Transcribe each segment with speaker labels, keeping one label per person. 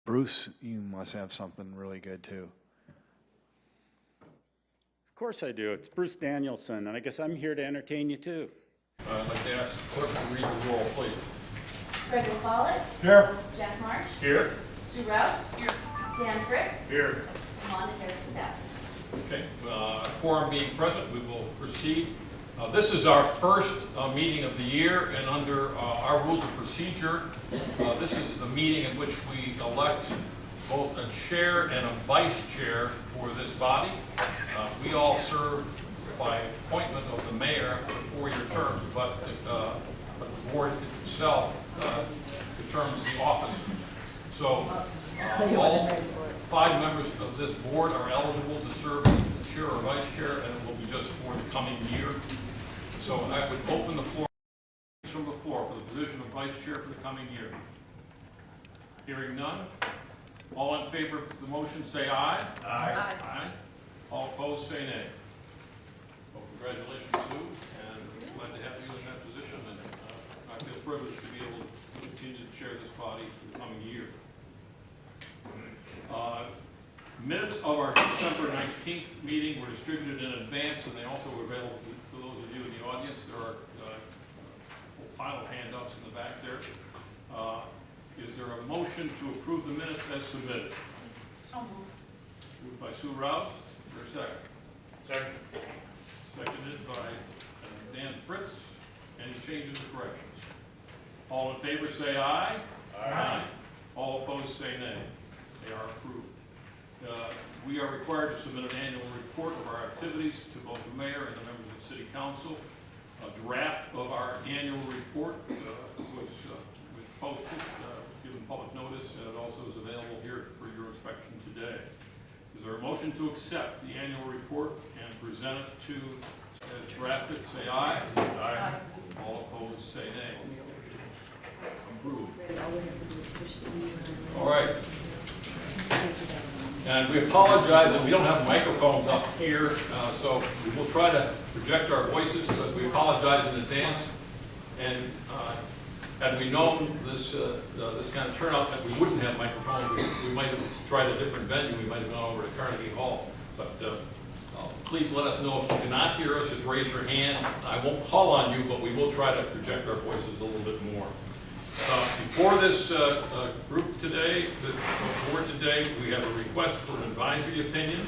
Speaker 1: Bruce, you must have something really good too.
Speaker 2: Of course I do. It's Bruce Danielson, and I guess I'm here to entertain you too.
Speaker 3: I'd like to ask the clerk to read the roll, please.
Speaker 4: Brekke Follett.
Speaker 3: Here.
Speaker 4: Jack Marsh.
Speaker 3: Here.
Speaker 4: Sue Rouse. Here. Dan Fritz.
Speaker 3: Here.
Speaker 4: Wanda Harris is absent.
Speaker 3: Okay, quorum being present, we will proceed. This is our first meeting of the year, and under our rules of procedure, this is the meeting in which we elect both a chair and a vice chair for this body. We all serve by appointment of the mayor for 4-year terms, but the board itself determines the office. So all 5 members of this board are eligible to serve as the chair or vice chair, and it will be just for the coming year. So I would open the floor from the floor for the position of vice chair for the coming year. Hearing none. All in favor of the motion say aye.
Speaker 4: Aye.
Speaker 3: Aye. All opposed say nay. Well, congratulations, Sue, and glad to have you in that position, and I feel privileged to be able to continue to chair this body for the coming year. Minutes of our December 19th meeting were distributed in advance, and they also were available for those of you in the audience. There are a whole pile of handouts in the back there. Is there a motion to approve the minutes as submitted?
Speaker 4: So moved.
Speaker 3: Moved by Sue Rouse. Is there a second?
Speaker 5: Second.
Speaker 3: Seconded by Dan Fritz. Any changes or corrections? All in favor say aye.
Speaker 5: Aye.
Speaker 3: All opposed say nay. They are approved. We are required to submit an annual report of our activities to both the mayor and the members of the city council. A draft of our annual report was posted, given public notice, and it also is available here for your inspection today. Is there a motion to accept the annual report and present it to, as drafted, say aye.
Speaker 4: Aye.
Speaker 3: All opposed say nay. Approved. All right. And we apologize that we don't have microphones up here, so we will try to project our voices, but we apologize in advance. And had we known this this kind of turnout that we wouldn't have microphones, we might have tried a different venue. We might have gone over to Carnegie Hall. But please let us know if you cannot hear us. Just raise your hand. I won't call on you, but we will try to project our voices a little bit more. Before this group today, the board today, we have a request for an advisory opinion,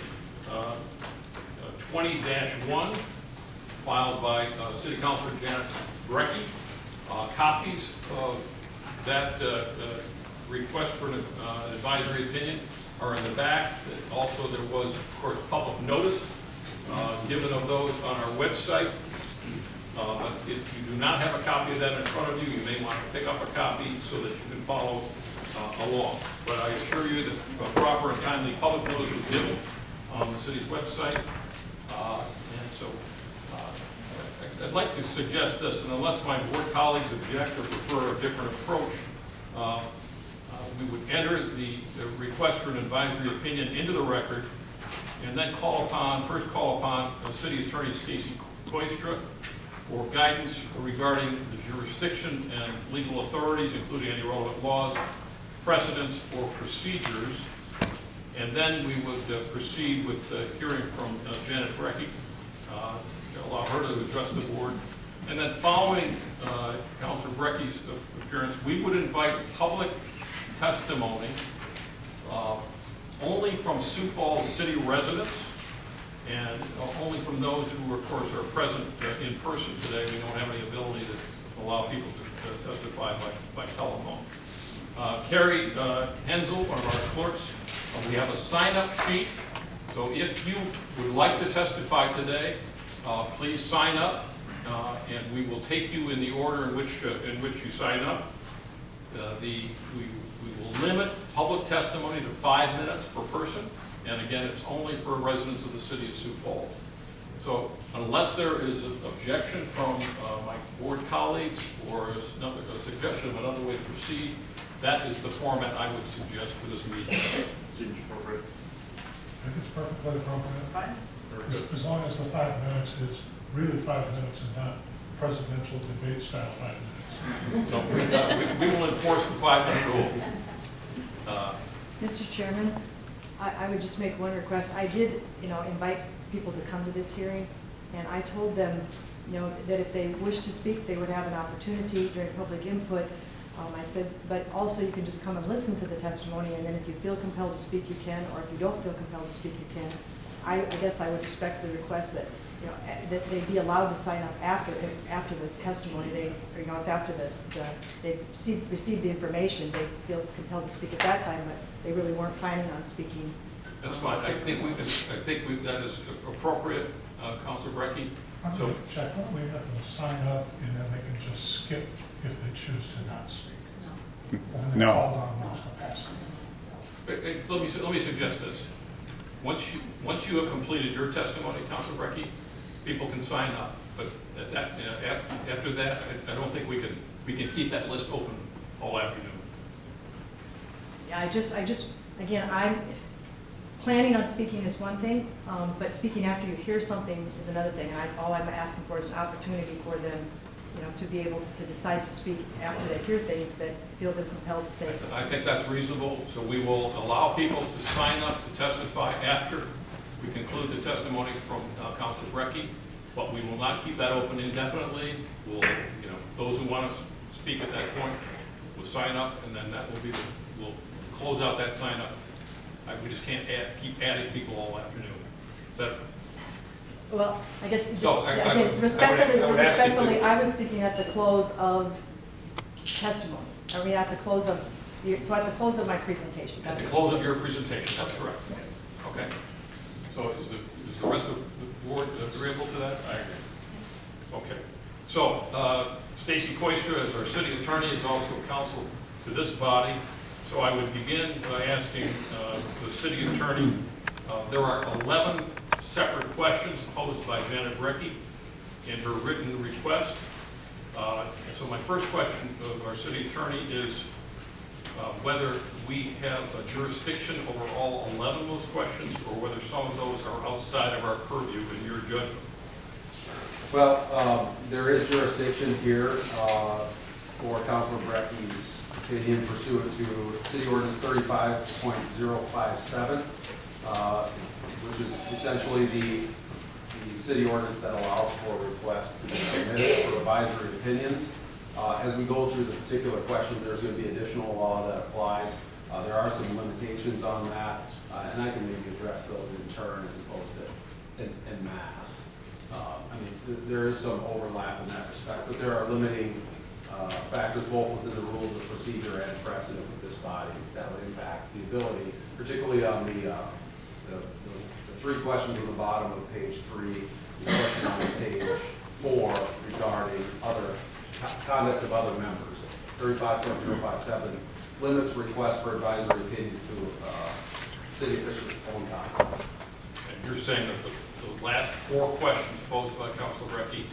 Speaker 3: 20-1, filed by City Councilor Janet Brekke. Copies of that request for an advisory opinion are in the back. Also, there was, of course, public notice given of those on our website. But if you do not have a copy of that in front of you, you may want to pick up a copy so that you can follow along. But I assure you that proper and timely public notice was given on the city's website. And so I'd like to suggest this, and unless my board colleagues object or prefer a different approach, we would enter the request for an advisory opinion into the record, and then first call upon City Attorney Stacy Koistra for guidance regarding the jurisdiction and legal authorities, including any relevant laws, precedents, or procedures. And then we would proceed with hearing from Janet Brekke, allow her to address the board. And then following Councilor Brecke's appearance, we would invite public testimony only from Sioux Falls city residents, and only from those who, of course, are present in person today. We don't have any ability to allow people to testify by telephone. Carrie Hensel, one of our clerks, we have a sign-up sheet. So if you would like to testify today, please sign up, and we will take you in the order in which you sign up. We will limit public testimony to 5 minutes per person. And again, it's only for residents of the city of Sioux Falls. So unless there is an objection from my board colleagues or a suggestion of another way to proceed, that is the format I would suggest for this meeting.
Speaker 5: Seems appropriate.
Speaker 6: I think it's perfectly appropriate.
Speaker 4: Fine.
Speaker 6: As long as the 5 minutes is really 5 minutes and not presidential debate style 5 minutes.
Speaker 3: No, we will enforce the 5-minute rule.
Speaker 7: Mr. Chairman, I would just make one request. I did, invite people to come to this hearing, and I told them, that if they wish to speak, they would have an opportunity during public input. I said, but also you can just come and listen to the testimony, and then if you feel compelled to speak, you can, or if you don't feel compelled to speak, you can. I guess I would respectfully request that, that they be allowed to sign up after the testimony. After they received the information, they feel compelled to speak at that time, but they really weren't planning on speaking.
Speaker 3: That's fine. I think that is appropriate, Councilor Brekke.
Speaker 6: I'm
Speaker 3: So-
Speaker 6: going to check, don't we have them sign up and then they can just skip if they choose to not speak? When they're
Speaker 2: No.
Speaker 6: called on those capacity.
Speaker 3: Let me suggest this. Once you have completed your testimony, Councilor Brekke, people can sign up. But after that, I don't think we can keep that list open all afternoon.
Speaker 7: Yeah, again, I'm planning on speaking is one thing, but speaking after you hear something is another thing. And all I'm asking for is an opportunity for them, to be able to decide to speak after they hear things that feel they're compelled to say something.
Speaker 3: I think that's reasonable, so we will allow people to sign up to testify after we conclude the testimony from Councilor Brekke, but we will not keep that open indefinitely. We'll, those who want to speak at that point will sign up, and then that will be we'll close out that sign up. We just can't keep adding people all afternoon. Is that
Speaker 7: Well, I guess, just,
Speaker 3: So, I
Speaker 7: again,
Speaker 3: would ask you to-
Speaker 7: respectfully, I was thinking at the close of testimony. At the close of, at the close of my presentation.
Speaker 3: at the close of your presentation? That's correct. Okay. So is the rest of the board agreeable to that? I agree. Okay. So Stacy Koistra, as our city attorney, is also counsel to this body. So I would begin by asking the city attorney, there are 11 separate questions posed by Janet Brekke in her written request. So my first question of our city attorney is whether we have a jurisdiction over all 11 of those questions, or whether some of those are outside of our purview in your judgment.
Speaker 8: Well, there is jurisdiction here for Councilor Brecke's opinion pursuant to City Ordinance 35.057, which is essentially the city ordinance that allows for requests to be submitted for advisory opinions. As we go through the particular questions, there's going to be additional law that applies. There are some limitations on that, and I can maybe address those in turn as opposed to en masse. There is some overlap in that respect, but there are limiting factors both within the rules of procedure and precedent with this body that would impact the ability, particularly on the 3 questions at the bottom of page 3, the question on page 4 regarding conduct of other members. 35.057 limits requests for advisory opinions to city officials' own conduct.
Speaker 3: And you're saying that the last 4 questions posed by Councilor Brekke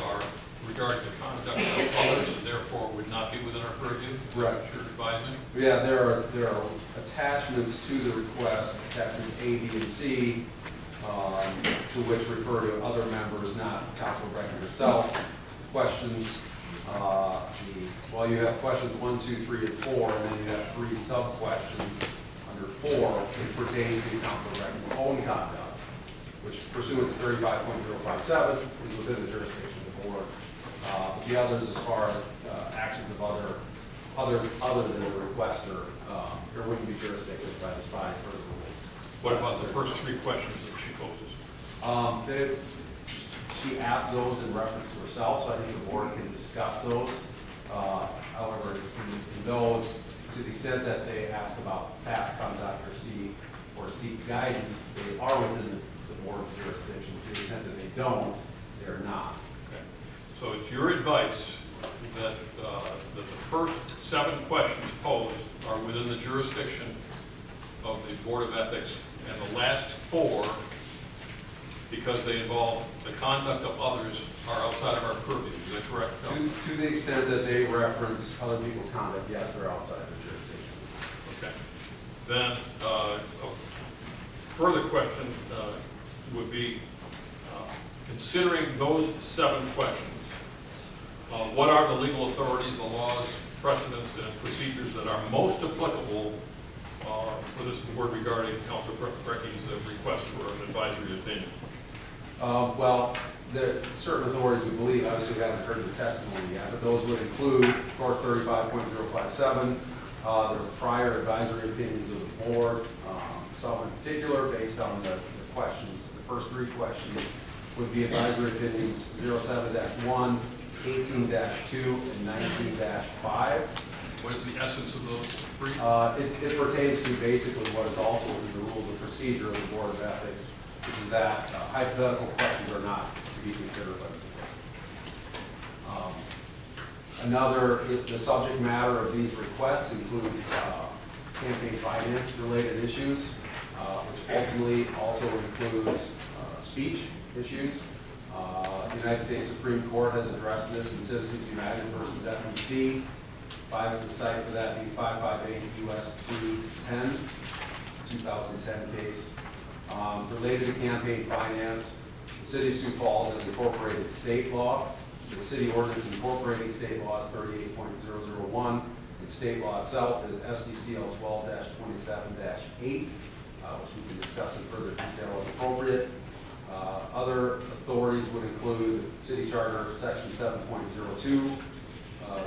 Speaker 3: are regarding the conduct of others, and therefore would not be within our purview?
Speaker 8: Right.
Speaker 3: You're advising?
Speaker 8: Yeah, there are attachments to the request, attachments A, B, and C, to which refer to other members, not Councilor Brekke herself. Questions, you have questions 1, 2, 3, and 4, and then you have 3 sub-questions under 4 pertaining to Councilor Brecke's own conduct, which pursuant to 35.057 is within the jurisdiction of the board. The others, as far as actions of others other than the requester, there wouldn't be jurisdiction by this body for the rules.
Speaker 3: What about the first 3 questions that she poses?
Speaker 8: She asked those in reference to herself, so I think the board can discuss those. However, in those, to the extent that they ask about past conduct or seek guidance, they are within the board's jurisdiction. To the extent that they don't, they're not.
Speaker 3: Okay. So it's your advice that the first 7 questions posed are within the jurisdiction of the Board of Ethics, and the last 4, because they involve the conduct of others, are outside of our purview. Is that correct?
Speaker 8: To the extent that they reference other people's conduct, yes, they're outside the jurisdiction.
Speaker 3: Okay. Then a further question would be, considering those 7 questions, what are the legal authorities, the laws, precedents, and procedures that are most applicable for this board regarding Councilor Brecke's request for an advisory opinion?
Speaker 8: Well, there are certain authorities we believe, obviously we haven't heard the testimony yet, but those would include, of course, 35.057, the prior advisory opinions of the board, some in particular based on the questions. The first three questions would be advisory opinions 07-1, 18-2, and 19-5.
Speaker 3: What is the essence of those three?
Speaker 8: It pertains to basically what is also in the rules of procedure of the Board of Ethics, which is that hypothetical questions are not to be considered by the board. The subject matter of these requests include campaign finance related issues, which ultimately also includes speech issues. The United States Supreme Court has addressed this in Citizens United versus FEC. 5 at the site for that being 558 U.S. 310, 2010 case. Related to campaign finance, the City of Sioux Falls has incorporated state law. The city ordinance incorporating state law is 38.001. And state law itself is SDCL 12-27-8, which we can discuss in further detail as appropriate. Other authorities would include City Charter Section 7.02,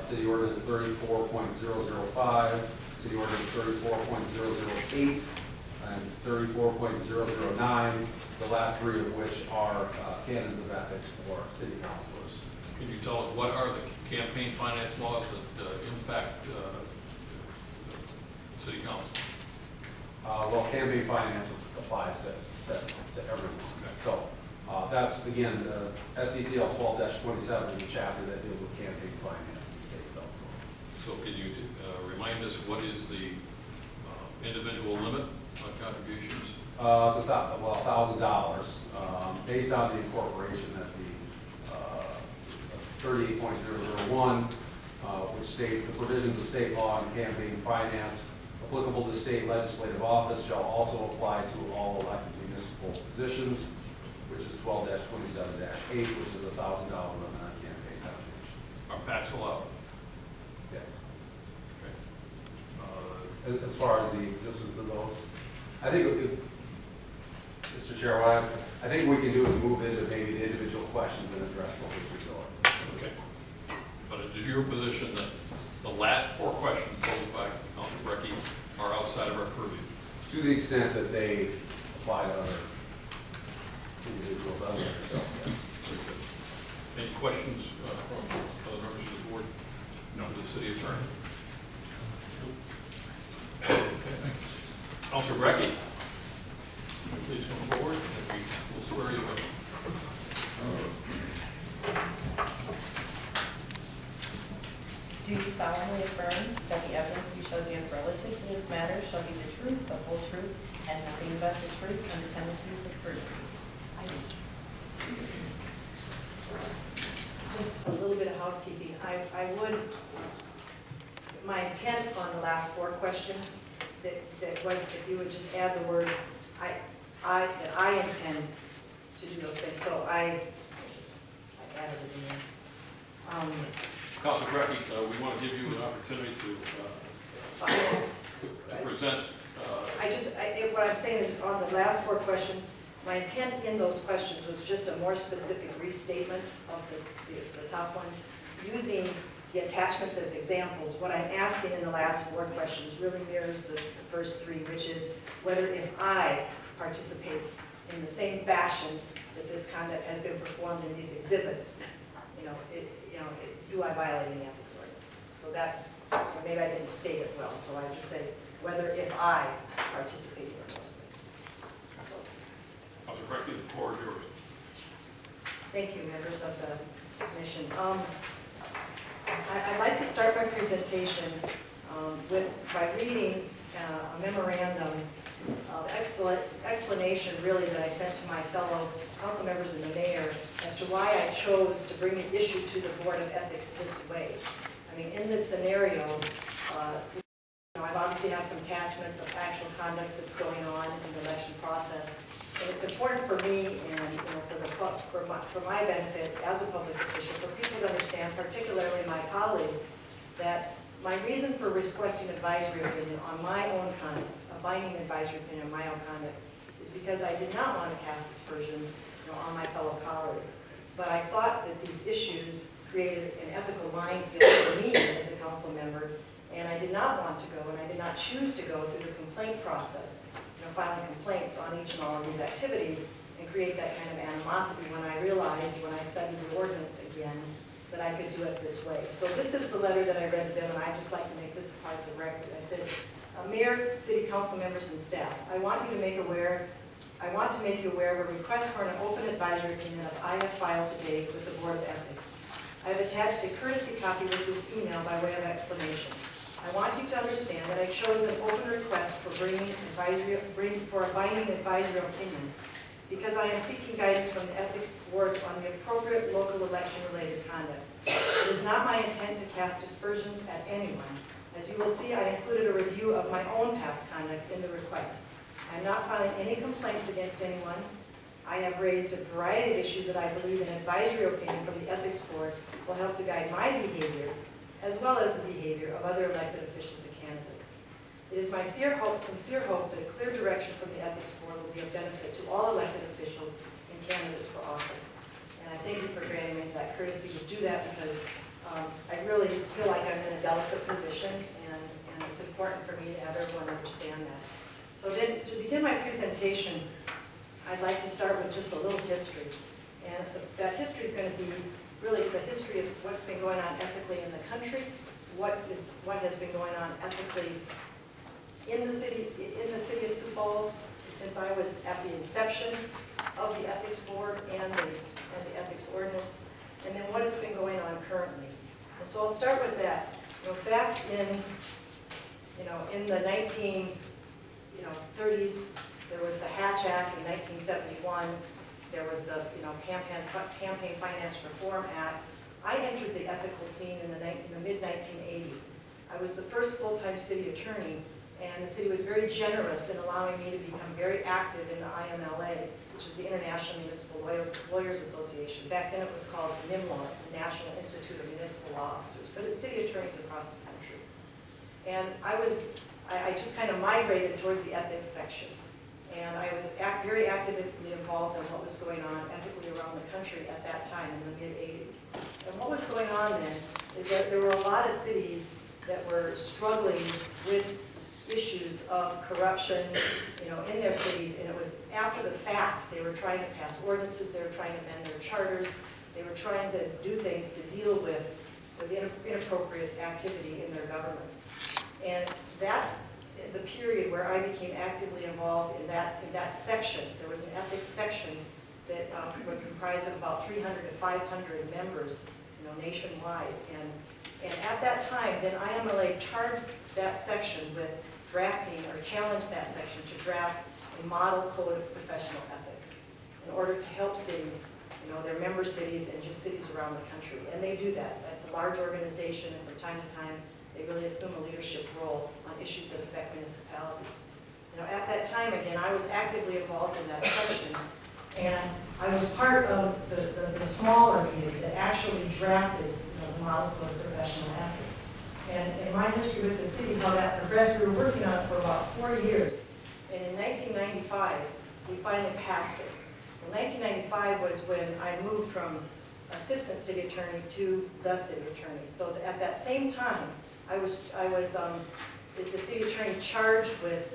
Speaker 8: City Ordinance 34.005, City Ordinance 34.008, and 34.009, the last three of which are canons of ethics for city councilors.
Speaker 3: Can you tell us what are the campaign finance laws that impact city council?
Speaker 8: Well, campaign finance applies to everyone.
Speaker 3: Okay.
Speaker 8: So that's, again, the SDCL 12-27 is a chapter that deals with campaign finance in state South Florida.
Speaker 3: So can you remind us what is the individual limit on contributions?
Speaker 8: It's $1,000, based on the incorporation that the 38.001, which states the provisions of state law and campaign finance applicable to state legislative office shall also apply to all elected municipal positions, which is 12-27-8, which is a $1,000 limit on campaign contributions.
Speaker 3: Are PACs allowed?
Speaker 8: Yes.
Speaker 3: Okay.
Speaker 8: As far as the existence of those, I think, Mr. Chair, what I think we can do is move into maybe the individual questions and address those as we go.
Speaker 3: Okay. But it is your position that the last four questions posed by Councilor Brekke are outside of our purview?
Speaker 8: To the extent that they apply to other individuals other than yourself, yes.
Speaker 3: Very good. Any questions from other members of the board? No. To the city attorney? Okay. Councilor Brekke, please come forward and we will swear you in.
Speaker 9: Do you solemnly affirm that the evidence you shall give relative to this matter shall be the truth, the whole truth, and nothing but the truth under penalties of perjury? I do.
Speaker 7: Just a little bit of housekeeping. I would, my intent on the last four questions, that was if you would just add the word, that I intend to do those things. So I added it in there.
Speaker 3: Councilor Brekke, we want to give you an opportunity to present.
Speaker 7: What I'm saying is on the last four questions, my intent in those questions was just a more specific restatement of the top ones, using the attachments as examples. What I'm asking in the last four questions really mirrors the first three, which is whether if I participate in the same fashion that this conduct has been performed in these exhibits, do I violate any ethics ordinances? So that's, or maybe I didn't state it well, so I just say whether if I participate in those things. So,
Speaker 3: Councilor Brekke, the floor is yours.
Speaker 7: thank you, members of the commission. I'd like to start my presentation by reading a memorandum of explanation really that I sent to my fellow council members and the mayor as to why I chose to bring the issue to the Board of Ethics this way. I mean, in this scenario, I obviously have some attachments of actual conduct that's going on in the election process. And it's important for me and for my benefit as a public official, for people to understand, particularly my colleagues, that my reason for requesting advisory opinion on my own a binding advisory opinion on my own conduct is because I did not want to cast aspersions, on my fellow colleagues. But I thought that these issues created an ethical minefield for me as a council member, and I did not want to go, and I did not choose to go through the complaint process, filing complaints on each and all of these activities and create that kind of animosity when I realized, when I studied the ordinance again, that I could do it this way. So this is the letter that I read to them, and I'd just like to make this a part of the record. I said, Mayor, City Council members, and staff, I want to make you aware of a request for an open advisory opinion that I have filed today with the Board of Ethics. I have attached a courtesy copy with this email by way of explanation. I want you to understand that I chose an open request for a binding advisory opinion because I am seeking guidance from the Ethics Board on the appropriate local election-related conduct. It is not my intent to cast aspersions at anyone. As you will see, I included a review of my own past conduct in the request. I am not filing any complaints against anyone. I have raised a variety of issues that I believe an advisory opinion from the Ethics Board will help to guide my behavior, as well as the behavior of other elected officials and candidates. It is my sincere hope that a clear direction from the Ethics Board will be of benefit to all elected officials and candidates for office. And I thank you for granting me that courtesy to do that because I really feel like I'm in a delicate position and it's important for me to have everyone understand that. So then, to begin my presentation, I'd like to start with just a little history. And that history is going to be really the history of what's been going on ethically in the country, what has been going on ethically in the city of Sioux Falls since I was at the inception of the Ethics Board and the Ethics Ordinance, and then what has been going on currently. And so I'll start with that. Back in the 1930s, there was the Hatch Act in 1971. There was the Campaign Finance Reform Act. I entered the ethical scene in the mid-1980s. I was the first full-time city attorney, and the city was very generous in allowing me to become very active in the IMLA, which is the International Municipal Lawyers Association. Back then it was called NIMLA, the National Institute of Municipal Law Officers, but it's city attorneys across the country. And I just kind of migrated toward the ethics section. And I was very actively involved in what was going on ethically around the country at that time in the mid-80s. And what was going on then is that there were a lot of cities that were struggling with issues of corruption, in their cities, and it was after the fact. They were trying to pass ordinances, they were trying to amend their charters, they were trying to do things to deal with the inappropriate activity in their governments. And that's the period where I became actively involved in that section. There was an ethics section that was comprised of about 300 to 500 members, nationwide. And at that time, then IMLA charged that section with drafting or challenged that section to draft a model code of professional ethics in order to help cities, their member cities and just cities around the country. And they do that. That's a large organization, and from time to time, they really assume a leadership role on issues that affect municipalities. At that time, again, I was actively involved in that section, and I was part of the smaller committee that actually drafted the model code of professional ethics. And in my history with the city, how that progressed, we were working on it for about 4 years. And in 1995, we finally passed it. Well, 1995 was when I moved from assistant city attorney to the city attorney. So at that same time, I was the city attorney charged with,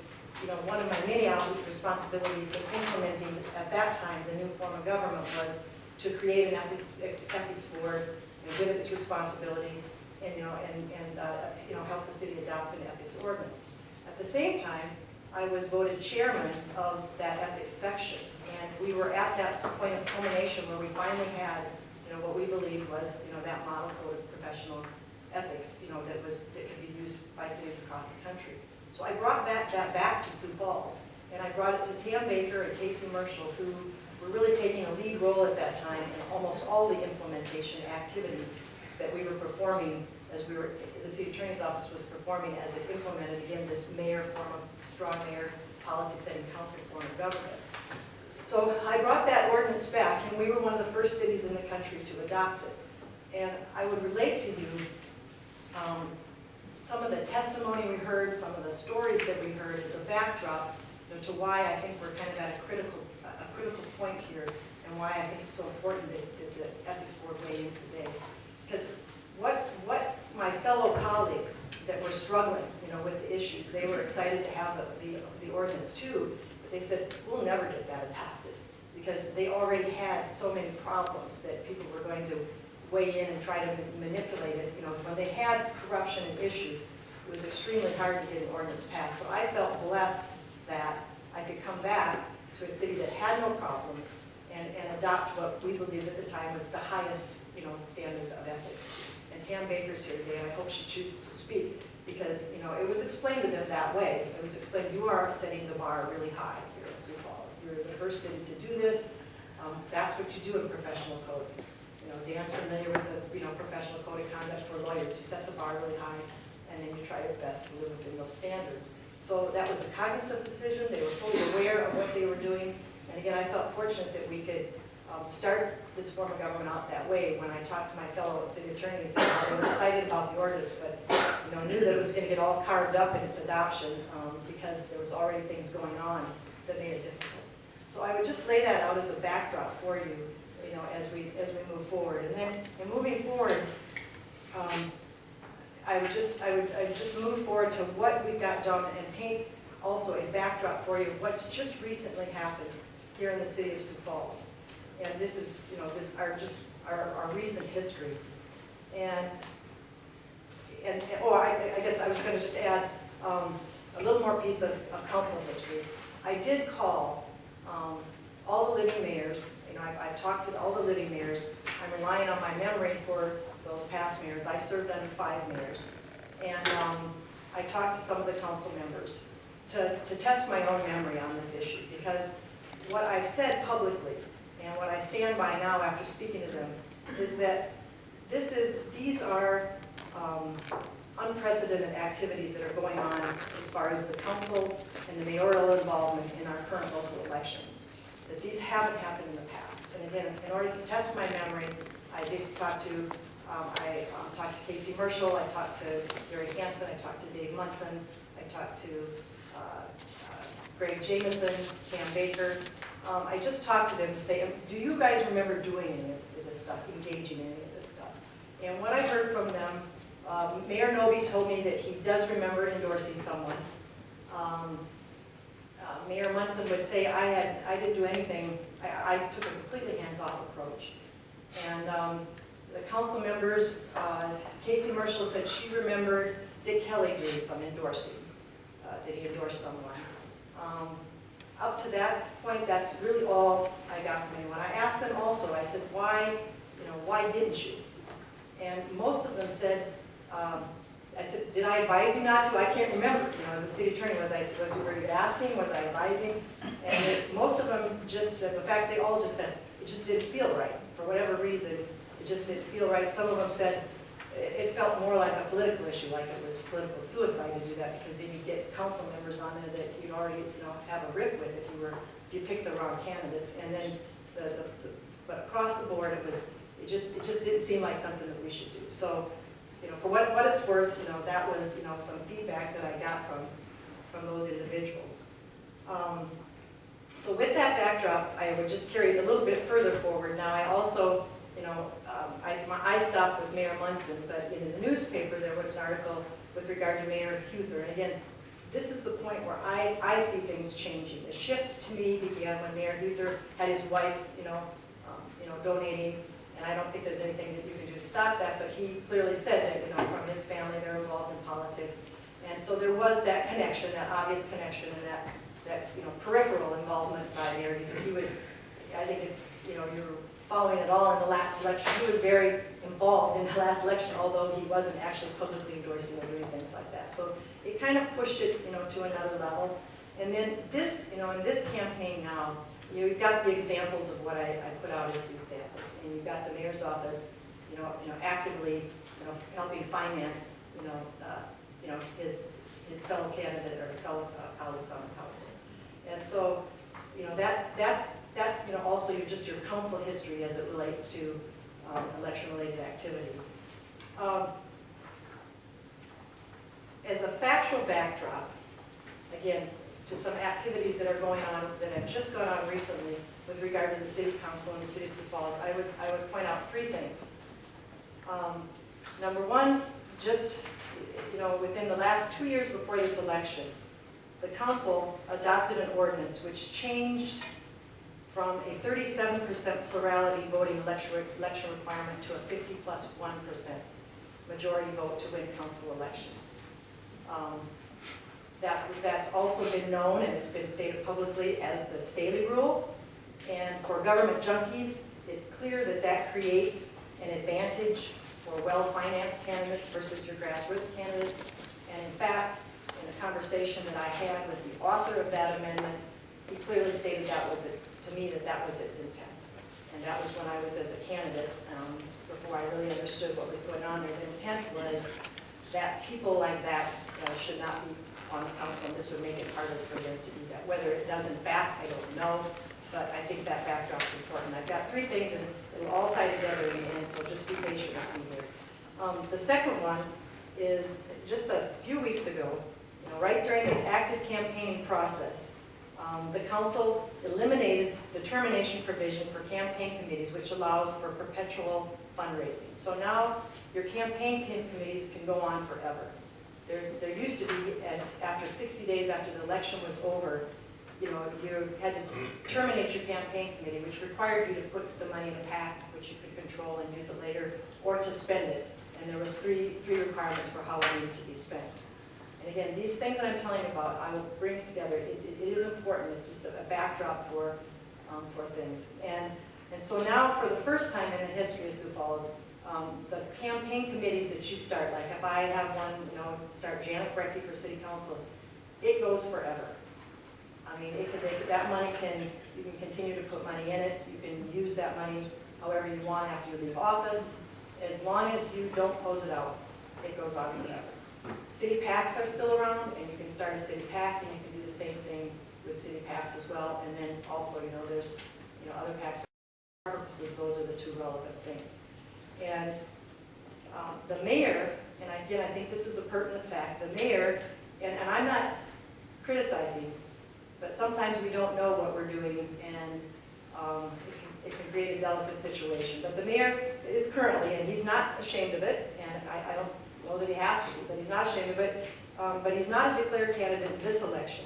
Speaker 7: one of my many outreach responsibilities in implementing, at that time, the new form of government was to create an ethics board, give it its responsibilities, and help the city adopt an ethics ordinance. At the same time, I was voted chairman of that ethics section, and we were at that point of culmination where we finally had, what we believed was, that model code of professional ethics, that could be used by cities across the country. So I brought that back to Sioux Falls, and I brought it to Tam Baker and Casey Marshall, who were really taking a lead role at that time in almost all the implementation activities that we were performing as the city attorney's office was performing as it implemented, again, this strong mayor, policy-setting council form of government. So I brought that ordinance back, and we were one of the first cities in the country to adopt it. And I would relate to you some of the testimony we heard, some of the stories that we heard as a backdrop, you know, to why I think we're kind of at a critical point here, and why I think it's so important that the Ethics Board weigh in today. Because what my fellow colleagues that were struggling, you know, with the issues, they were excited to have the ordinance too, but they said, we'll never get that adopted, because they already had so many problems that people were going to weigh in and try to manipulate it. You know, when they had corruption and issues, it was extremely hard to get an ordinance passed. So I felt blessed that I could come back to a city that had no problems and adopt what we believed at the time was the highest, you know, standard of ethics. And Tam Baker's here today, and I hope she chooses to speak, because, you know, it was explained to them that way. It was explained, you are setting the bar really high here in Sioux Falls. You're the first city to do this. That's what you do in professional codes. You know, Dan's familiar with the, you know, professional code of conduct for lawyers. You set the bar really high, and then you try your best to live within those standards. So that was a cognizant decision. They were fully aware of what they were doing. And again, I felt fortunate that we could start this form of government out that way. When I talked to my fellow city attorneys, they were excited about the ordinance, but, you know, knew that it was going to get all carved up in its adoption because there was already things going on that made it difficult. So I would just lay that out as a backdrop for you, you know, as we move forward. And then, in moving forward, I would just move forward to what we've got done and paint also a backdrop for you of what's just recently happened here in the city of Sioux Falls. And this is, you know, our recent history. And I guess I was going to just add a little more piece of council history. I did call all the living mayors. You know, I talked to all the living mayors. I'm relying on my memory for those past mayors. I served under 5 mayors. And I talked to some of the council members to test my own memory on this issue, because what I've said publicly and what I stand by now after speaking to them is that these are unprecedented activities that are going on as far as the council and the mayoral involvement in our current local elections, that these haven't happened in the past. And again, in order to test my memory, I did talk to, I talked to Casey Marshall, I talked to Gary Hansen, I talked to Dave Munson, I talked to Greg Jameson, Tam Baker. I just talked to them to say, do you guys remember doing any of this stuff, engaging in any of this stuff? And what I heard from them, Mayor Noby told me that he does remember endorsing someone. Mayor Munson would say, I didn't do anything, I took a completely hands-off approach. And the council members, Casey Marshall said she remembered Dick Kelly doing some endorsing, that he endorsed someone. Up to that point, that's really all I got from anyone. I asked them also, I said, why didn't you? And most of them said, I said, did I advise you not to? I can't remember. You know, as a city attorney, were you asking? Was I advising? And most of them just said, in fact, they all just said, it just didn't feel right. For whatever reason, it just didn't feel right. Some of them said, it felt more like a political issue, like it was political suicide to do that, because then you get council members on there that you'd already, you know, have a riff with if you picked the wrong candidates. And then, but across the board, it just didn't seem like something that we should do. So, you know, for what it's worth, you know, that was, you know, some feedback that I got from those individuals. So with that backdrop, I would just carry it a little bit further forward. Now, I also, you know, I stopped with Mayor Munson, but in the newspaper there was an article with regard to Mayor Huther. And again, this is the point where I see things changing. The shift to me began when Mayor Huther had his wife, you know, donating. And I don't think there's anything that you can do to stop that, but he clearly said that, you know, from his family, they're involved in politics. And so there was that connection, that obvious connection, and that you know, peripheral involvement by Mayor Huther. He was, I think, you know, you were following it all in the last election. He was very involved in the last election, although he wasn't actually publicly endorsing or doing things like that. So it kind of pushed it, you know, to another level. And then this, you know, in this campaign now, you know, you've got the examples of what I put out as the examples, and you've got the mayor's office, you know, actively, you know, helping finance, you know, his fellow candidate or his fellow colleagues on the council. And so, you know, that's you know, also just your council history as it relates to election-related activities. as a factual backdrop, again, to some activities that are going on, that have just gone on recently with regard to the city council and the city of Sioux Falls, I would point out three things. Number one, just, within the last 2 years before this election, the council adopted an ordinance which changed from a 37% plurality voting election requirement to a 50+1% majority vote to win council elections. That's also been known, and it's been stated publicly, as the Staley rule. And for government junkies, it's clear that that creates an advantage for well-financed candidates versus your grassroots candidates. And in fact, in a conversation that I had with the author of that amendment, he clearly stated that was it, to me, that was its intent. And that was when I was as a candidate, before I really understood what was going on there. The intent was that people like that should not be on the council, and this would make it harder for them to do that. Whether it does in fact, I don't know, but I think that backdrop is important. I've got three things, and it'll all tie together in the end, so just be patient with me here. The second one is just a few weeks ago, right during this active campaigning process, the council eliminated the termination provision for campaign committees, which allows for perpetual fundraising. So now your campaign committees can go on forever. There used to be, after 60 days after the election was over, you had to terminate your campaign committee, which required you to put the money in a PAC, which you could control and use it later, or to spend it. And there was three requirements for how it needed to be spent. And again, these things that I'm telling you about, I will bring together. It is important. It's just a backdrop for things. And so now, for the first time in the history of Sioux Falls, the campaign committees that you start, like if I have one, start Janet Brekke for city council, it goes forever. I mean, that money you can continue to put money in it. You can use that money however you want after you leave office. As long as you don't close it out, it goes on forever. City PACs are still around, and you can start a city PAC, and you can do the same thing with city PACs as well. And then also, there's other PACs for purposes. Those are the two relevant things. And the mayor, and again, I think this is a pertinent fact, the mayor, and I'm not criticizing, but sometimes we don't know what we're doing, and it can create a delicate situation. But the mayor is currently, and he's not ashamed of it, and I don't know that he has to be, but he's not ashamed of it, but he's not a declared candidate in this election.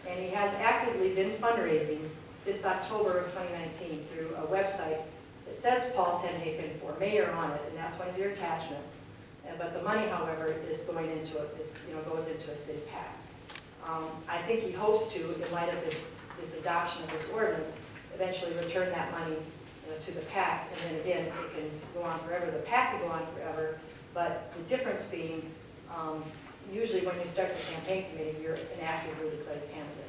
Speaker 7: And he has actively been fundraising since October of 2019 through a website that says Paul Tenhaken for mayor on it, and that's one of your attachments. But the money, however, is going into goes into a city PAC. I think he hopes to, in light of this adoption of this ordinance, eventually return that money to the PAC, and then again, it can go on forever. The PAC can go on forever, but the difference being, usually when you start the campaign committee, you're an actively declared candidate.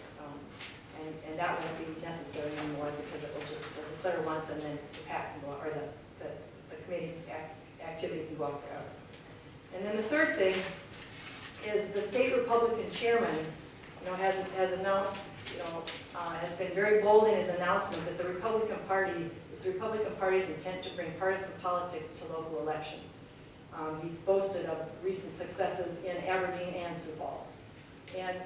Speaker 7: And that won't be necessary anymore, because it will just declare once, and then the PAC can go on, or the committee activity can go on forever. And then the third thing is the state Republican chairman, has announced, has been very bold in his announcement that the Republican Party's intent to bring partisan politics to local elections. He's boasted of recent successes in Aberdeen and Sioux Falls. And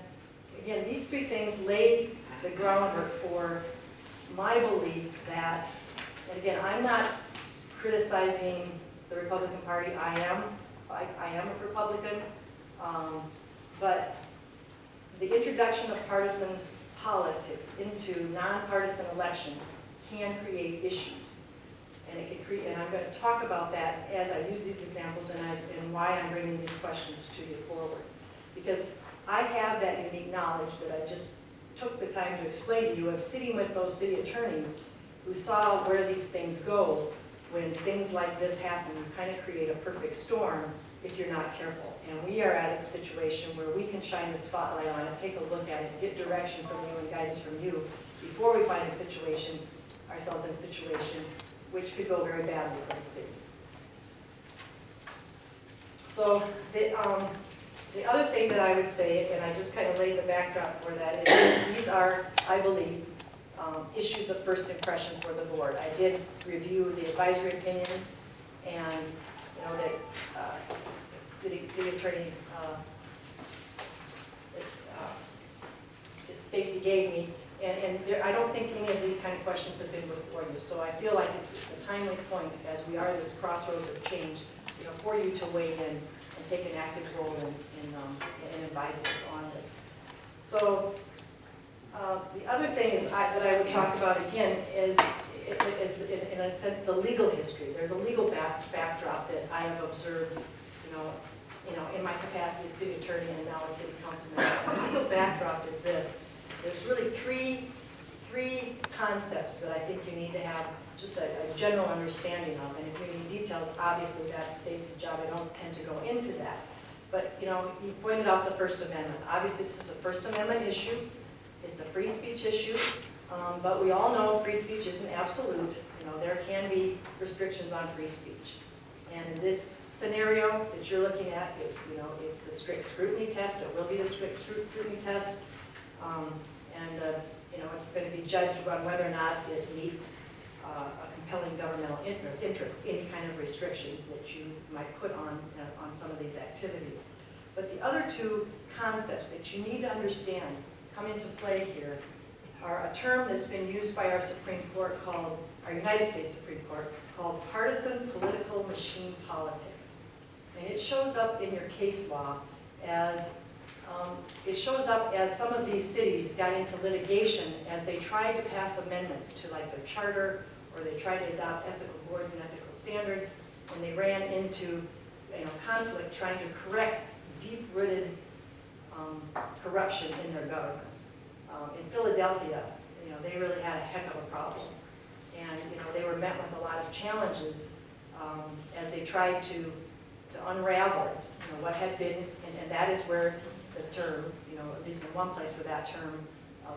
Speaker 7: again, these three things lay the groundwork for my belief that, and again, I'm not criticizing the Republican Party. I am a Republican, but the introduction of partisan politics into nonpartisan elections can create issues. And it can create, and I'm going to talk about that as I use these examples and why I'm bringing these questions to you forward. Because I have that unique knowledge that I just took the time to explain to you of sitting with those city attorneys who saw where these things go when things like this happen. You kind of create a perfect storm if you're not careful. And we are at a situation where we can shine the spotlight on it, take a look at it, get direction from you and guidance from you before we find ourselves in a situation which could go very badly for the city. So the other thing that I would say, and I just kind of laid the backdrop for that, is these are, I believe, issues of first impression for the board. I did review the advisory opinions, and that city attorney Stacy gave me, and I don't think any of these kind of questions have been before you. So I feel like it's a timely point, as we are at this crossroads of change, for you to weigh in and take an active role in advising us on this. So the other thing is that I would talk about again is in a sense the legal history. There's a legal backdrop that I have observed, in my capacity as city attorney and now as city council member. The legal backdrop is this. There's really three concepts that I think you need to have just a general understanding of. And if you need details, obviously that's Stacy's job. I don't tend to go into that. But, you pointed out the First Amendment. Obviously, this is a First Amendment issue. It's a free speech issue. But we all know free speech isn't absolute. There can be restrictions on free speech. And in this scenario that you're looking at, it's the strict scrutiny test. It will be the strict scrutiny test. It's going to be judged on whether or not it meets a compelling governmental interest, any kind of restrictions that you might put on some of these activities. But the other two concepts that you need to understand come into play here are a term that's been used by our Supreme Court our United States Supreme Court, called partisan political machine politics. And it shows up in your case law as some of these cities got into litigation as they tried to pass amendments to like their charter, or they tried to adopt ethical boards and ethical standards, and they ran into conflict trying to correct deep-rooted corruption in their governments. In Philadelphia, they really had a heck of a problem. And they were met with a lot of challenges as they tried to unravel what had been, and that is where the term, at least in one place where that term,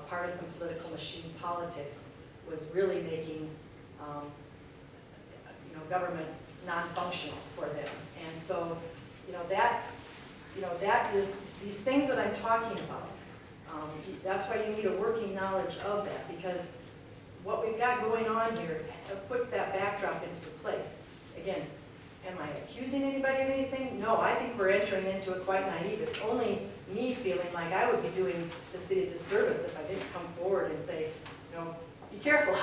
Speaker 7: partisan political machine politics, was really making government non-functional for them. And so, that is, these things that I'm talking about, that's why you need a working knowledge of that, because what we've got going on here puts that backdrop into place. Again, am I accusing anybody of anything? No, I think we're entering into it quite naive. It's only me feeling like I would be doing the city a disservice if I didn't come forward and say, be careful.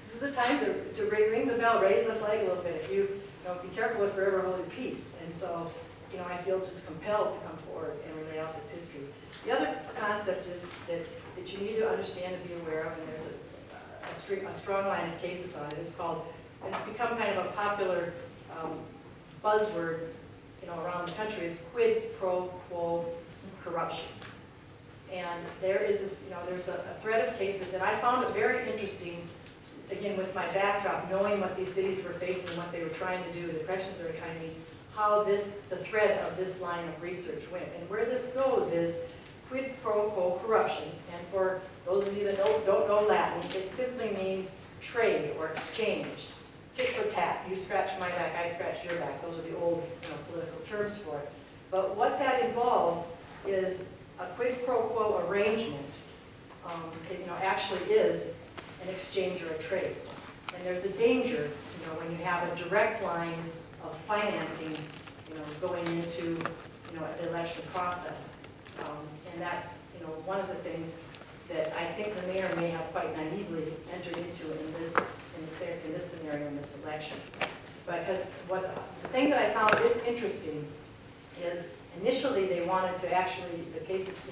Speaker 7: This is a time to ring the bell, raise the flag a little bit. If you, be careful if forever hold your peace. And so, I feel just compelled to come forward and relay out this history. The other concept is that you need to understand and be aware of, and there's a strong line of cases on it. It's become kind of a popular buzzword, around the country, is quid pro quo corruption. And there is this, there's a thread of cases, and I found it very interesting, again, with my backdrop, knowing what these cities were facing, what they were trying to do, the corrections they were trying to meet, how the thread of this line of research went. And where this goes is quid pro quo corruption. And for those of you that don't know Latin, it simply means trade or exchange. Tit for tat, you scratch my back, I scratch your back. Those are the old political terms for it. But what that involves is a quid pro quo arrangement. It actually is an exchange or a trade. And there's a danger, when you have a direct line of financing, going into, the election process. And that's, one of the things that I think the mayor may have quite naively entered into in this scenario, in this election. Because the thing that I found interesting is initially they wanted to actually, the cases,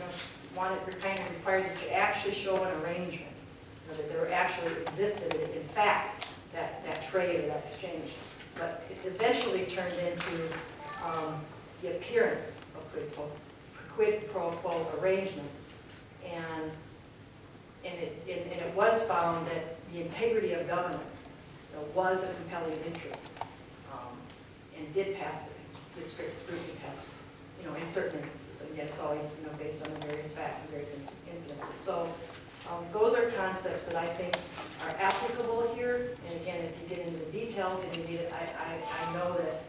Speaker 7: kind of required that you actually show an arrangement, that there actually existed, in fact, that trade or that exchange. But it eventually turned into the appearance of quid pro quo arrangements, and it was found that the integrity of government was a compelling interest, and did pass the strict scrutiny test, in certain instances. Again, it's always based on the various facts and various incidences. So those are concepts that I think are applicable here. And again, if you get into the details and you need it, I know that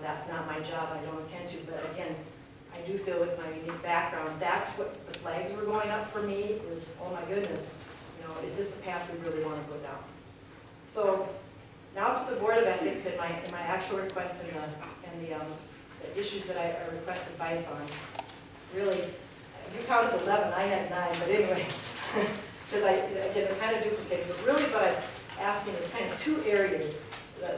Speaker 7: that's not my job. I don't intend to. But again, I do feel with my unique background, that's what the flags were going up for me. Was, oh my goodness, is this a path we really want to go down? So now to the Board of Ethics and my actual requests and the issues that I request advice on. Really, you counted 11, I had 9, but anyway, because again, they're kind of duplicated, but really what I'm asking is kind of two areas.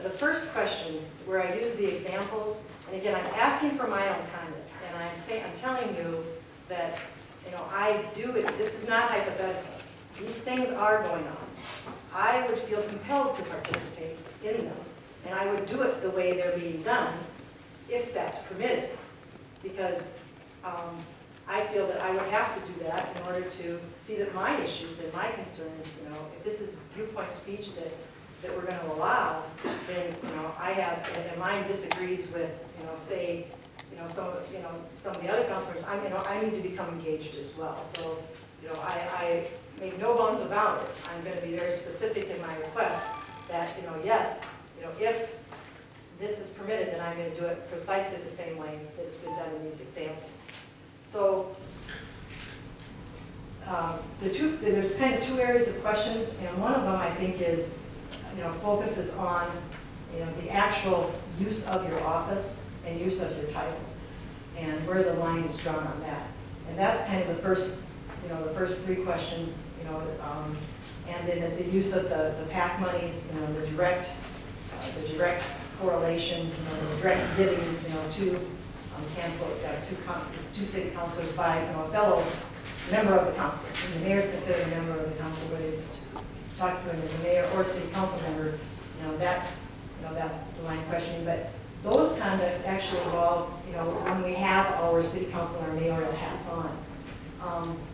Speaker 7: The first questions where I use the examples, and again, I'm asking for my own conduct, and I'm telling you that, I do it, this is not hypothetical. These things are going on. I would feel compelled to participate in them, and I would do it the way they're being done, if that's permitted, because I feel that I would have to do that in order to see that my issues and my concerns, if this is viewpoint speech that we're going to allow, then, I have, and mine disagrees with, say, some of the other councilors, I need to become engaged as well. So, I make no bones about it. I'm going to be very specific in my request that, yes, if this is permitted, then I'm going to do it precisely the same way that it's been done in these examples. So, there's kind of two areas of questions, and one of them I think is, focuses on, the actual use of your office and use of your title, and where the line is drawn on that. And that's kind of the first three questions, and then the use of the PAC monies, the direct correlation, the direct giving, to two city councilors by, a fellow member of the council. And the mayor's considered a member of the council, whether you talk to him as a mayor or city council member, that's the line of questioning. But those conducts actually involve, when we have our city council and our mayoral hats on.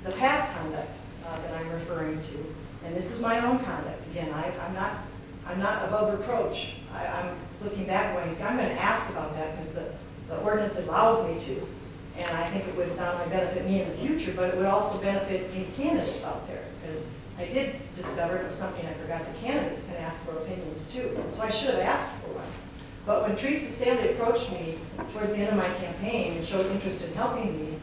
Speaker 7: The past conduct that I'm referring to, and this is my own conduct. Again, I'm not above reproach. I'm looking back going, I'm going to ask about that because the ordinance allows me to, and I think it would not only benefit me in the future, but it would also benefit any candidates out there, because I did discover, it was something I forgot, the candidates can ask for opinions too, so I should have asked for one. But when Teresa Stanley approached me towards the end of my campaign and showed interest in helping me,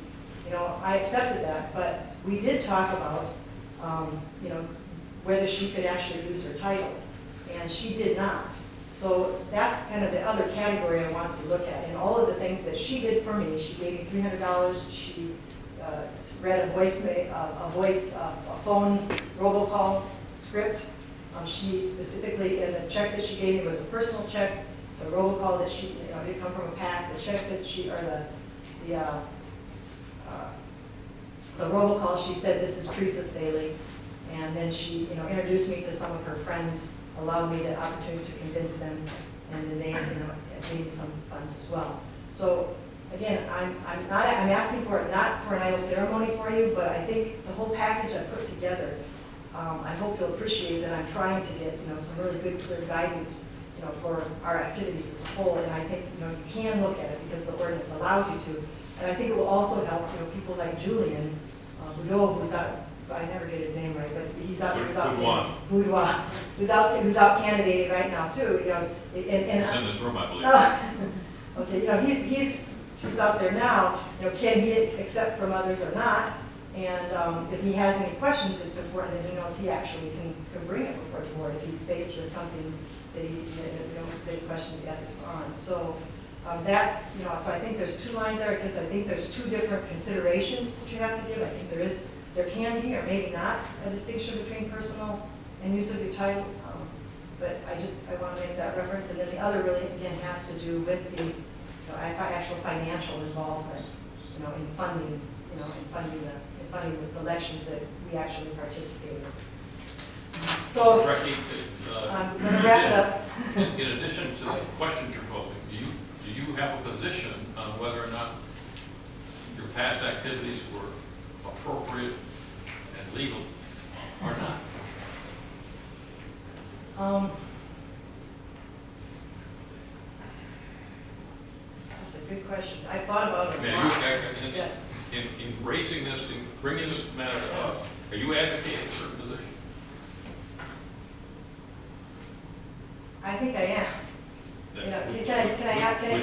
Speaker 7: I accepted that, but we did talk about, whether she could actually use her title, and she did not. So that's kind of the other category I wanted to look at. And all of the things that she did for me, she gave me $300, she read a phone robocall script. She specifically, and the check that she gave me was a personal check. The robocall that she, did come from a PAC. The check that she, or the robocall, she said, "This is Teresa Staley," and then she, introduced me to some of her friends, allowed me the opportunities to convince them, and then they, made some funds as well. So again, I'm asking for it not for an idle ceremony for you, but I think the whole package I put together, I hope you'll appreciate that I'm trying to get, some really good, clear guidance, for our activities as a whole. And I think, you can look at it because the ordinance allows you to. And I think it will also help, people like Julian Boudreau, who's out, I never get his name right, but he's out Boudoir, who's out candidating right now too.
Speaker 3: He's in this room, I believe.
Speaker 7: Okay, he's out there now. Can he accept from others or not? And if he has any questions, it's important that he knows he actually can bring it before the board if he's faced with something that he questions the ethics on. So so I think there's two lines there, because I think there's two different considerations that you have to give. I think there can be, or maybe not, a distinction between personal and use of your title. But I want to make that reference. And then the other really, again, has to do with the actual financial involvement, in funding, in funding the elections that we actually participate in. So,
Speaker 3: Brekke,
Speaker 7: I'm going to wrap it up.
Speaker 3: in addition to the questions you're posing, do you have a position on whether or not your past activities were appropriate and legal or not?
Speaker 7: That's a good question. I thought about it a
Speaker 3: Now,
Speaker 7: lot.
Speaker 3: in raising this, in bringing this matter to us, are you advocating a certain position?
Speaker 7: I think I am.
Speaker 3: Would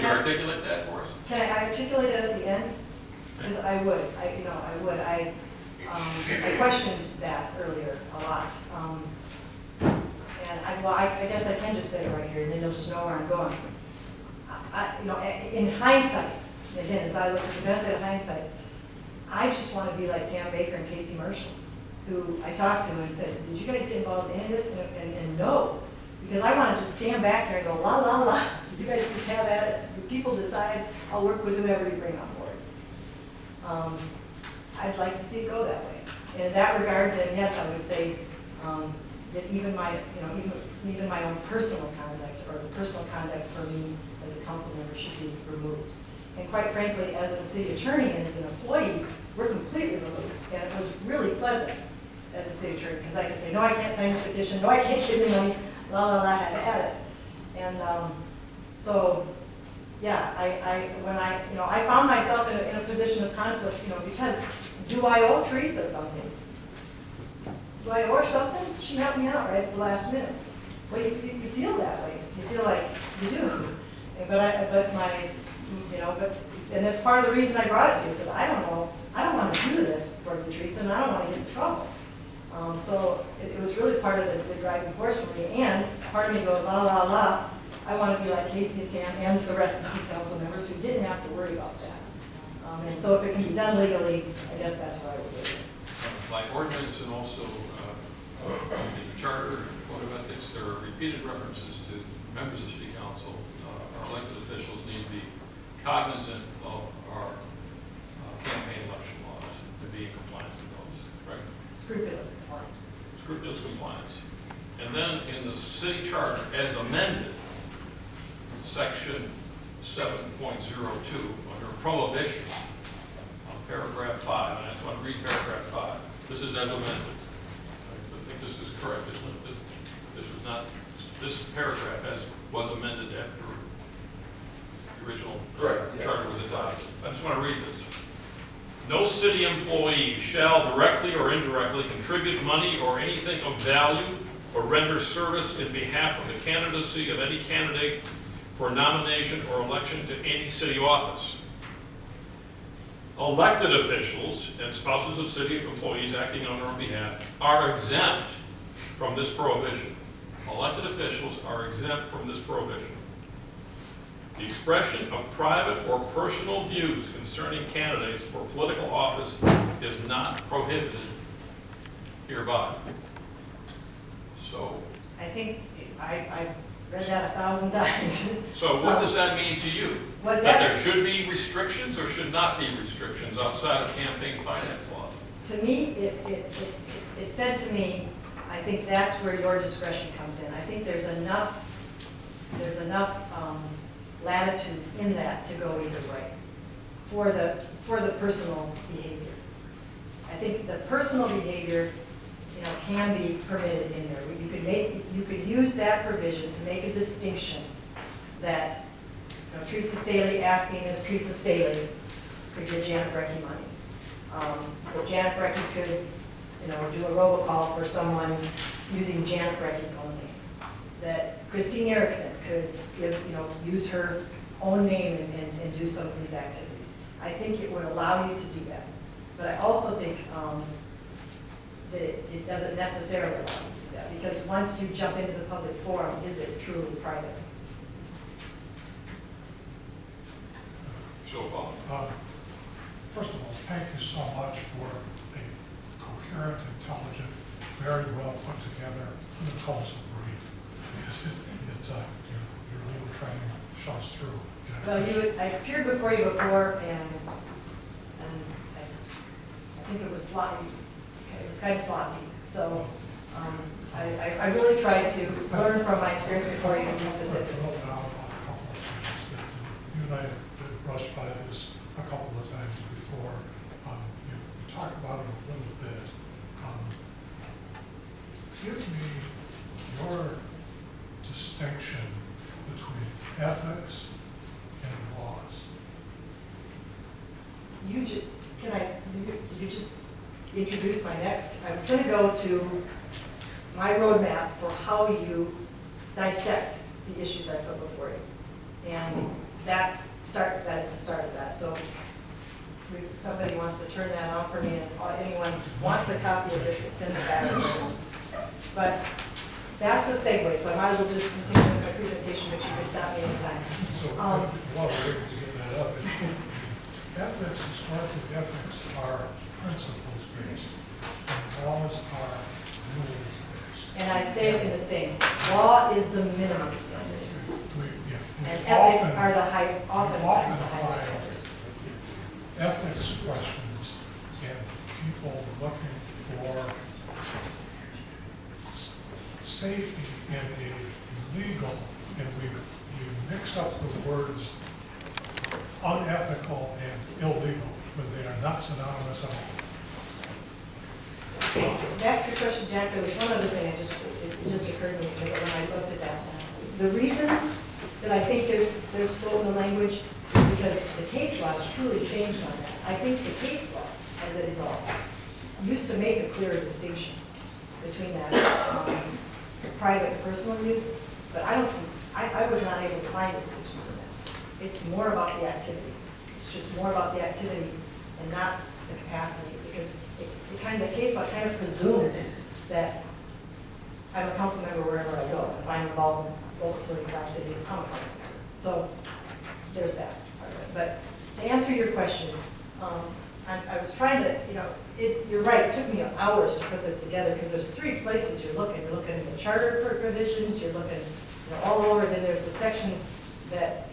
Speaker 3: you articulate that for us?
Speaker 7: Can I articulate it at the end? Because I would. I questioned that earlier a lot. And I guess I can just say it right here, and then you'll just know where I'm going. In hindsight, again, as I look at the benefit of hindsight, I just want to be like Tam Baker and Casey Marshall, who I talked to and said, did you guys get involved in any of this? And no, because I want to just stand back here and go, la, la, la. You guys just have at it. The people decide, I'll work with whoever you bring on board. I'd like to see it go that way. In that regard, then yes, I would say that even my, even my own personal conduct or the personal conduct for me as a council member should be removed. And quite frankly, as a city attorney and as an employee, we're completely removed. And it was really pleasant as a city attorney because I could say, no, I can't sign this petition, no, I can't give you money, la, la, la, have at it. And so, yeah, when I found myself in a position of conflict, because do I owe Teresa something? Do I owe her something? She helped me out right at the last minute. Well, you feel that way. You feel like you do. And that's part of the reason I brought it to you. I said, I don't know, I don't want to do this for you, Teresa, and I don't want to get in trouble. So it was really part of the driving force for me. And part of me goes, la, la, la, I want to be like Casey and Tam and the rest of those council members who didn't have to worry about that. And so if it can be done legally, I guess that's what I would do.
Speaker 3: By ordinance and also in the charter, code of ethics, there are repeated references to members of city council, our elected officials need to be cognizant of our campaign election laws to be in compliance with those, right?
Speaker 7: Scrupulous compliance.
Speaker 3: Scrupulous compliance. And then in the city charter, as amended, section 7.02, under prohibitions, on paragraph 5, and I just want to read paragraph 5. This is as amended. I think this is correct, isn't it? This paragraph was amended after the original charter was adopted. I just want to read this. No city employee shall directly or indirectly contribute money or anything of value or render service in behalf of the candidacy of any candidate for nomination or election to any city office. Elected officials and spouses of city employees acting on their own behalf are exempt from this prohibition. Elected officials are exempt from this prohibition. The expression of private or personal views concerning candidates for political office is not prohibited hereby. So,
Speaker 7: I think I've read that 1,000 times.
Speaker 3: so what does that mean to you?
Speaker 7: What
Speaker 3: That
Speaker 7: that-
Speaker 3: there should be restrictions or should not be restrictions outside of campaign finance laws?
Speaker 7: To me, it said to me, I think that's where your discretion comes in. I think there's enough latitude in that to go either way for the personal behavior. I think the personal behavior, can be permitted in there. You could use that provision to make a distinction that Teresa Staley acting as Teresa Staley could give Janet Brekke money. That Janet Brekke could, do a robocall for someone using Janet Brecke's own name. That Christine Erickson could use her own name and do some of these activities. I think it would allow you to do that. But I also think that it doesn't necessarily allow you to do that, because once you jump into the public forum, is it truly private?
Speaker 3: So far.
Speaker 6: First of all, thank you so much for a coherent, intelligent, very well put together, I'm going to call this a brief, because your legal training shows through.
Speaker 7: Well, I appeared before you before, and I think it was sloppy. It was kind of sloppy. So I really tried to learn from my experience before you be specific.
Speaker 6: I wrote down a couple of things that you and I have brushed by this a couple of times before. You talked about it a little bit. Give me your distinction between ethics and laws. You just introduce my next. I was going to go to my roadmap for how you dissect the issues I put before you, and that is the start of that. So if somebody wants to turn that on for me, and anyone wants a copy of this, it's in the back. But that's the segue, so I might as well just continue with my presentation, but you can stop me anytime. So while we're waiting to get that up,
Speaker 10: ethics, historically, ethics are principles based, and laws are rules based.
Speaker 6: And I say it in the thing, law is the minimum standard.
Speaker 10: We
Speaker 6: And ethics are the high, often
Speaker 10: often
Speaker 6: the highest
Speaker 10: find
Speaker 6: standard.
Speaker 10: ethics questions in people looking for safety in a legal, and we mix up the words unethical and illegal, but they are not synonymous at all.
Speaker 6: Back to your question, Jack, there was one other thing it just occurred to me because when I looked at that. The reason that I think there's flow in the language is because the case law has truly changed on that. I think the case law, as it evolved, used to make a clear distinction between that private and personal use, but I don't see, I was not able to find distinctions in that. It's more about the activity. It's just more about the activity and not the capacity, because the case law kind of presumes that I'm a council member wherever I go. If I'm involved in local political activity, I'm a council member. So there's that part of it. But to answer your question, I was trying to, you're right, it took me hours to put this together because there's three places you're looking. You're looking at the charter provisions, you're looking all over, then there's the section that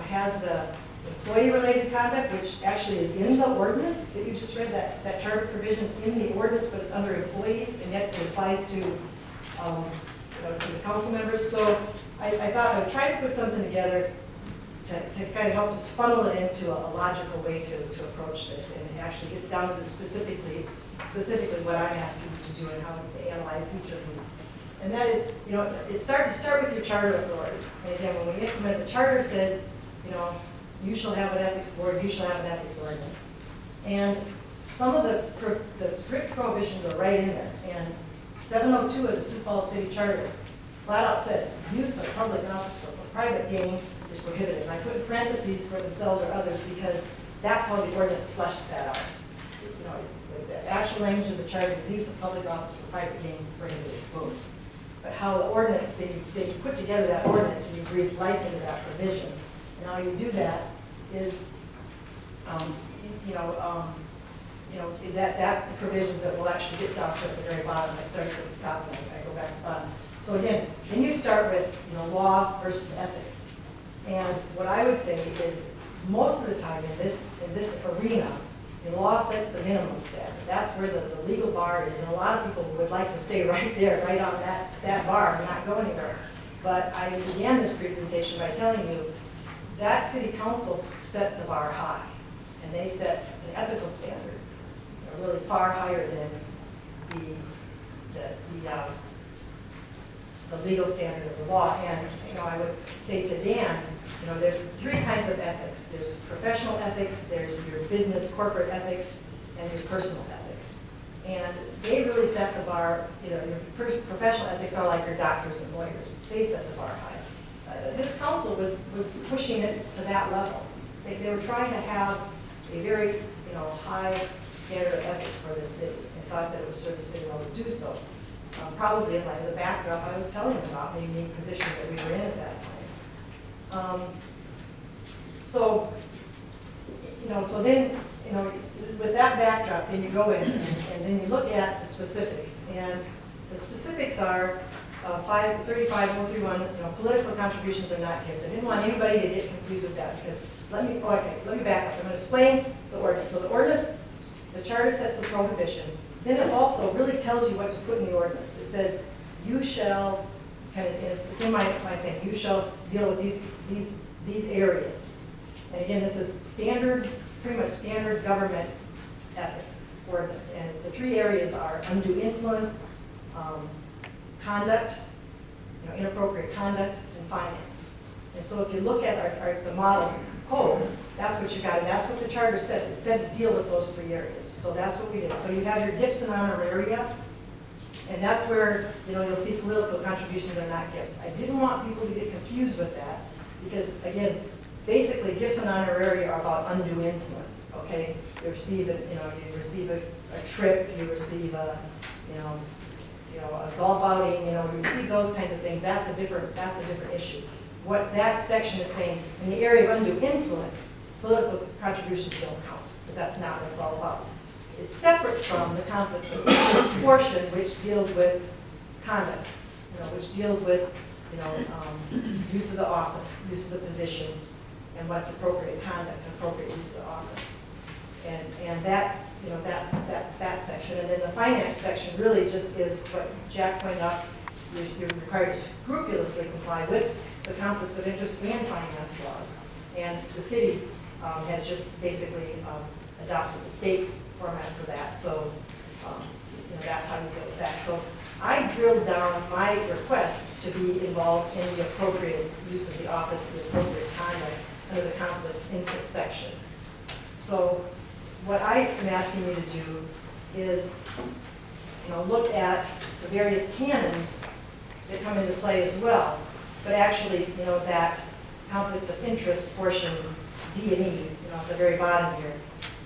Speaker 6: has the employee-related conduct, which actually is in the ordinance that you just read, that charter provision is in the ordinance, but it's under employees, and yet it applies to the council members. So I thought I would try to put something together to kind of help us funnel it into a logical way to approach this, and it actually gets down to the specifically what I'm asking you to do and how to analyze each of these. And that is, start with your charter authority. And again, when we implement, the charter says, you shall have an ethics board, you shall have an ethics ordinance. And some of the strict prohibitions are right in there. And 702 of the Sioux Falls City Charter flat out says, use of public office for private gain is prohibited. And I put in parentheses for themselves or others because that's how the ordinance fleshed that out. The actual language of the charter is use of public office for private gain prohibited, boom. But how the ordinance, they put together that ordinance and you breathe life into that provision. And how you do that is, that's the provisions that will actually get down to at the very bottom. I start at the top and I go back to the bottom. So again, then you start with law versus ethics. And what I would say is most of the time in this arena, the law sets the minimum standard. That's where the legal bar is. And a lot of people would like to stay right there, right on that bar and not go anywhere. But I began this presentation by telling you that city council set the bar high. And they set an ethical standard, really far higher than the legal standard of the law. And I would say to Dan's, there's three kinds of ethics. There's professional ethics, there's your business corporate ethics, and your personal ethics. And they really set the bar, your professional ethics are like your doctors and lawyers. They set the bar high. This council was pushing it to that level. They were trying to have a very high standard of ethics for this city and thought that it would serve the city well to do so. Probably in light of the backdrop I was telling you about, the unique position that we were in at that time. So then, with that backdrop, then you go in and then you look at the specifics. And the specifics are 35-131, political contributions are not gifts. I didn't want anybody to get confused with that because let me back up. I'm going to explain the ordinance. So the ordinance, the charter sets the prohibition. Then it also really tells you what to put in the ordinance. It says, you shall, it's in my thing, you shall deal with these areas. And again, this is standard, pretty much standard government ethics ordinance. And the three areas are undue influence, conduct, inappropriate conduct, and finance. And so if you look at the model code, that's what you got, and that's what the charter said. It said to deal with those three areas. So that's what we did. So you have your gifts and honoraria, and that's where you'll see political contributions are not gifts. I didn't want people to get confused with that because again, basically gifts and honoraria are about undue influence. Okay, you receive it. You receive a trip. You receive a golf outing. You receive those kinds of things. That's a different issue. What that section is saying, in the area of undue influence, political contributions don't count, because that's not what it's all about. It's separate from the conflicts of interest portion, which deals with conduct, which deals with, use of the office, use of the position, and what's appropriate conduct, appropriate use of the office. And that, that's that section. And then the finance section really just is what Jack pointed out. You're required to scrupulously comply with the conflicts of interest and finance laws. And the city has just basically adopted the state format for that. So, that's how you deal with that. So I drilled down my request to be involved in the appropriate use of the office, the appropriate conduct under the conflicts of interest section. So what I am asking you to do is, look at the various canons that come into play as well, but actually, that conflicts of interest portion, D and E, at the very bottom here,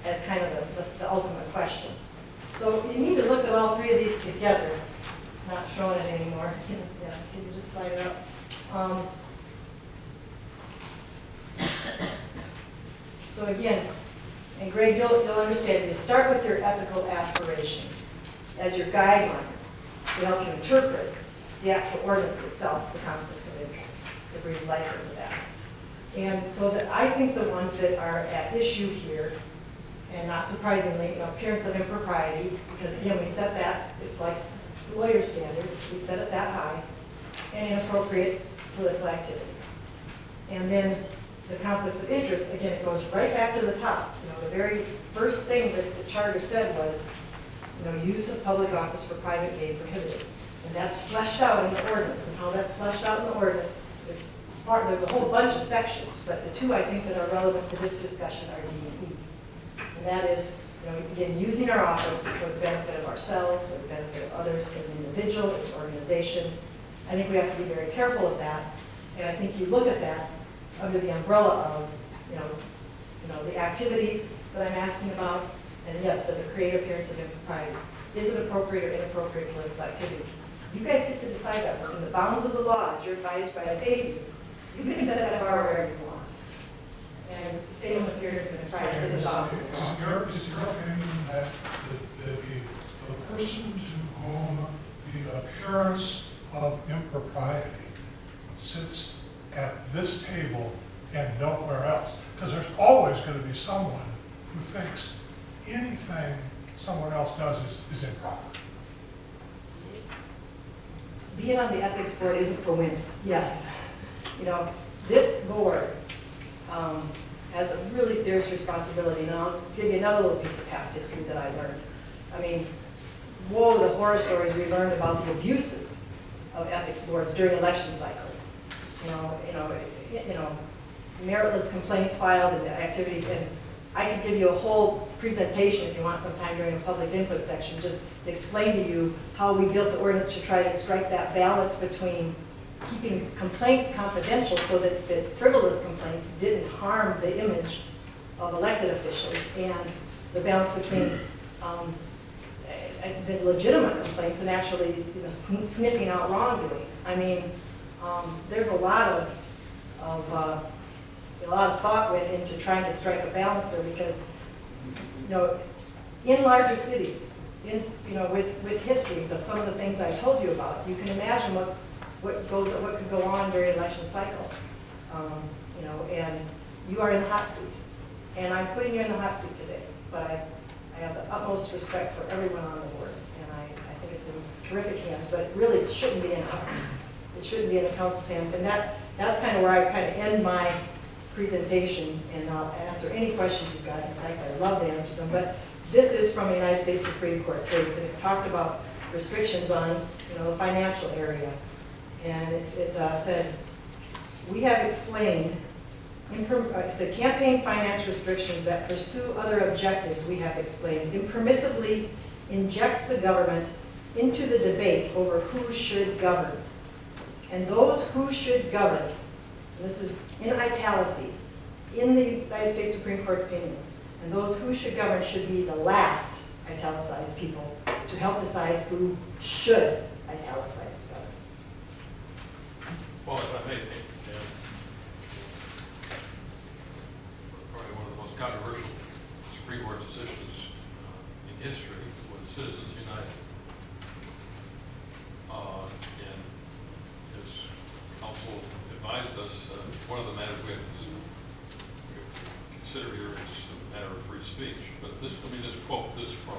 Speaker 6: as kind of the ultimate question. So you need to look at all three of these together. It's not showing it anymore. Yeah, can you just slide it up? So again, and Greg, you'll understand, you start with your ethical aspirations as your guidelines to help you interpret the actual ordinance itself, the conflicts of interest, to breathe life into that. And so that I think the ones that are at issue here, and not surprisingly, appearance of impropriety, because again, we set that, it's like the lawyer standard, we set it that high, and inappropriate political activity. And then the conflicts of interest, again, it goes right back to the top. The very first thing that the charter said was, use of public office for private gain prohibited. And that's fleshed out in the ordinance, and how that's fleshed out in the ordinance, there's a whole bunch of sections, but the two I think that are relevant to this discussion are D and E. And that is, again, using our office for the benefit of ourselves, or the benefit of others as an individual, as an organization. I think we have to be very careful of that. And I think you look at that under the umbrella of, the activities that I'm asking about. And yes, does it create appearance of impropriety? Is it appropriate or inappropriate political activity? You guys get to decide that. Within the bounds of the law, as you're advised by Stacy, you can set that bar wherever you want. And same with appearance of impropriety.
Speaker 10: Is your opinion that the person to whom the appearance of impropriety sits at this table and nowhere else? Because there's always going to be someone who thinks anything someone else does is improper.
Speaker 6: Being on the ethics board isn't for wimps, yes. This board has a really serious responsibility. And I'll give you another little piece of past history that I learned. I mean, whoa, the horror stories we learned about the abuses of ethics boards during election cycles. Meritless complaints filed and activities. And I could give you a whole presentation if you want sometime during the public input section, just to explain to you how we built the ordinance to try to strike that balance between keeping complaints confidential so that frivolous complaints didn't harm the image of elected officials, and the balance between the legitimate complaints and actually sniffing out wrongdoing. I mean, there's a lot of thought went into trying to strike a balance there, because in larger cities, with histories of some of the things I told you about, you can imagine what could go on during election cycle. And you are in the hot seat, and I'm putting you in the hot seat today. But I have the utmost respect for everyone on the board, and I think it's in terrific hands. But it really shouldn't be in ours. It shouldn't be in the council's hands, and that's kind of where I kind of end my presentation, and I'll answer any questions you've got. In fact, I'd love to answer them. But this is from a United States Supreme Court case, and it talked about restrictions on the financial area. And it said, we have explained, it said, campaign finance restrictions that pursue other objectives, we have explained, impermissibly inject the government into the debate over who should govern. And those who should govern, and this is in italics, in the United States Supreme Court opinion, and those who should govern should be the last italicized people to help decide who should italicize govern.
Speaker 3: Well, if I may, probably one of one of the matters we have to consider here is a matter of free speech. But this, let me just quote this from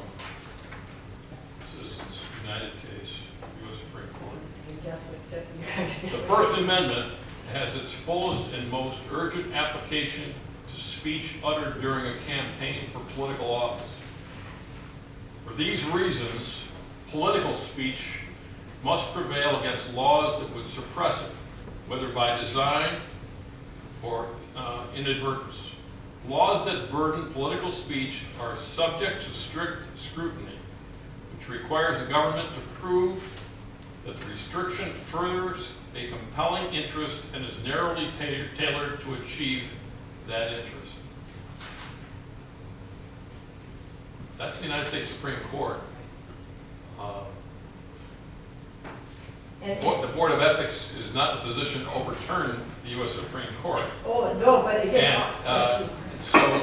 Speaker 3: Citizens United case, U.S. Supreme Court.
Speaker 6: Guess what it says? You're gonna
Speaker 3: The
Speaker 6: guess.
Speaker 3: First Amendment has its fullest and most urgent application to speech uttered during a campaign for political office. For these reasons, political speech must prevail against laws that would suppress it, whether by design or inadvertence. Laws that burden political speech are subject to strict scrutiny, which requires the government to prove that the restriction furthers a compelling interest and is narrowly tailored to achieve that interest. That's the United States Supreme Court.
Speaker 6: And-
Speaker 3: The Board of Ethics is not in a position to overturn the U.S. Supreme Court.
Speaker 6: Oh, no, but again.
Speaker 3: And so,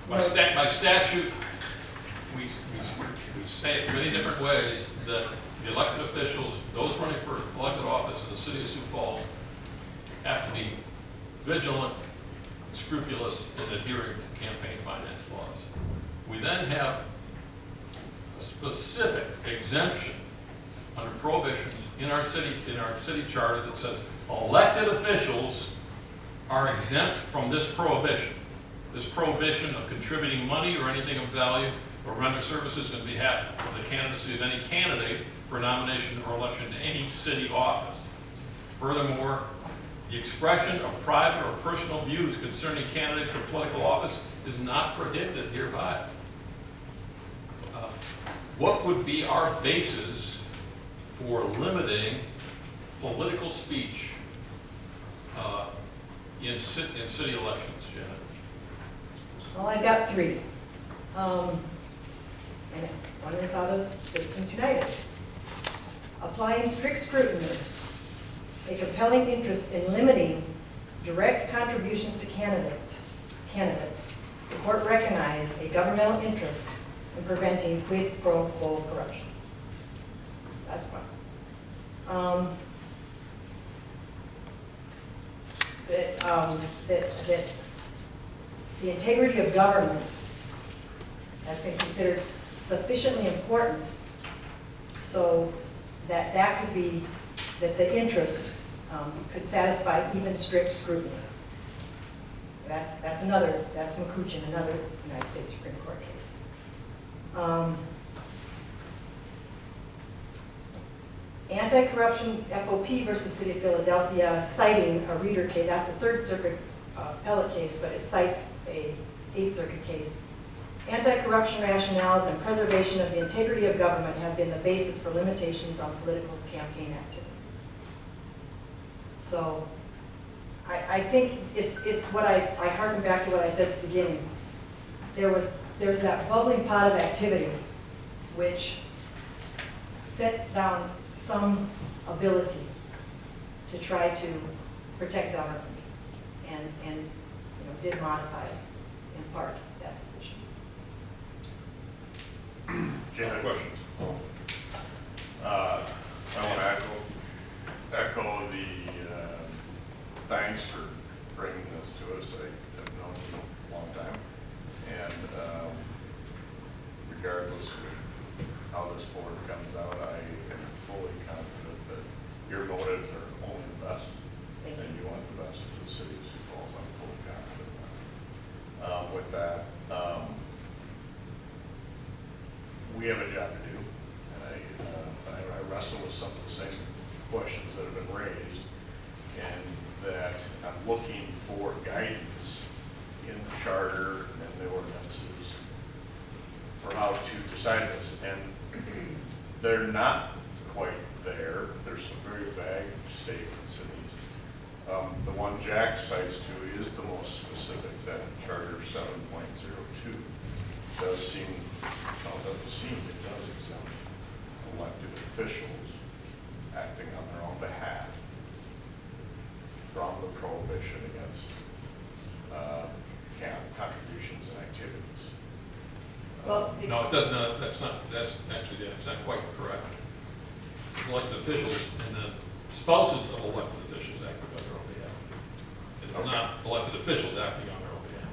Speaker 3: by statute, we say it many different ways that the elected officials, those running for elected office in the city of Sioux Falls, have to be vigilant, scrupulous in adhering to campaign finance laws. We then have a specific exemption under prohibitions in our city charter that says elected officials are exempt from this prohibition of contributing money or anything of value or render services in behalf of the candidacy of any candidate for nomination or election to any city office. Furthermore, the expression of private or personal views concerning candidates for political office is not prohibited hereby. What would be our basis for limiting political speech in city elections, Janet?
Speaker 6: Well, I've got three. And one is out of Citizens United. Applying strict scrutiny, a compelling interest in limiting direct contributions to candidates, the court recognized a governmental interest in preventing quid pro quo corruption. That's one. That the integrity of government has been considered sufficiently important so that that could be, that the interest could satisfy even strict scrutiny. That's McCutcheon, another United States Supreme Court case. Anti-corruption FOP versus City of Philadelphia, citing a Reader case, that's a Third Circuit appellate case, but it cites a Eighth Circuit case. Anti-corruption rationales and preservation of the integrity of government have been the basis for limitations on political campaign activities. So I think it's what I harken back to what I said at the beginning. There's that bubbling pot of activity which set down some ability to try to protect government and did modify in part that decision.
Speaker 5: Janet,
Speaker 3: Questions?
Speaker 5: I want to echo the thanks for bringing this to us. I've known you a long time, and regardless of how this board comes out, I am fully confident that your motives are only the best, and you want the best for the city of Sioux Falls. I'm fully confident of that. With that, we have a job to do, and I wrestle with some of the same questions that have been raised, and that I'm looking for guidance in the charter and the ordinances for how to decide this, and they're not quite there. There's some very vague statements in these. The one Jack cites to is the most specific, that Charter 7.02 does seem, no, it doesn't seem, it does exempt elected officials acting on their own behalf from the prohibition against contributions and activities.
Speaker 6: Well,
Speaker 3: No, it doesn't. That's actually, that's not quite correct. elected officials and the spouses of elected officials acting on their own behalf. It is not elected officials acting on their own behalf.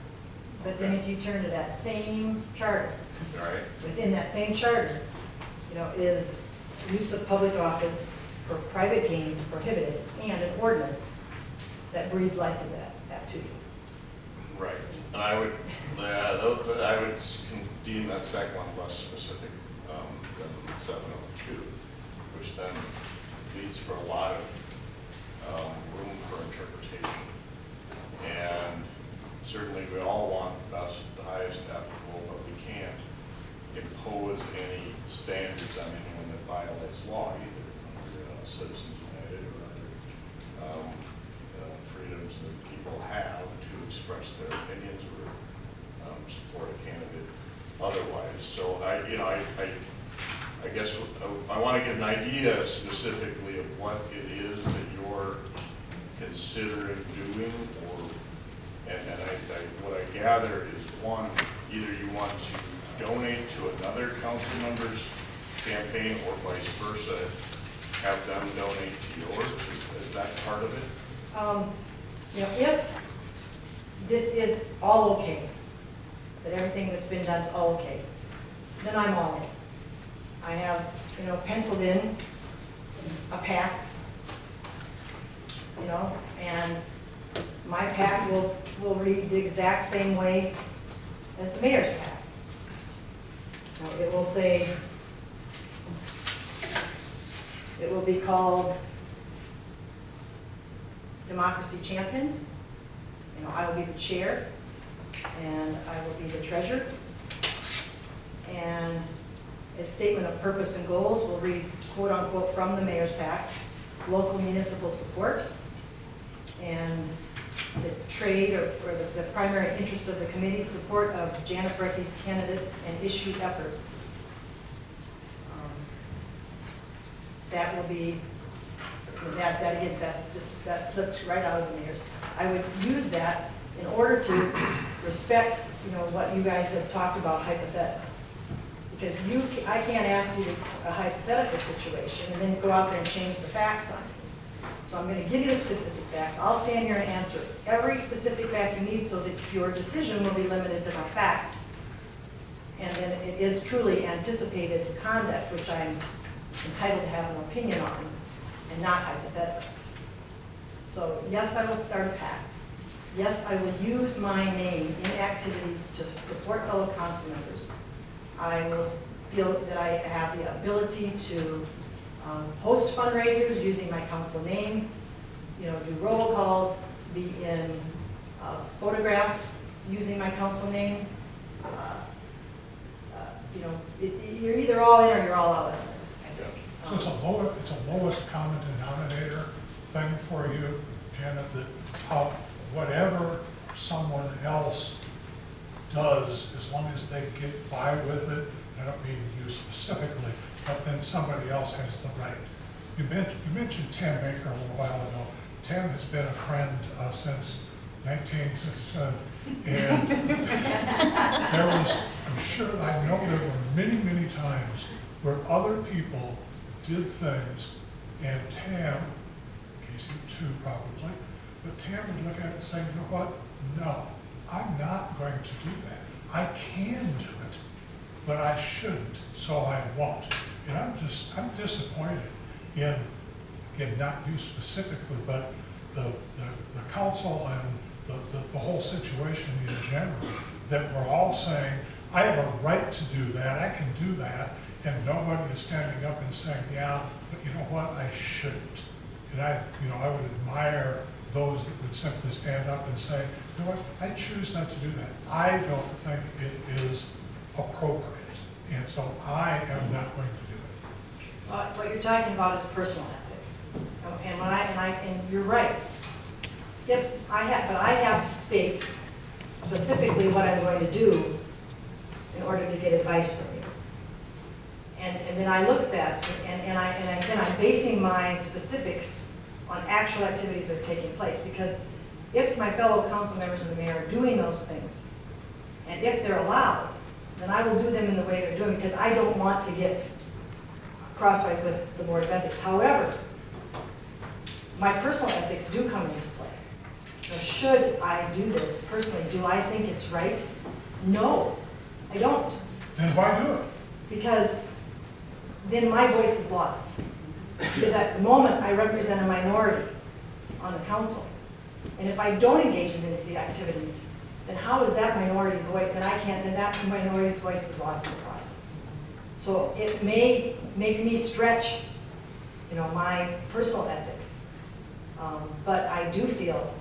Speaker 6: But then if you turn to that same charter,
Speaker 5: All right,
Speaker 6: within that same charter, is use of public office for private gain prohibited, and an ordinance that breathed life into that to you.
Speaker 5: right. And I would, I would deem that second one less specific than 702, which then leads for a lot of room for interpretation. And certainly we all want the best, the highest applicable, but we can't impose any standards on anyone that violates law either, under Citizens United or other freedoms that people have to express their opinions or support a candidate otherwise. So I guess I want to get an idea specifically of what it is that you're considering doing, what I gather is one, either you want to donate to another council member's campaign or vice versa, have them donate to yours. Is that part of it?
Speaker 6: If this is all okay, that everything that's been done is all okay, then I'm all in. I have, penciled in a pact, and my pact will read the exact same way as the mayor's pact. It will say, it will be called Democracy Champions. I will be the chair, and I will be the treasurer. And a statement of purpose and goals will read, quote unquote, from the mayor's pact, local municipal support, and the trade or the primary interest of the committee, support of Janet Brekke's candidates and issue efforts. That will be, that slipped right out of the mayor's. I would use that in order to respect, what you guys have talked about hypothetically. Because I can't ask you a hypothetical situation and then go out there and change the facts on you. So I'm going to give you the specific facts. I'll stand here and answer every specific fact you need so that your decision will be limited to my facts. And then it is truly anticipated conduct, which I'm entitled to have an opinion on, and not hypothetical. So yes, I will start a pact. Yes, I will use my name in activities to support fellow council members. I will feel that I have the ability to host fundraisers using my council name, do roll calls, be in photographs using my council name. You're either all in or you're all out on this, I think.
Speaker 10: So it's a lowest common denominator thing for you, Janet, that whatever someone else does, as long as they get by with it, I don't mean you specifically, but then somebody else has the right. You mentioned Tim Baker a little while ago. Tim has been a friend since 1967, and I know there were many, many times where other people did things, and Tam, Casey too probably, but Tam would look at it and say, you know what? No, I'm not going to do that. I can do it, but I shouldn't, so I won't. And I'm disappointed in, again, not you specifically, but the council and the whole situation in general, that we're all saying, I have a right to do that, I can do that, and nobody is standing up and saying, yeah, but you know what, I shouldn't. And I would admire those that would simply stand up and say, you know what, I choose not to do that. I don't think it is appropriate, and so I am not going to do it.
Speaker 6: What you're talking about is personal ethics, and you're right. I have to state specifically what I'm going to do in order to get advice from you. And then I look at that, and I'm basing my specifics on actual activities that are taking place. Because if my fellow council members and the mayor are doing those things, and if they're allowed, then I will do them in the way they're doing, because I don't want to get crosswise with the Board of Ethics. However, my personal ethics do come into play. Now, should I do this personally, do I think it's right? No, I don't.
Speaker 10: Then why do it?
Speaker 6: Because then my voice is lost. Because at the moment, I represent a minority on the council. And if I don't engage in these activities, then how is that minority voice, then that minority's voice is lost in the process. So it may make me stretch, my personal ethics. But I do feel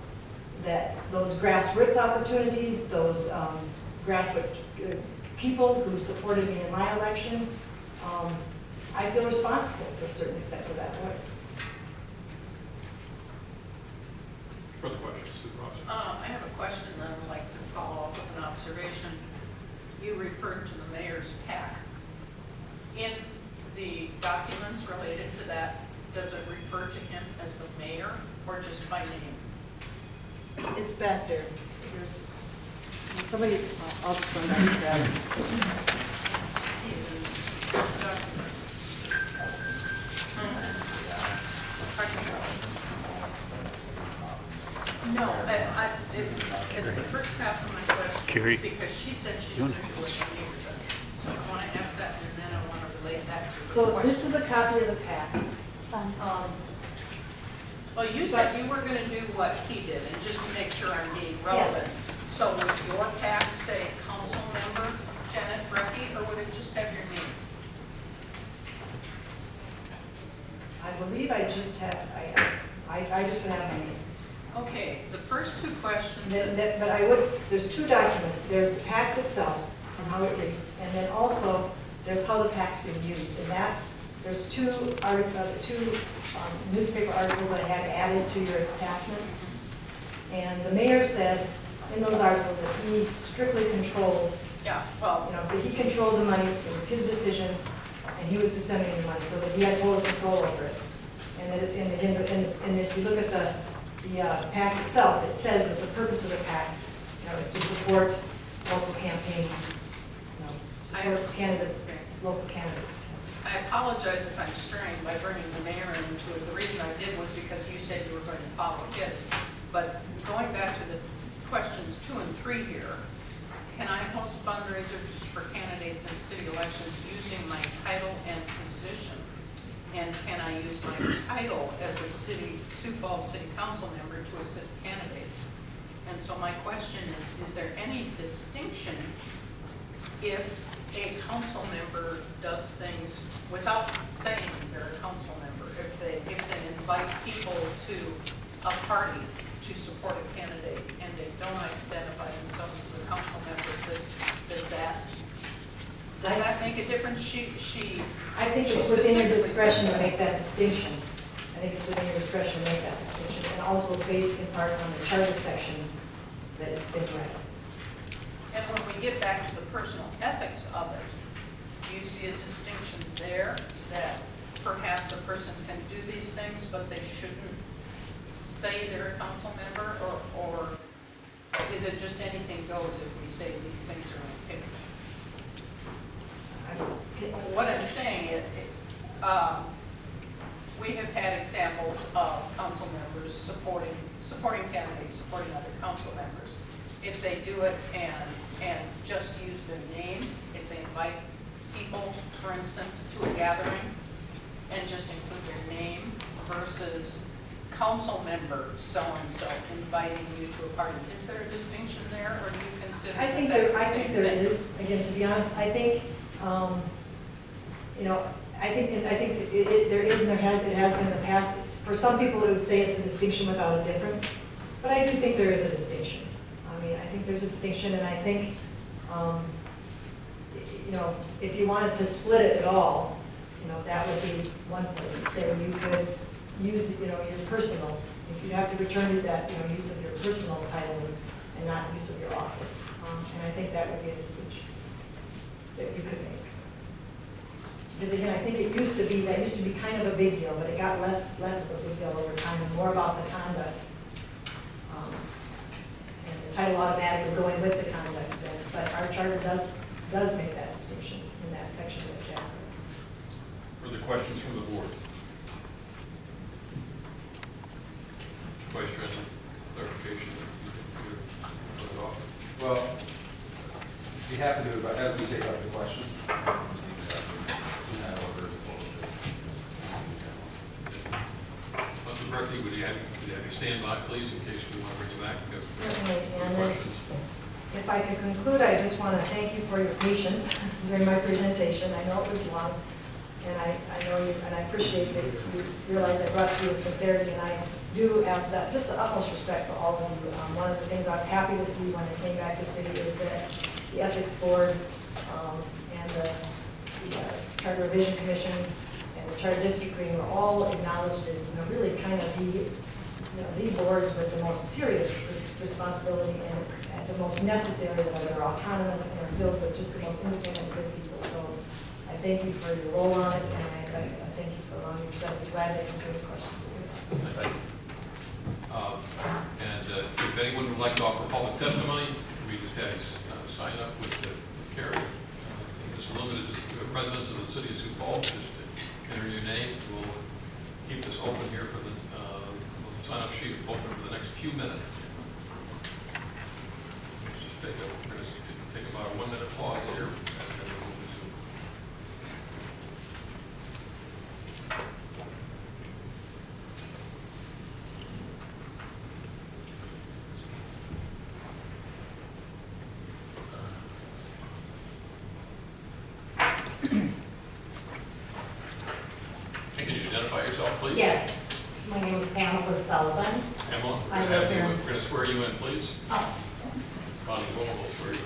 Speaker 6: that those grassroots opportunities, those grassroots people who supported me in my election, I feel responsible to a certain extent for that voice.
Speaker 3: Further questions, Supervisor?
Speaker 11: I have a question that I'd like to follow up with an observation. You referred to the mayor's PAC. In the documents related to that, does it refer to him as the mayor or just by name?
Speaker 7: It's back there. There's somebody, I'll just run back to that.
Speaker 11: Let's see the document. No, it's the first half of my question.
Speaker 2: Carrie.
Speaker 11: Because she said she's usually the mayor does. So I want to ask that and then I want to relate that to the
Speaker 6: So
Speaker 11: question.
Speaker 6: this is a copy of the PAC.
Speaker 11: Well, you said you were going to do what he did, and just to make sure I'm being relevant. So would your PAC say council member Janet Brekke, or would it just have your name?
Speaker 6: I believe I just have, I just went out my name.
Speaker 11: Okay, the first two questions.
Speaker 6: But there's two documents. There's the PAC itself and how it reads, and then also there's how the PAC's been used. And there's two newspaper articles that I had added to your attachments. And the mayor said in those articles that he strictly controlled,
Speaker 11: Yeah, well,
Speaker 6: that he controlled the money, it was his decision, and he was disseminating the money, so that he had total control over it. And if you look at the PAC itself, it says that the purpose of the PAC, is to support local campaign, support candidates, local candidates.
Speaker 11: I apologize if I'm straying by bringing the mayor into it. The reason I did was because you said you were going to follow his. But going back to the questions 2 and 3 here, can I host fundraisers for candidates in city elections using my title and position? And can I use my title as a Sioux Falls City Council member to assist candidates? And so my question is there any distinction if a council member does things without saying they're a council member? If they invite people to a party to support a candidate and they don't identify themselves as a council member, does that make a difference?
Speaker 6: I think it's within your discretion to make that distinction. I think it's within your discretion to make that distinction, and also based in part on the charter section that it's been read.
Speaker 11: And when we get back to the personal ethics of it, do you see a distinction there that perhaps a person can do these things, but they shouldn't say they're a council member, or is it just anything goes if we say these things are okay? What I'm saying is, we have had examples of council members supporting candidates, supporting other council members. If they do it and just use their name, if they invite people, for instance, to a gathering and just include their name versus council member so-and-so inviting you to a party, is there a distinction there, or do you consider
Speaker 6: I think
Speaker 11: that's the same thing?
Speaker 6: there is. Again, to be honest, I think, I think there is and it has been in the past. For some people, it would say it's a distinction without a difference, but I do think there is a distinction. I mean, I think there's a distinction, and I think, if you wanted to split it at all, that would be one place to say you could use, your personal, if you have to return to that, use of your personal title and not use of your office. And I think that would be a distinction that you could make. Because again, I think that used to be kind of a big deal, but it got less of a big deal over time and more about the conduct. And the title automatically going with the conduct. But our charter does make that distinction in that section of the chapter.
Speaker 3: Further questions from the board? Vice President, clarification.
Speaker 8: Well, be happy to, but as we take up the questions.
Speaker 3: Mr. Brekke, would you have you stand by, please, in case we want to bring you back? Because
Speaker 6: Certainly, and
Speaker 3: questions.
Speaker 6: if I could conclude, I just want to thank you for your patience during my presentation. I know it was long, and I know you, and I appreciate that you realize I brought to you with sincerity, and I do have just the utmost respect for all of you. One of the things I was happy to see when I came back to city is that the Ethics Board and the Charter Revision Commission and the Charter District Green were all acknowledged as, really kind of the boards with the most serious responsibility and the most necessary, that are autonomous and are filled with just the most independent good people. So I thank you for your role on it, and I thank you for allowing yourself to be glad to answer the questions.
Speaker 3: Thank you. And if anyone would like to offer public testimony, we just have you sign up with the carrier. Just limited to the residents of the city of Sioux Falls. Just enter your name. We'll keep this open here for the sign-up sheet open for the next few minutes. We're going to take about a 1-minute pause here. And then we'll resume. And can you identify yourself, please?
Speaker 4: Yes. My name is Pamela Sullivan.
Speaker 3: Emma,
Speaker 4: I
Speaker 3: we're
Speaker 4: live in-
Speaker 3: going to swear you in, please.
Speaker 4: Oh,
Speaker 3: Bonnie, we'll swear you in.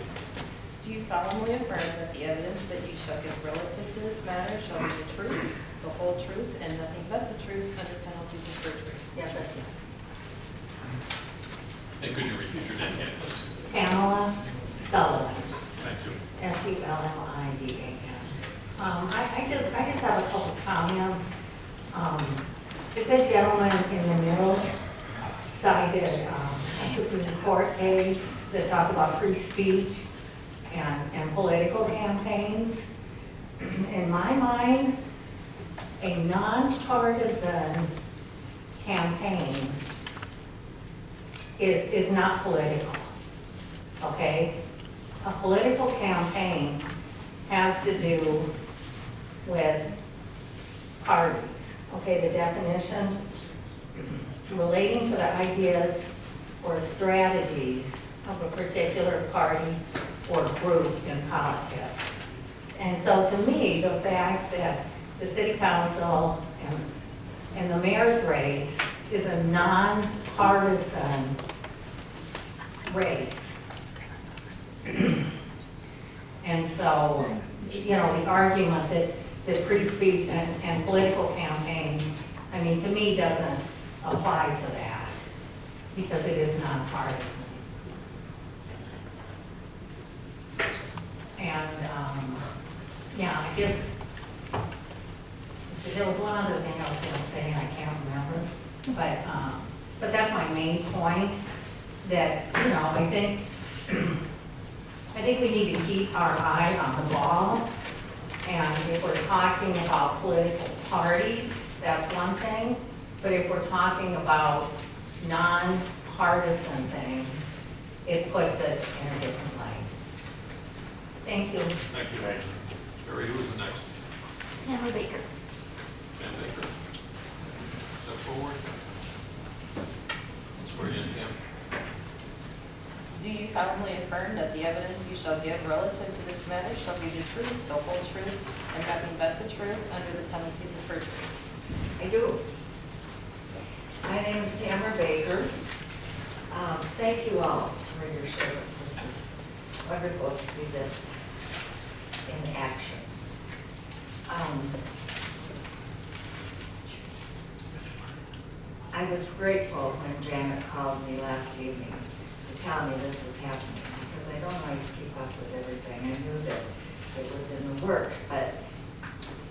Speaker 9: Do you solemnly affirm that the evidence that you shall give relative to this matter shall be the truth, the whole truth, and nothing but the truth under penalties of perjury?
Speaker 4: yes, I do.
Speaker 3: And could you repeat your name again, please?
Speaker 4: Pamela Sullivan.
Speaker 3: Thank you.
Speaker 4: Sullivan. I just have a couple comments. The good gentleman in the middle cited a Supreme Court case that talked about free speech and political campaigns. In my mind, a nonpartisan campaign is not political, okay? A political campaign has to do with parties, okay? The definition relating to the ideas or strategies of a particular party or group in politics. And so to me, the fact that the city council and the mayor's race is a nonpartisan race. And so, the argument that free speech and political campaigns, to me, doesn't apply to that because it is nonpartisan. And, I guess, there was one other thing I was going to say and I can't remember, but that's my main point, that, I think we need to keep our eye on the ball. And if we're talking about political parties, that's one thing. But if we're talking about non-partisan things, it puts it in a different light. Thank you.
Speaker 3: Thank you. Barry, who is the next?
Speaker 4: Hannah Baker.
Speaker 3: Dan Baker. Step forward. Swear you in, Tim.
Speaker 9: Do you solemnly affirm that the evidence you shall give relative to this matter shall be the truth, the whole truth, and nothing but the truth under the penalties of perjury?
Speaker 12: I do. My name is Tamara Baker. Thank you all for your service. This is wonderful to see this in action. I was grateful when Janet called me last evening to tell me this was happening, because I don't always keep up with everything. I knew that it was in the works, but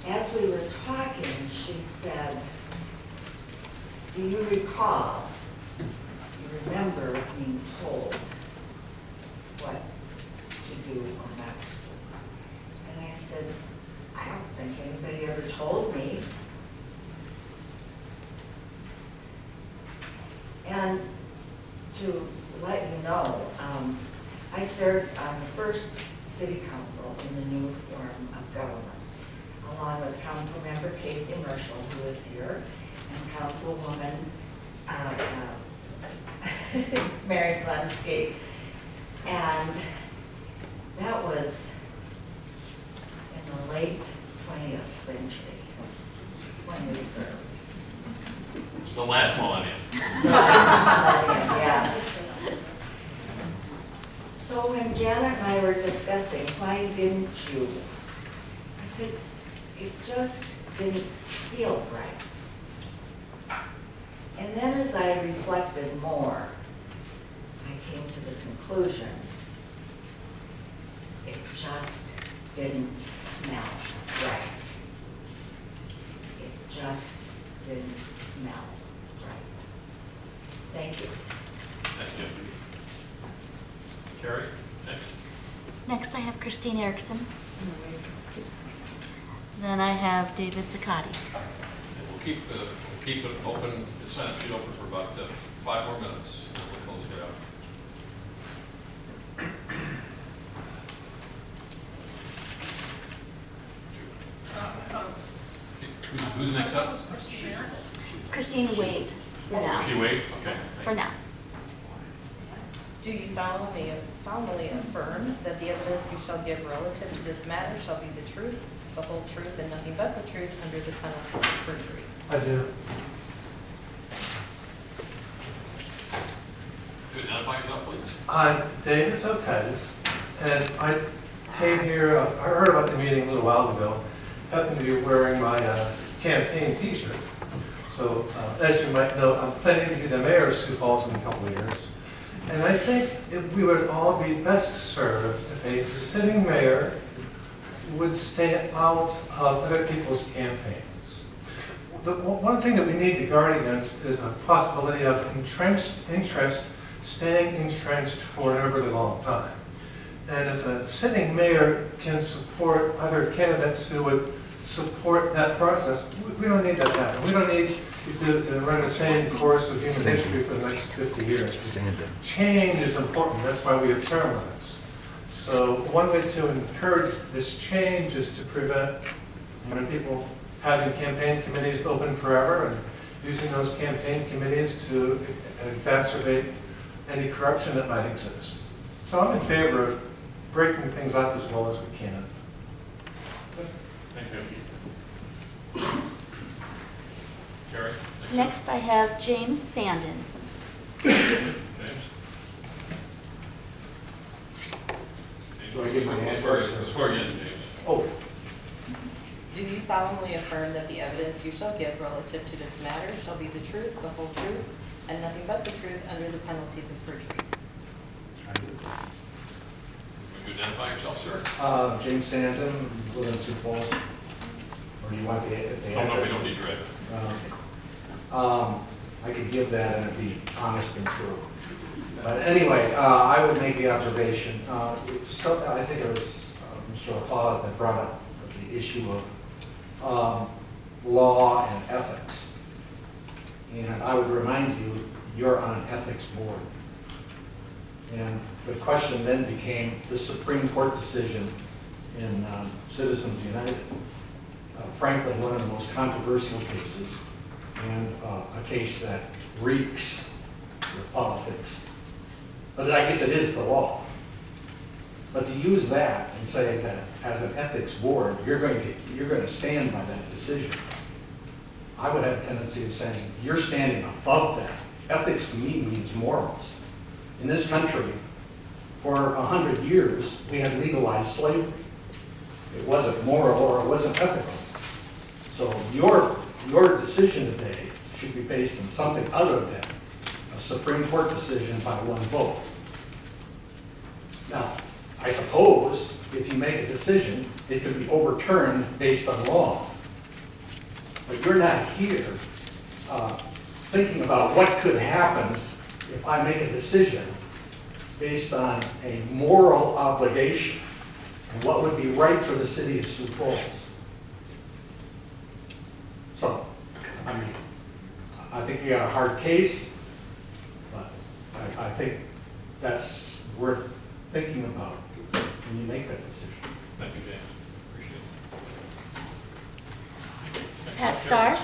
Speaker 12: as we were talking, she said, do you recall, you remember being told what to do or not to do? And I said, I don't think anybody ever told me. And to let you know, I served on the first city council in the new form of government, along with Councilmember Casey Marshall, who is here, and Councilwoman Mary Glenski. And that was in the late 20th century when we served.
Speaker 3: It's the last millennium.
Speaker 12: Yes. So when Janet and I were discussing, why didn't you? I said, it just didn't feel right. And then as I reflected more, I came to the conclusion, it just didn't smell right. It just didn't smell right. Thank you.
Speaker 3: Thank you. Carrie, next.
Speaker 13: Next, I have Christine Erickson. Then I have David Zakatis.
Speaker 3: And we'll keep it open, the Senate sheet open for about 5 more minutes, and we'll close it out. Who's next up?
Speaker 13: Christine waived for now.
Speaker 3: She waived? Okay.
Speaker 13: For now.
Speaker 9: Do you solemnly affirm that the evidence you shall give relative to this matter shall be the truth, the whole truth, and nothing but the truth under the penalty of perjury?
Speaker 14: I do.
Speaker 3: Could you identify yourself, please?
Speaker 14: I'm David Zakatis, and I came here, I heard about the meeting a little while ago, happened to be wearing my campaign t-shirt. So as you might know, I'm planning to be the mayor of Sioux Falls in a couple of years. And I think we would all be best served if a sitting mayor would stay out of other people's campaigns. One thing that we need to guard against is a possibility of entrenched interest staying entrenched for an overly long time. And if a sitting mayor can support other candidates who would support that process, we don't need that to happen. We don't need to run the same course of human history for the next 50 years. Change is important. That's why we have term limits. So one way to encourage this change is to prevent people having campaign committees open forever and using those campaign committees to exacerbate any corruption that might exist. So I'm in favor of breaking things up as well as we can.
Speaker 3: Thank you. Carrie?
Speaker 13: Next, I have James Sandin.
Speaker 3: James?
Speaker 8: Do I give my hand
Speaker 3: first?
Speaker 8: first?
Speaker 3: Swear in, James.
Speaker 8: Oh,
Speaker 9: Do you solemnly affirm that the evidence you shall give relative to this matter shall be the truth, the whole truth, and nothing but the truth under the penalties of perjury?
Speaker 3: Would you identify yourself, sir?
Speaker 14: James Sandin, live in Sioux Falls. Or do you want the
Speaker 3: No, we don't need your address.
Speaker 14: I could give that and it'd be honest and true. But anyway, I would make the observation, I think it was Mr. LaFawn that brought up the issue of law and ethics. And I would remind you, you're on an ethics board. And the question then became the Supreme Court decision in Citizens United. Frankly, one of the most controversial cases, and a case that reeks with politics. But I guess it is the law. But to use that and say that as an ethics board, you're going to stand by that decision, I would have a tendency of saying, you're standing above that. Ethics to me means morals. In this country, for 100 years, we had legalized slavery. It wasn't moral or it wasn't ethical. So your decision today should be based on something other than a Supreme Court decision by one vote. Now, I suppose if you make a decision, it could be overturned based on law. But you're not here thinking about what could happen if I make a decision based on a moral obligation and what would be right for the city of Sioux Falls.
Speaker 15: So, I mean, I think you got a hard case, but I think that's worth thinking about when you make that decision.
Speaker 3: Thank you, James. Appreciate it.
Speaker 13: Pat Starr?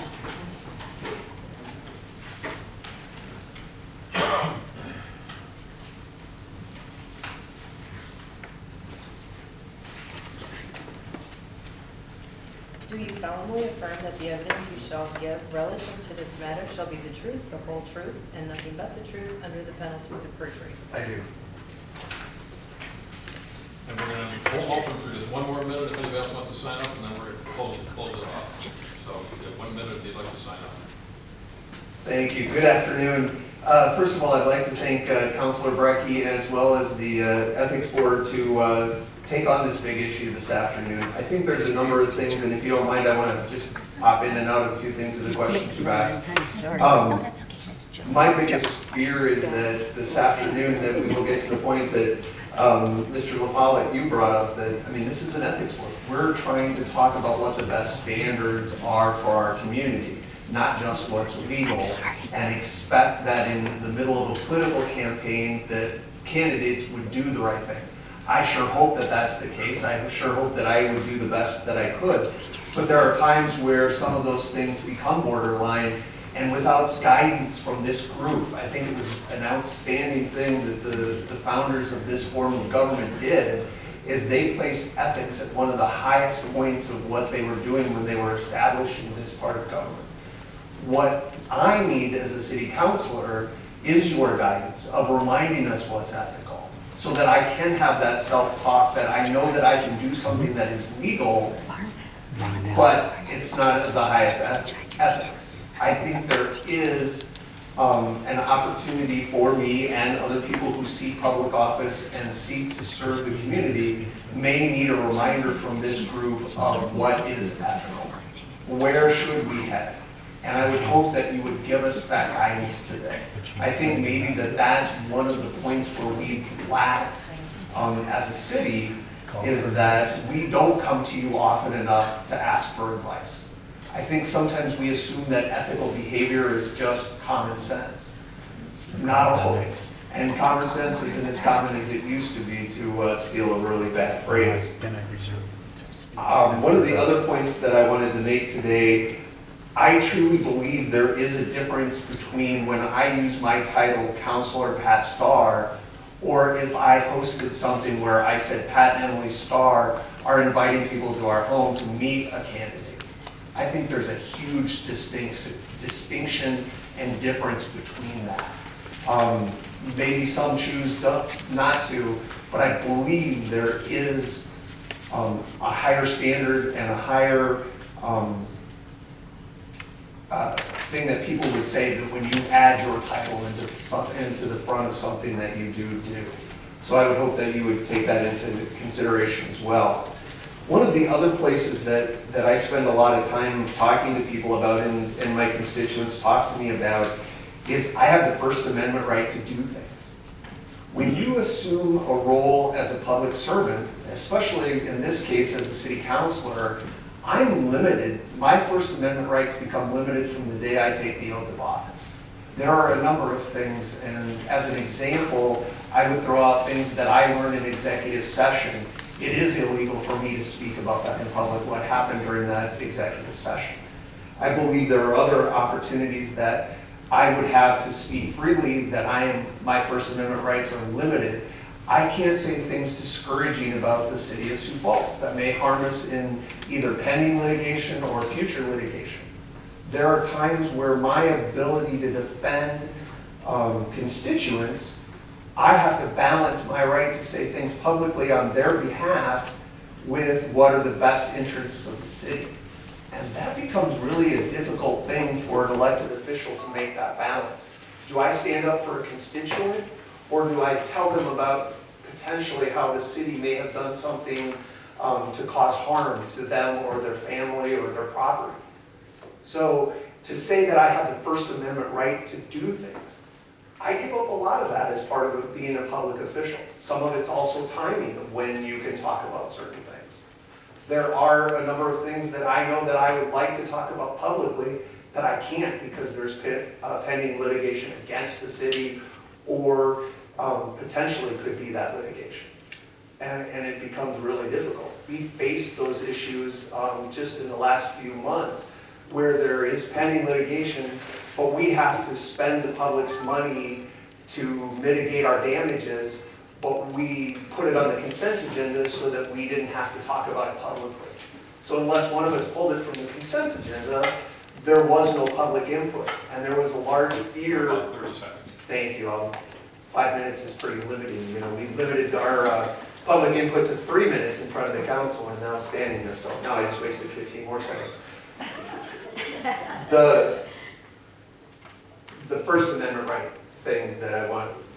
Speaker 9: Do you solemnly affirm that the evidence you shall give relative to this matter shall be the truth, the whole truth, and nothing but the truth under the penalties of perjury?
Speaker 14: I do.
Speaker 3: And we're going to hold open for just one more minute if anybody else wants to sign up, and then we're going to close it off. So if you have 1 minute if you'd like to sign up.
Speaker 14: Thank you. Good afternoon. First of all, I'd like to thank Councilor Brekke as well as the Ethics Board to take on this big issue this afternoon. I think there's a number of things, and if you don't mind, I want to just hop in and out of a few things of the questions you asked.
Speaker 13: No, that's okay. That's a joke.
Speaker 14: My biggest fear is that this afternoon that we will get to the point that Mr. LaFollette, you brought up that, I mean, this is an ethics board. We're trying to talk about what the best standards are for our community, not just what's legal, and expect that in the middle of a political campaign that candidates would do the right thing. I sure hope that that's the case. I sure hope that I would do the best that I could. But there are times where some of those things become borderline, and without guidance from this group, I think it was an outstanding thing that the founders of this form of government did, is they placed ethics at one of the highest points of what they were doing when they were establishing this part of government. What I need as a city councilor is your guidance of reminding us what's ethical, so that I can have that self-talk that I know that I can do something that is legal, but it's not at the highest ethics. I think there is an opportunity for me and other people who seek public office and seek to serve the community may need a reminder from this group of what is ethical. Where should we head? And I would hope that you would give us that guidance today. I think maybe that's one of the points where we lacked as a city, is that we don't come to you often enough to ask for advice. I think sometimes we assume that ethical behavior is just common sense. Not always. And common sense isn't as common as it used to be, to steal a really bad phrase. One of the other points that I wanted to make today, I truly believe there is a difference between when I use my title, Councilor Pat Starr, or if I hosted something where I said Pat and Emily Starr are inviting people to our home to meet a candidate. I think there's a huge distinction and difference between that. Maybe some choose not to, but I believe there is a higher standard and a higher thing that people would say that when you add your title into the front of something that you do. So I would hope that you would take that into consideration as well. One of the other places that I spend a lot of time talking to people about and my constituents talk to me about is I have the First Amendment right to do things. When you assume a role as a public servant, especially in this case as a city councilor, I'm limited. My First Amendment rights become limited from the day I take the oath of office. There are a number of things, and as an example, I would throw out things that I learned in executive session. It is illegal for me to speak about that in public, what happened during that executive session. I believe there are other opportunities that I would have to speak freely, that my First Amendment rights are limited. I can't say things discouraging about the city of Sioux Falls that may harm us in either pending litigation or future litigation. There are times where my ability to defend constituents, I have to balance my right to say things publicly on their behalf with what are the best interests of the city. And that becomes really a difficult thing for an elected official to make that balance. Do I stand up for a constituent, or do I tell them about potentially how the city may have done something to cause harm to them or their family or their property? So to say that I have the First Amendment right to do things, I give up a lot of that as part of being a public official. Some of it's also timing of when you can talk about certain things. There are a number of things that I know that I would like to talk about publicly that I can't because there's pending litigation against the city or potentially could be that litigation. And it becomes really difficult. We face those issues just in the last few months where there is pending litigation, but we have to spend the public's money to mitigate our damages, but we put it on the consent agenda so that we didn't have to talk about it publicly. So unless one of us pulled it from the consent agenda, there was no public input, and there was a large fear.
Speaker 3: About 30 seconds.
Speaker 14: Thank you. 5 minutes is pretty limiting. You know, we limited our public input to 3 minutes in front of the council, and now it's standing there. So now I just wasted 15 more seconds. The First Amendment right thing that I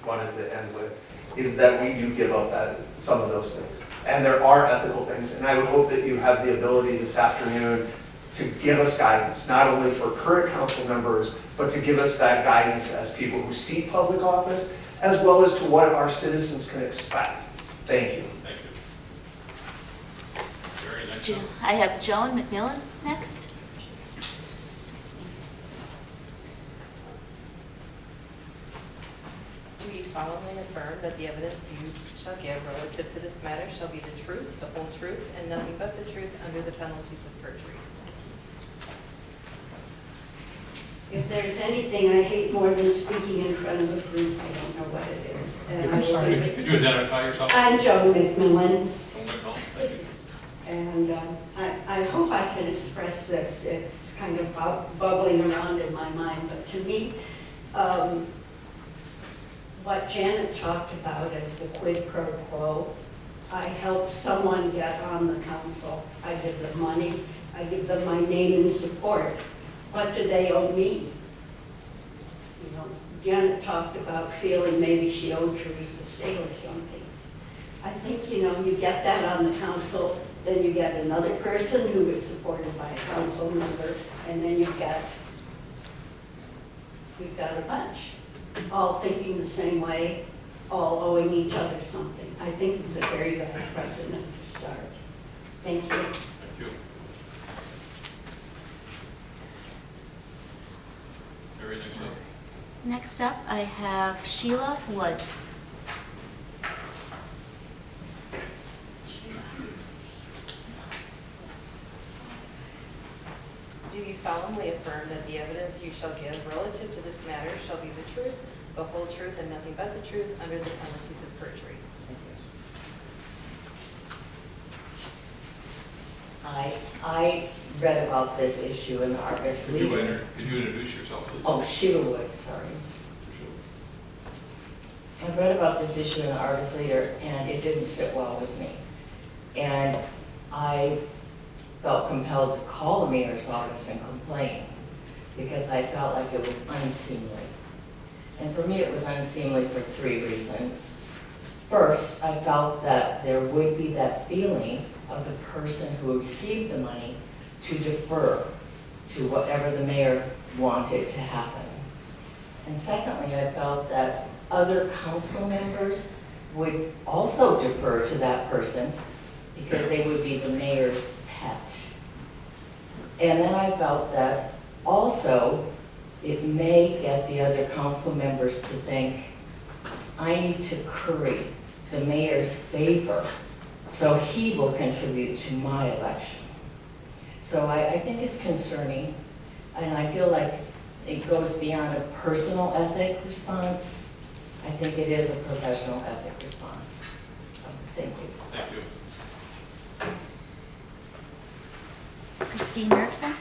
Speaker 14: wanted to end with is that we do give up some of those things. And there are ethical things, and I would hope that you have the ability this afternoon to give us guidance, not only for current council members, but to give us that guidance as people who seek public office, as well as to what our citizens can expect. Thank you.
Speaker 3: Thank you. Jerry, next up.
Speaker 13: I have Joan McMillan next.
Speaker 9: Do you solemnly affirm that the evidence you shall give relative to this matter shall be the truth, the whole truth, and nothing but the truth under the penalties of perjury?
Speaker 16: If there's anything I hate more than speaking in front of a group, I don't know what it is. And
Speaker 3: I'm sorry, could you identify yourself?
Speaker 16: I'm Joan McMillan,
Speaker 3: Joan McMillan, thank you.
Speaker 16: and I hope I can express this. It's kind of bubbling around in my mind, but to me, what Janet talked about as the quid pro quo, I help someone get on the council. I give them money, I give them my name and support. What do they owe me? You know, Janet talked about feeling maybe she owed Teresa State or something. I think, you know, you get that on the council, then you get another person who is supported by a council member, and then we've got a bunch, all thinking the same way, all owing each other something. I think it's a very bad precedent to start. Thank you.
Speaker 3: Thank you. Jerry, next up.
Speaker 13: Next up, I have Sheila Wood.
Speaker 9: Do you solemnly affirm that the evidence you shall give relative to this matter shall be the truth, the whole truth, and nothing but the truth under the penalties of perjury?
Speaker 16: I read about this issue in the Argus
Speaker 3: Could
Speaker 16: Leader.
Speaker 3: you introduce yourself, please?
Speaker 16: Oh, Sheila Wood, sorry. I read about this issue in the Argus Leader, and it didn't sit well with me. And I felt compelled to call the mayor's office and complain because I felt like it was unseemly. And for me, it was unseemly for 3 reasons. First, I felt that there would be that feeling of the person who received the money to defer to whatever the mayor wanted to happen. And secondly, I felt that other council members would also defer to that person because they would be the mayor's pet. And then I felt that also it may get the other council members to think, I need to curry the mayor's favor so he will contribute to my election. So I think it's concerning, and I feel like it goes beyond a personal ethic response. I think it is a professional ethic response. Thank you.
Speaker 3: Thank you.
Speaker 13: Christine Erickson.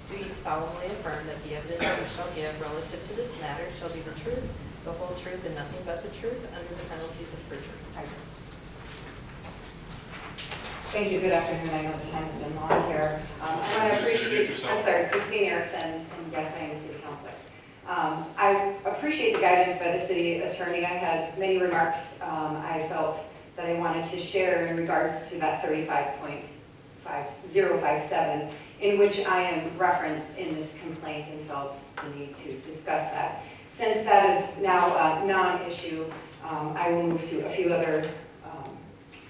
Speaker 9: Do you solemnly affirm that the evidence you shall give relative to this matter shall be the truth, the whole truth, and nothing but the truth under the penalties of perjury?
Speaker 17: Thank you. Good afternoon. I know the time's been long here. And I
Speaker 3: Please introduce
Speaker 17: appreciate,
Speaker 3: yourself.
Speaker 17: I'm sorry, Christine Erickson, and yes, I am the city councilor. I appreciate the guidance by the city attorney. I had many remarks I felt that I wanted to share in regards to that 35.5057, in which I am referenced in this complaint and felt the need to discuss that. Since that is now a non-issue, I will move to a few other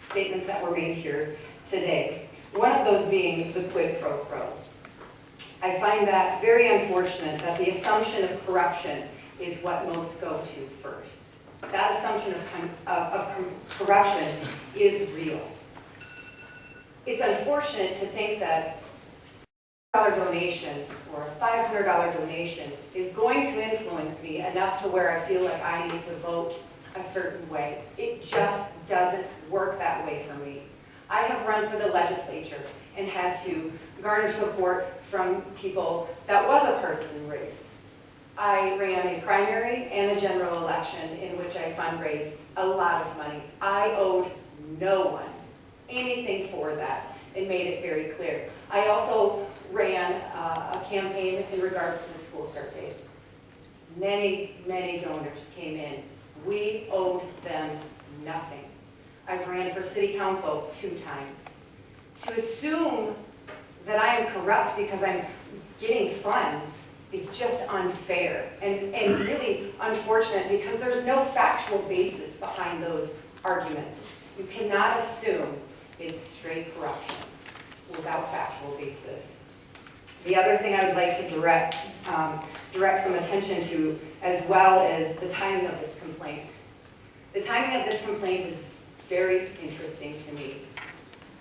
Speaker 17: statements that were made here today. One of those being the quid pro quo. I find that very unfortunate that the assumption of corruption is what most go to first. That assumption of corruption is real. It's unfortunate to think that a $100 donation or a $500 donation is going to influence me enough to where I feel like I need to vote a certain way. It just doesn't work that way for me. I have run for the legislature and had to garner support from people that was a partisan race. I ran a primary and a general election in which I fundraised a lot of money. I owed no one anything for that and made it very clear. I also ran a campaign in regards to the school start date. Many, many donors came in. We owed them nothing. I've ran for city council 2 times. To assume that I am corrupt because I'm getting funds is just unfair and really unfortunate because there's no factual basis behind those arguments. You cannot assume it's straight corruption without factual basis. The other thing I would like to direct some attention to as well is the timing of this complaint. The timing of this complaint is very interesting to me.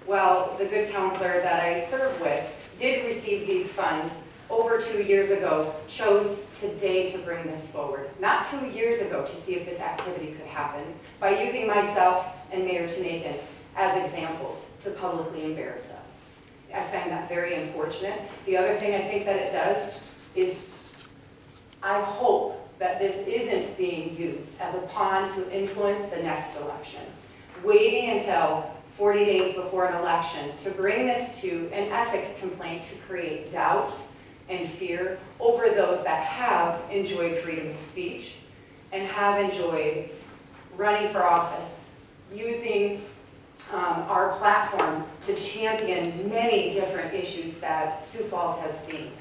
Speaker 17: Well, the good counselor that I serve with did receive these funds over 2 years ago, chose today to bring this forward. Not 2 years ago to see if this activity could happen by using myself and Mayor Tanagan as examples to publicly embarrass us. I find that very unfortunate. The other thing I think that it does is I hope that this isn't being used as a pawn to influence the next election. Waiting until 40 days before an election to bring this to an ethics complaint to create doubt and fear over those that have enjoyed freedom of speech and have enjoyed running for office, using our platform to champion many different issues that Sioux Falls has seen.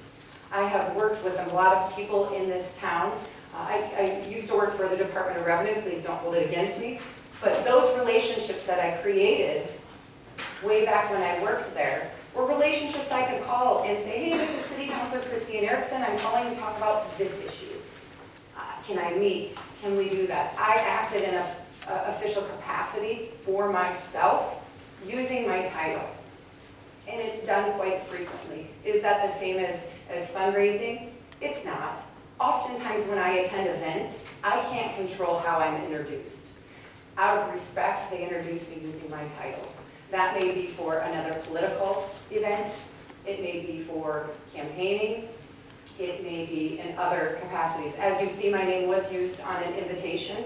Speaker 17: I have worked with a lot of people in this town. I used to work for the Department of Revenue, please don't hold it against me, but those relationships that I created way back when I worked there were relationships I could call and say, hey, this is City Councilor Christine Erickson, I'm calling to talk about this issue. Can I meet? Can we do that? I acted in an official capacity for myself using my title. And it's done quite frequently. Is that the same as fundraising? It's not. Oftentimes when I attend events, I can't control how I'm introduced. Out of respect, they introduce me using my title. That may be for another political event. It may be for campaigning. It may be in other capacities. As you see, my name was used on an invitation.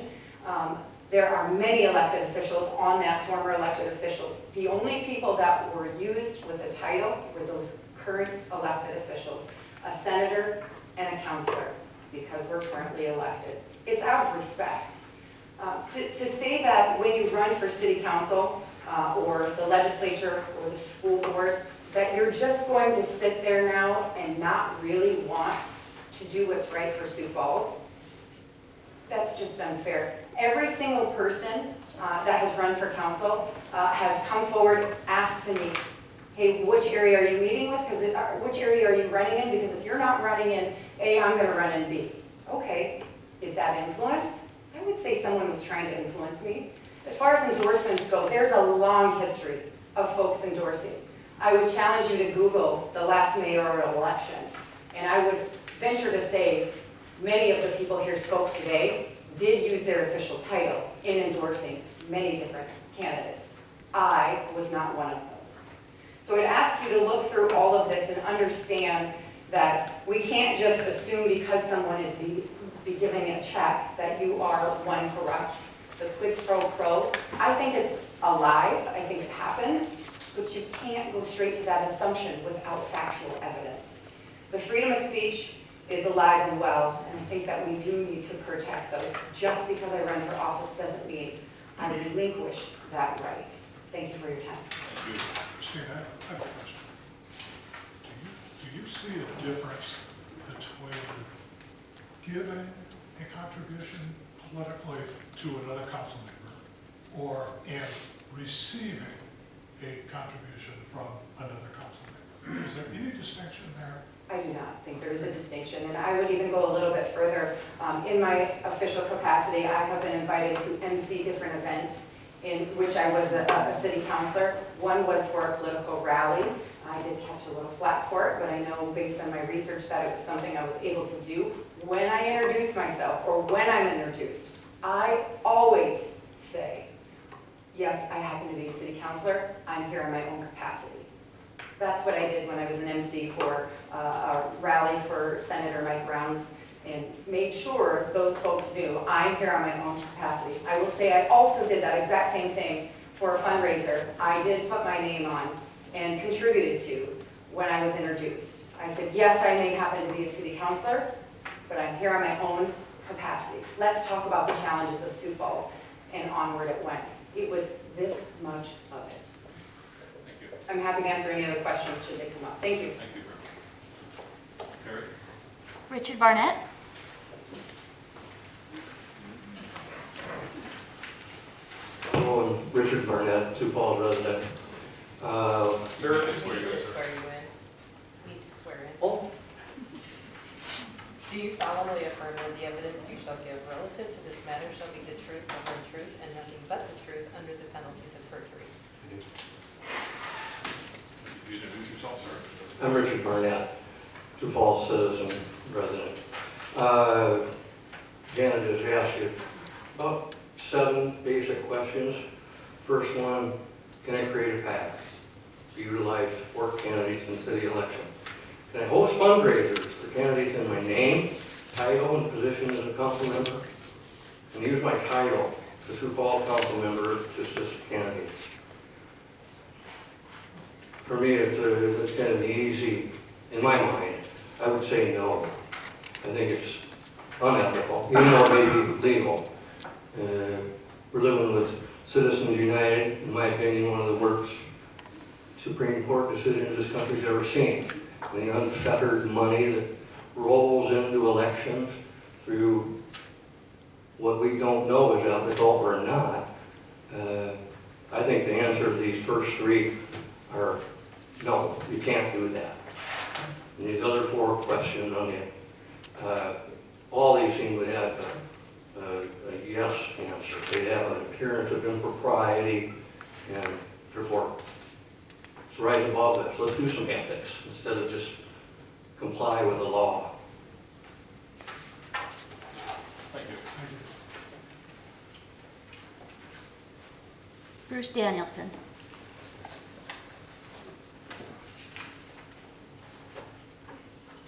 Speaker 17: There are many elected officials on that, former elected officials. The only people that were used with a title were those current elected officials, a senator and a councilor, because we're currently elected. It's out of respect. To say that when you run for city council or the legislature or the school board, that you're just going to sit there now and not really want to do what's right for Sioux Falls, that's just unfair. Every single person that has run for council has come forward, asked to meet. Hey, which area are you meeting with? Because which area are you running in? Because if you're not running in A, I'm going to run in B. Okay, is that influence? I would say someone was trying to influence me. As far as endorsements go, there's a long history of folks endorsing. I would challenge you to Google the last mayoral election, and I would venture to say many of the people here spoke today did use their official title in endorsing many different candidates. I was not one of those. So I'd ask you to look through all of this and understand that we can't just assume because someone is be giving a check that you are one corrupt. The quid pro quo, I think it's alive, I think it happens, but you can't go straight to that assumption without factual evidence. The freedom of speech is alive and well, and I think that we do need to protect those. Just because I run for office doesn't mean I relinquish that right. Thank you for your time.
Speaker 10: Christine, I have a question. Do you see a difference between giving a contribution politically to another council member or and receiving a contribution from another council member? Is there any distinction there?
Speaker 17: I do not think there is a distinction, and I would even go a little bit further. In my official capacity, I have been invited to MC different events in which I was a city councilor. One was for a political rally. I did catch a little flack for it, but I know based on my research that it was something I was able to do. When I introduce myself, or when I'm introduced, I always say, yes, I happen to be a city councilor. I'm here in my own capacity. That's what I did when I was an MC for a rally for Senator Mike Brown's, and made sure those folks knew I'm here on my own capacity. I will say I also did that exact same thing for a fundraiser. I did put my name on and contributed to when I was introduced. I said, yes, I may happen to be a city councilor, but I'm here on my own capacity. Let's talk about the challenges of Sioux Falls, and onward it went. It was this much of it.
Speaker 3: Thank you.
Speaker 17: I'm happy to answer any other questions should they come up. Thank you.
Speaker 3: Thank you very much. Terry?
Speaker 13: Richard Barnett.
Speaker 18: Hello, I'm Richard Barnett, Sioux Falls resident.
Speaker 3: Sir, this is where you
Speaker 9: Need
Speaker 3: go,
Speaker 9: to
Speaker 3: sir.
Speaker 9: swear you in. Need to swear in.
Speaker 18: Oh,
Speaker 9: Do you solemnly affirm that the evidence you shall give relative to this matter shall be the truth, the whole truth, and nothing but the truth under the penalties of perjury?
Speaker 3: Could you introduce yourself, sir?
Speaker 18: I'm Richard Barnett, Sioux Falls citizen resident. Janet has asked you about 7 basic questions. First one, can I create a PAC to utilize to support candidates in city election? Can I host fundraisers for candidates in my name, title, and position as a council member? And use my title as Sioux Falls council member to assist candidates? For me, it's kind of easy, in my mind, I would say no. I think it's unethical, even though it may be legal. We're living with Citizens United, in my opinion, one of the worst Supreme Court decisions this country's ever seen. The unfettered money that rolls into elections through what we don't know is ethical or not. I think the answer to these first 3 are no, you can't do that. And these other 4 questions on it, all these seem to have a yes answer. They have an appearance of impropriety, and therefore it's right above this. Let's do some ethics instead of just comply with the law.
Speaker 3: Thank you.
Speaker 13: Bruce Danielson.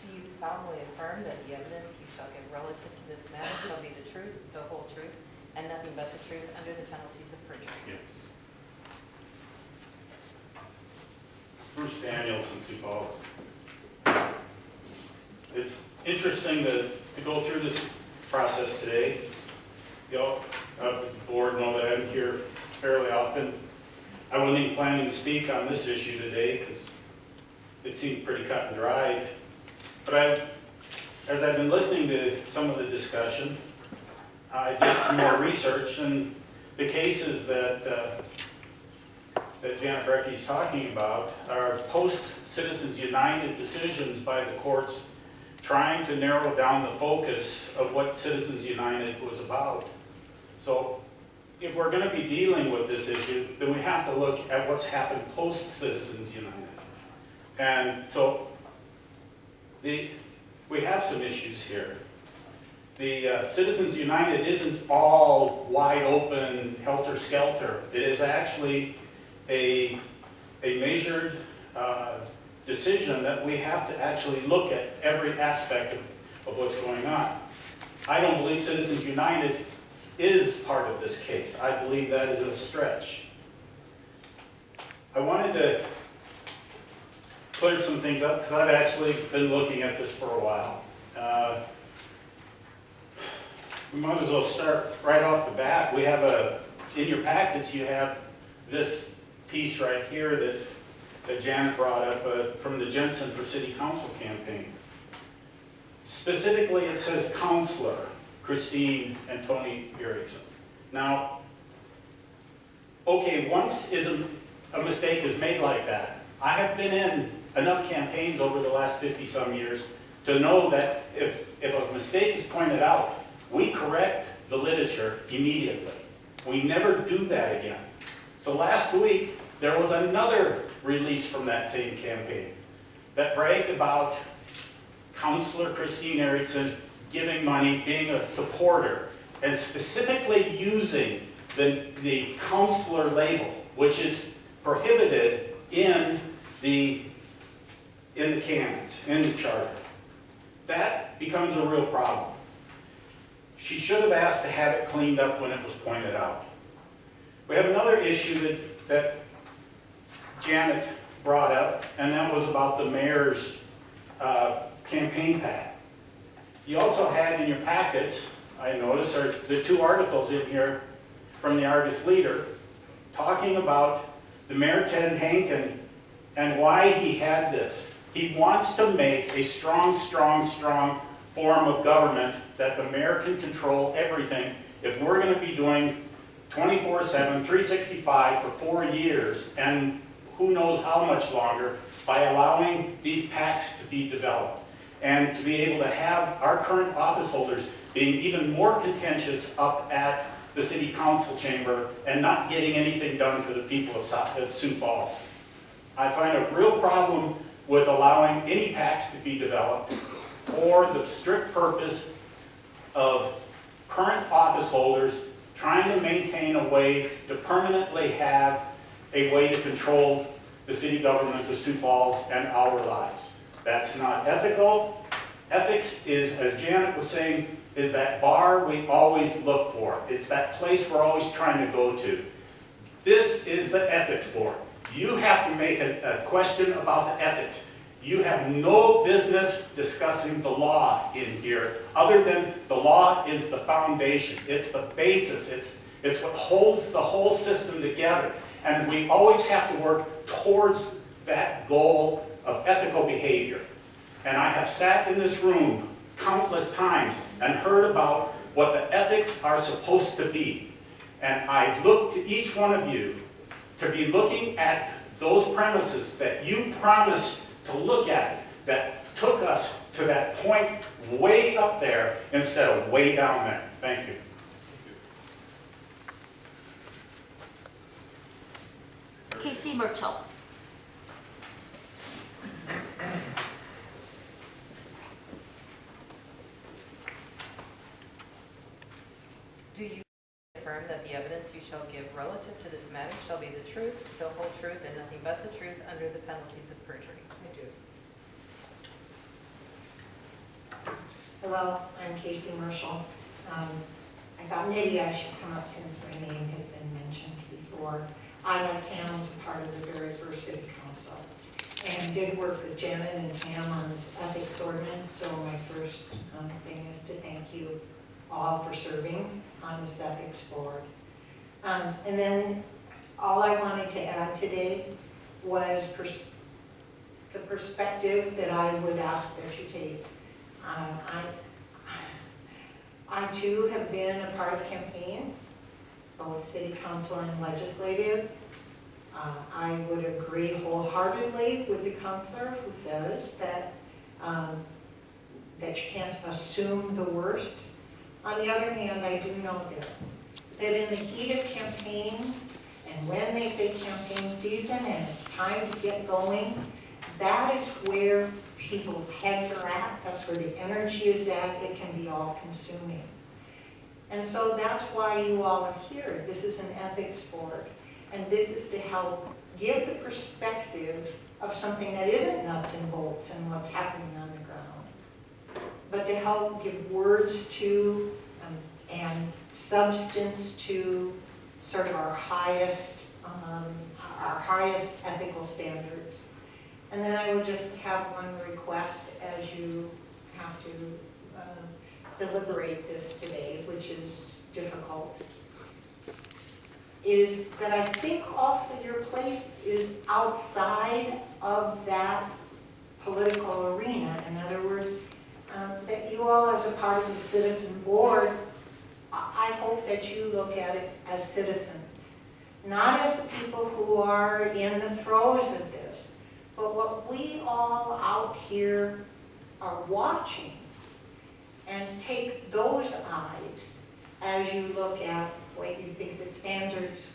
Speaker 9: Do you solemnly affirm that the evidence you shall give relative to this matter shall be the truth, the whole truth, and nothing but the truth under the penalties of perjury?
Speaker 2: Yes. Bruce Danielson, Sioux Falls. It's interesting to go through this process today. You know, the board know that I'm here fairly often. I wasn't even planning to speak on this issue today because it seemed pretty cut and dried. But as I've been listening to some of the discussion, I did some more research, and the cases that Janet Brekke's talking about are post-Citizens United decisions by the courts trying to narrow down the focus of what Citizens United was about. So if we're going to be dealing with this issue, then we have to look at what's happened post-Citizens United. And so we have some issues here. The Citizens United isn't all wide open, helter-skelter. It is actually a measured decision that we have to actually look at every aspect of what's going on. I don't believe Citizens United is part of this case. I believe that is a stretch. I wanted to clear some things up because I've actually been looking at this for a while. We might as well start right off the bat. We have in your packets you have this piece right here that Janet brought up from the Jensen for City Council campaign. Specifically, it says counselor, Christine and Tony Erickson. Now, okay, once a mistake is made like that, I have been in enough campaigns over the last 50-some years to know that if a mistake is pointed out, we correct the literature immediately. We never do that again. So last week, there was another release from that same campaign that bragged about Councilor Christine Erickson giving money, being a supporter, and specifically using the counselor label, which is prohibited in the canons, in the charter. That becomes a real problem. She should have asked to have it cleaned up when it was pointed out. We have another issue that Janet brought up, and that was about the mayor's campaign pack. You also had in your packets, I noticed, are the 2 articles in here from the Argus Leader talking about the Mayor Ted Hankin and why he had this. He wants to make a strong, strong, strong form of government that the mayor can control everything. If we're going to be doing 24/7, 365 for 4 years, and who knows how much longer, by allowing these pacts to be developed and to be able to have our current office holders being even more contentious up at the city council chamber and not getting anything done for the people of Sioux Falls. I find a real problem with allowing any pacts to be developed for the strict purpose of current office holders trying to maintain a way to permanently have a way to control the city government of Sioux Falls and our lives. That's not ethical. Ethics is, as Janet was saying, is that bar we always look for. It's that place we're always trying to go to. This is the ethics board. You have to make a question about the ethics. You have no business discussing the law in here, other than the law is the foundation. It's the basis. It's what holds the whole system together. And we always have to work towards that goal of ethical behavior. And I have sat in this room countless times and heard about what the ethics are supposed to be. And I look to each one of you to be looking at those premises that you promised to look at, that took us to that point way up there instead of way down there. Thank you.
Speaker 13: Casey Merchel.
Speaker 9: Do you affirm that the evidence you shall give relative to this matter shall be the truth, the whole truth, and nothing but the truth under the penalties of perjury? I do.
Speaker 19: Hello, I'm Casey Merchel. I thought maybe I should come up since my name had been mentioned before. I, like Tam, was a part of the very first city council and did work with Janet and Tam on this ethics ordinance. So my first thing is to thank you all for serving on this ethics board. And then all I wanted to add today was the perspective that I would ask that you take. I too have been a part of campaigns, both city council and legislative. I would agree wholeheartedly with the councilor who says that that you can't assume the worst. On the other hand, I do know this, that in the heat of campaigns, and when they say campaign season and it's time to get going, that is where people's heads are at, that's where the energy is at, it can be all consuming. And so that's why you all are here. This is an ethics board, and this is to help give the perspective of something that isn't nuts and bolts and what's happening on the ground, but to help give words to and substance to sort of our highest ethical standards. And then I would just have one request as you have to deliberate this today, which is difficult, is that I think also your place is outside of that political arena. In other words, that you all as a part of the citizen board, I hope that you look at it as citizens, not as the people who are in the throes of this, but what we all out here are watching, and take those eyes as you look at what you think the standards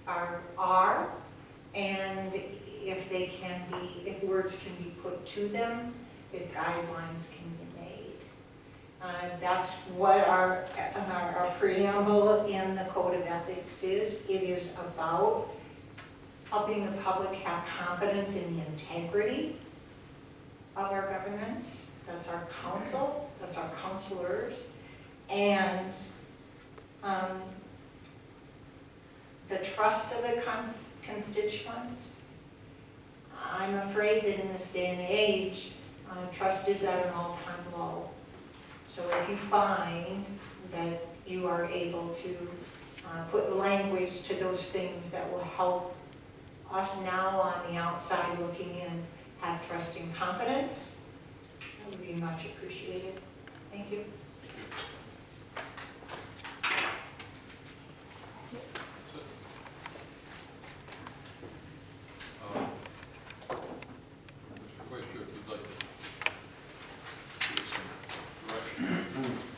Speaker 19: are, and if they can be, if words can be put to them, if guidelines can be made. That's what our preamble in the Code of Ethics is. It is about helping the public have confidence in the integrity of our governance. That's our council, that's our councilors, and the trust of the constituents. I'm afraid that in this day and age, trust is at an all-time low. So if you find that you are able to put language to those things that will help us now on the outside looking in have trust and confidence, that would be much appreciated. Thank you.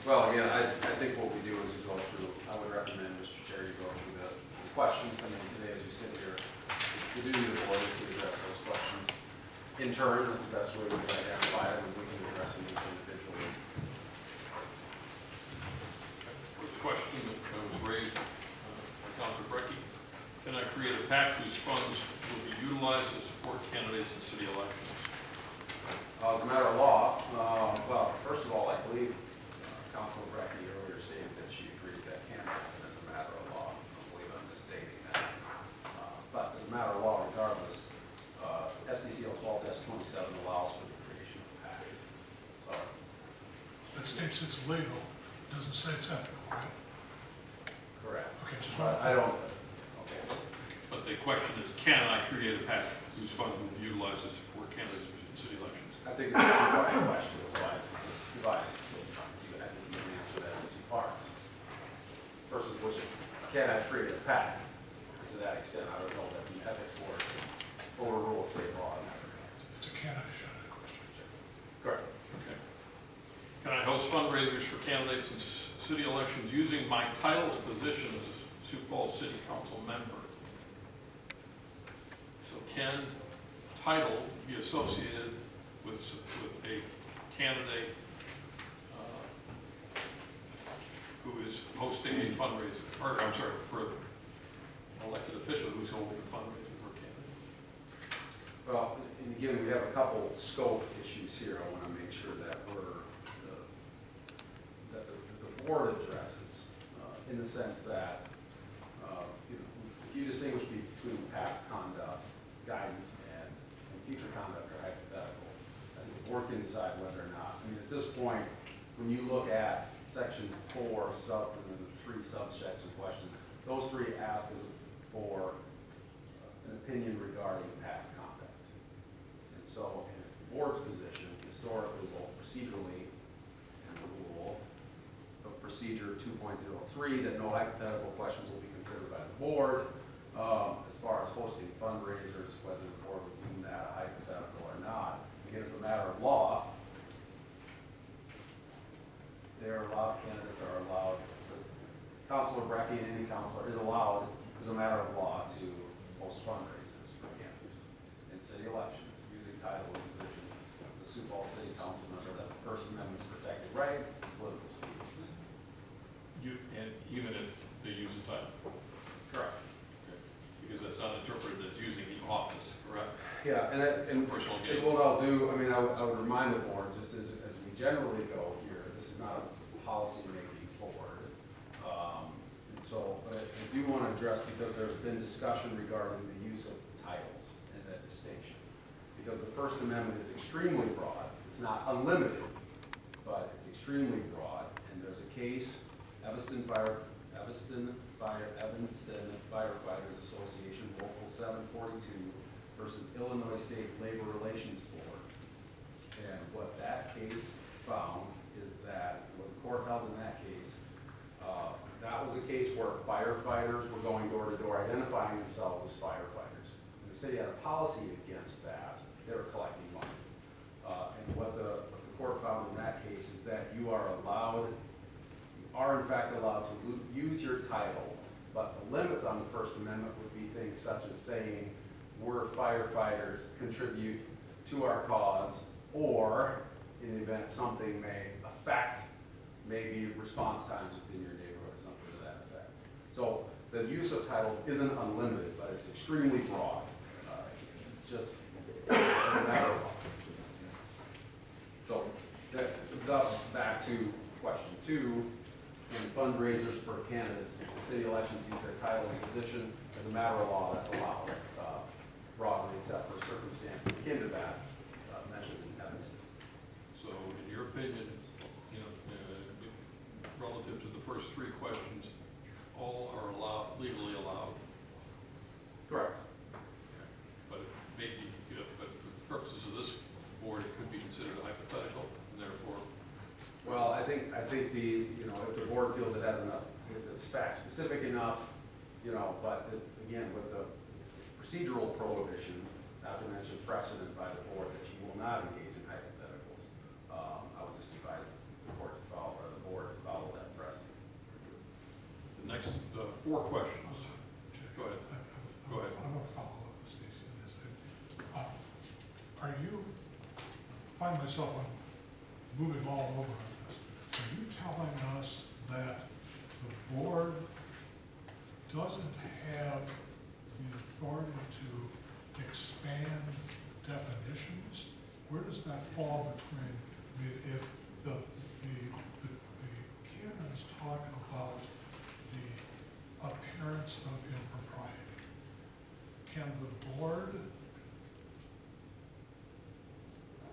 Speaker 8: Well, again, I think what we do is go through, I would recommend, Mr. Chair, you go through the questions. I mean, today as we sit here, the duty of the board is to address those questions in turn. That's the best way we can identify them, and we can address them each individually.
Speaker 3: First question that was raised by Councilor Brekke. Can I create a PAC whose funds will be utilized to support candidates in city elections?
Speaker 8: As a matter of law, well, first of all, I believe Councilor Brekke earlier stated that she agrees that can happen as a matter of law. I believe I'm misstating that. But as a matter of law, regardless, SDCL 12-27 allows for the creation of PACs. So
Speaker 10: It states it's legal, it doesn't say it's ethical, right?
Speaker 8: correct.
Speaker 10: Okay, just
Speaker 8: But I don't. Okay.
Speaker 3: But the question is, can I create a PAC whose funds will be utilized to support candidates in city elections?
Speaker 8: I think it's a two-part question, so I divide it. I think you can answer that in two parts. First of which, can I create a PAC? To that extent, I would know that the ethics board overrules state law in that regard.
Speaker 10: It's a can I shut it question.
Speaker 8: Correct.
Speaker 3: Okay. Can I host fundraisers for candidates in city elections using my title and position as a Sioux Falls City Council member? So can title be associated with a candidate who is hosting a fundraiser, or I'm sorry, for an elected official who's holding a fundraiser for a candidate?
Speaker 8: Well, and again, we have a couple scope issues here. I want to make sure that the board addresses in the sense that if you distinguish between past conduct, guidance, and future conduct or hypotheticals, I think the board can decide whether or not. I mean, at this point, when you look at section 4 and then the 3 subsections of questions, those 3 ask for an opinion regarding past conduct. And so, and it's the board's position, historically, both procedurally and the rule of procedure 2.03, that no hypothetical questions will be considered by the board. As far as hosting fundraisers, whether the board would deem that a hypothetical or not, again, as a matter of law, candidates are allowed, Councilor Brekke and any councilor is allowed, as a matter of law, to host fundraisers for candidates in city elections using title and position as a Sioux Falls City Council member. That's a First Amendment protected right, political speech.
Speaker 3: And even if they use the title?
Speaker 8: Correct.
Speaker 3: Okay. Because that's not interpreted as using the office, correct?
Speaker 8: Yeah, and
Speaker 3: Personal
Speaker 8: and
Speaker 3: gain.
Speaker 8: what I'll do, I mean, I would remind the board, just as we generally go here, this is not a policy-making board. And so, but I do want to address, because there's been discussion regarding the use of titles and that distinction. Because the First Amendment is extremely broad. It's not unlimited, but it's extremely broad. And there's a case, Evanston Firefighters Association, Local 742 versus Illinois State Labor Relations Board. And what that case found is that what the court held in that case, that was a case where firefighters were going door to door identifying themselves as firefighters. And the city had a policy against that. They were collecting money. And what the court found in that case is that you are in fact allowed to use your title, but the limits on the First Amendment would be things such as saying, we're firefighters, contribute to our cause, or in the event something may affect maybe response times within your neighborhood, something to that effect. So the use of titles isn't unlimited, but it's extremely broad. Just as a matter of law. So thus back to question 2, when fundraisers for candidates in city elections use their title and position, as a matter of law, that's allowed broadly, except for circumstances akin to that mentioned in Evan's.
Speaker 3: So in your opinion, relative to the first 3 questions, all are allowed, legally allowed?
Speaker 8: Correct.
Speaker 3: Okay. But maybe, but for the purposes of this board, it could be considered a hypothetical, and therefore.
Speaker 8: Well, I think if the board feels it has enough, if it's fact specific enough, but again, with the procedural prohibition, not to mention precedent by the board that you will not engage in hypotheticals, I would just advise the court to follow, or the board to follow that precedent.
Speaker 3: The next 4 questions. Go ahead. Go ahead.
Speaker 10: I want to follow up with Stacy on this. Find myself moving all over on this. Are you telling us that the board doesn't have the authority to expand definitions? Where does that fall between, if the canons talk about the appearance of impropriety, can the board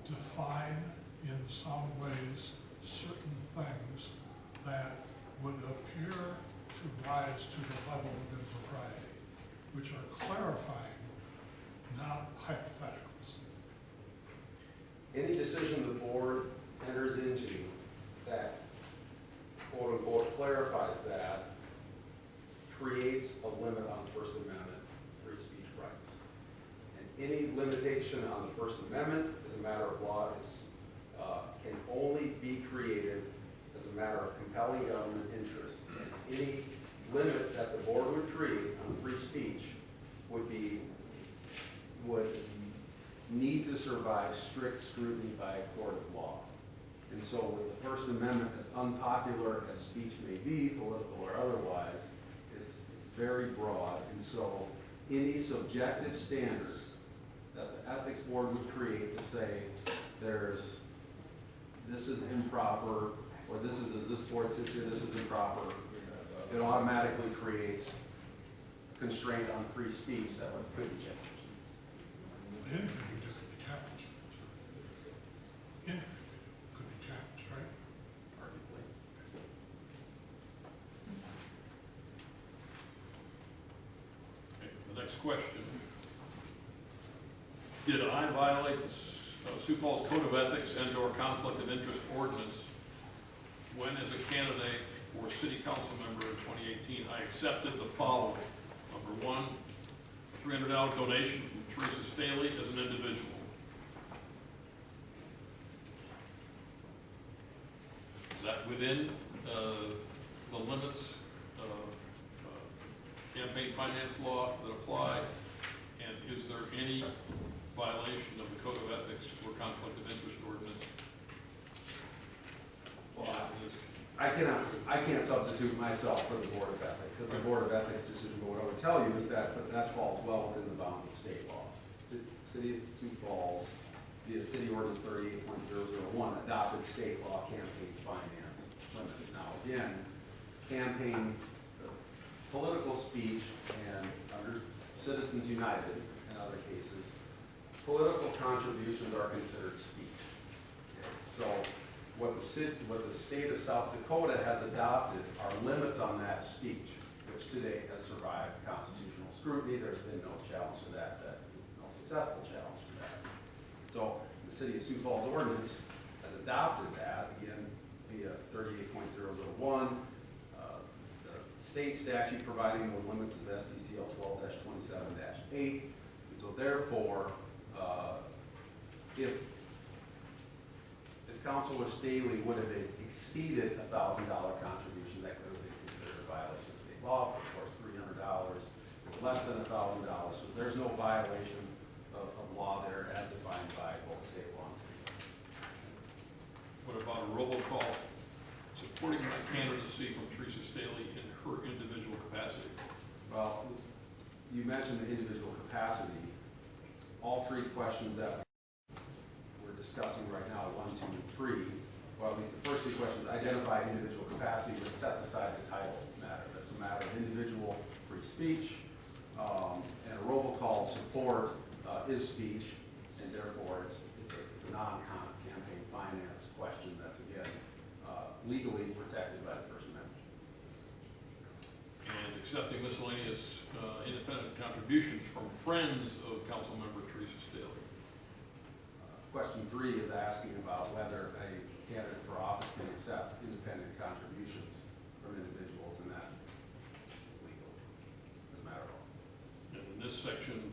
Speaker 10: define in some ways certain things that would appear to rise to the level of impropriety, which are clarifying, not hypotheticals?
Speaker 8: Any decision the board enters into that quote unquote clarifies that creates a limit on First Amendment free speech rights. And any limitation on the First Amendment as a matter of law can only be created as a matter of compelling government interest. And any limit that the board would create on free speech would need to survive strict scrutiny by a court of law. And so with the First Amendment, as unpopular as speech may be, political or otherwise, it's very broad. And so any subjective standard that the ethics board would create to say this is improper, or this is, as this board sits here, this is improper, it automatically creates constraint on free speech that could be changed.
Speaker 10: Anything we do could be challenged. Anything we do could be challenged, right?
Speaker 8: Arguably.
Speaker 3: Okay, the next question. Did I violate the Sioux Falls Code of Ethics and/or Conflict of Interest Ordinance when, as a candidate for City Council member in 2018, I accepted the following? Number 1, a $300 donation from Teresa Staley as an individual. Is that within the limits of campaign finance law that apply? And is there any violation of the Code of Ethics or Conflict of Interest Ordinance?
Speaker 8: Well, I can't substitute myself for the Board of Ethics. It's a Board of Ethics decision, but what I would tell you is that falls well within the bounds of state law. The City of Sioux Falls, via City Ordinance 38.001, adopted state law campaign finance limits. Now, again, political speech, and under Citizens United and other cases, political contributions are considered speech. Okay? So what the state of South Dakota has adopted are limits on that speech, which today has survived constitutional scrutiny. There's been no challenge to that, no successful challenge to that. So the City of Sioux Falls ordinance has adopted that, again, via 38.001. The state statute providing those limits is SDCL 12-27-8. And so therefore, if Councilor Staley would have exceeded a $1,000 contribution, that could have been considered a violation of state law. Of course, $300 is less than $1,000, so there's no violation of law there as defined by both state law and state law.
Speaker 3: What about a robocall supporting my candidacy from Teresa Staley in her individual capacity?
Speaker 8: Well, you mentioned the individual capacity. All three questions that we're discussing right now, 1, 2, and 3, well, at least the first three questions identify individual capacity, which sets aside the title matter. That's a matter of individual free speech, and a robocall support is speech, and therefore it's a non-campaign finance question that's, again, legally protected by the First Amendment.
Speaker 3: And accepting miscellaneous independent contributions from friends of Councilmember Teresa Staley.
Speaker 8: Question 3 is asking about whether a candidate for office can accept independent contributions from individuals, and that is legal as a matter of law.
Speaker 3: And in this section,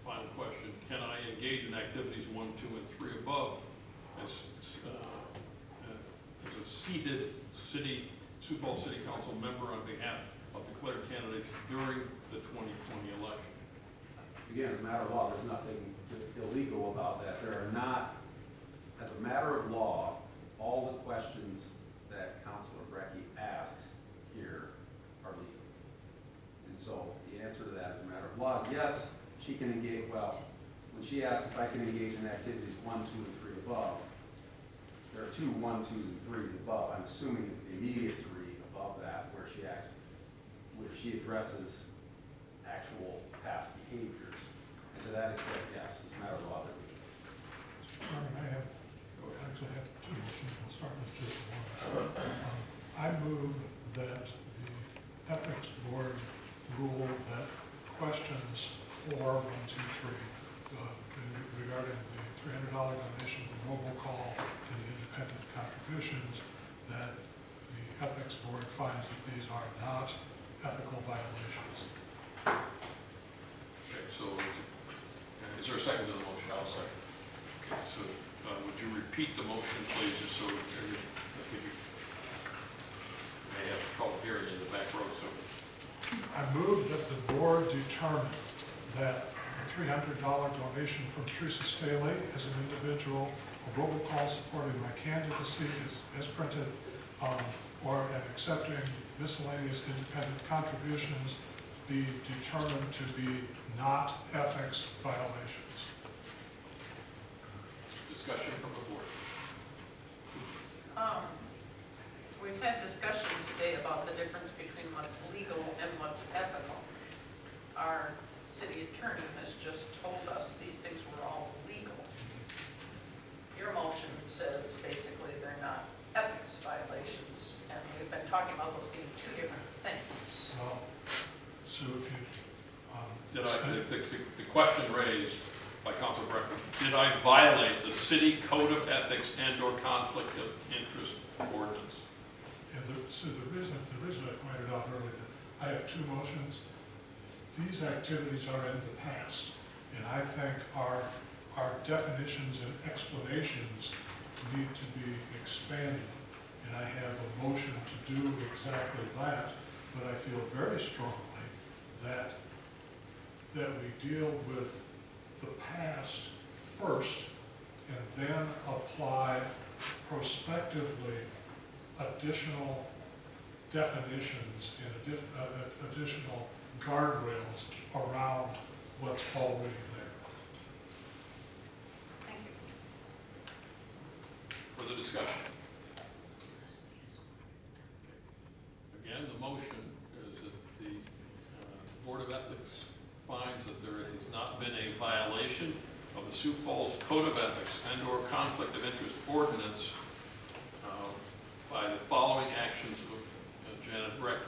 Speaker 3: final question, can I engage in activities 1, 2, and 3 above as a seated Sioux Falls City Council member on behalf of declared candidates during the 2020 election?
Speaker 8: Again, as a matter of law, there's nothing illegal about that. There are not, as a matter of law, all the questions that Councilor Brekke asks here are legal. And so the answer to that as a matter of law is yes, she can engage. Well, when she asks if I can engage in activities 1, 2, and 3 above, there are 2 1, 2s, and 3s above. I'm assuming it's the immediate 3 above that where she asks, where she addresses actual past behaviors. And to that extent, yes, as a matter of law, they're legal.
Speaker 10: Mr. Chairman, I actually have 2 motions. We'll start with just one. I move that the Ethics Board rule that questions 4, 1, 2, 3 regarding the $300 donation, the robocall, and the independent contributions, that the Ethics Board finds that these are not ethical violations.
Speaker 3: Okay, so is there a second to the motion? I'll second. Okay, so would you repeat the motion, please, just so you may have trouble hearing in the back row. So
Speaker 10: I move that the board determine that a $300 donation from Teresa Staley as an individual, a robocall supporting my candidacy as printed, or accepting miscellaneous independent contributions be determined to be not ethics violations.
Speaker 3: discussion from the board.
Speaker 11: We've had discussion today about the difference between what's legal and what's ethical. Our city attorney has just told us these things were all legal. Your motion says basically they're not ethics violations, and we've been talking about those being 2 different things.
Speaker 10: Well, so if you...
Speaker 3: The question raised by Councilor Brekke, did I violate the city code of ethics and/or conflict of interest ordinance?
Speaker 10: And so the reason I pointed out earlier that I have 2 motions, these activities are in the past, and I think our definitions and explanations need to be expanded, and I have a motion to do exactly that, but I feel very strongly that we deal with the past first and then apply prospectively additional definitions and additional guardrails around what's already there.
Speaker 11: Thank you.
Speaker 3: Further discussion? Again, the motion is that the Board of Ethics finds that there has not been a violation of the Sioux Falls Code of Ethics and/or conflict of interest ordinance by the following actions of Janet Brekke.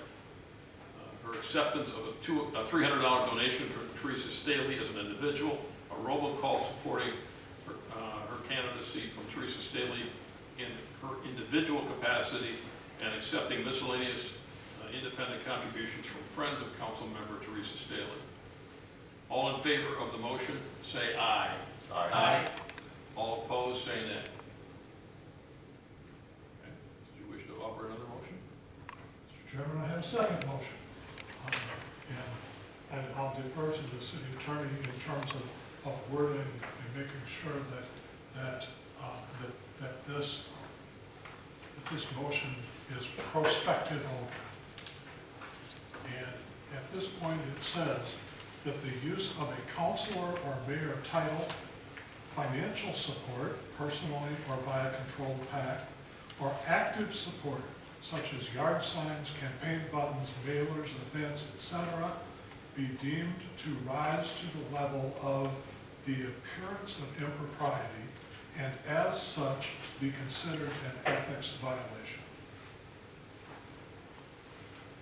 Speaker 3: Her acceptance of a $300 donation from Teresa Staley as an individual, a robocall supporting her candidacy from Teresa Staley in her individual capacity and accepting miscellaneous independent contributions from friends of council member Teresa Staley. All in favor of the motion, say aye.
Speaker 5: Aye.
Speaker 3: Aye. All opposed, say nay. Okay. Did you wish to offer another motion?
Speaker 10: Mr. Chairman, I have a second motion. And I'll defer to the city attorney in terms of wording and making sure that this motion is prospective only. And at this point, it says that the use of a councilor or mayor title, financial support, personally or via controlled PAC, or active support, such as yard signs, campaign buttons, mailers, events, etc., be deemed to rise to the level of the appearance of impropriety, and as such be considered an ethics violation.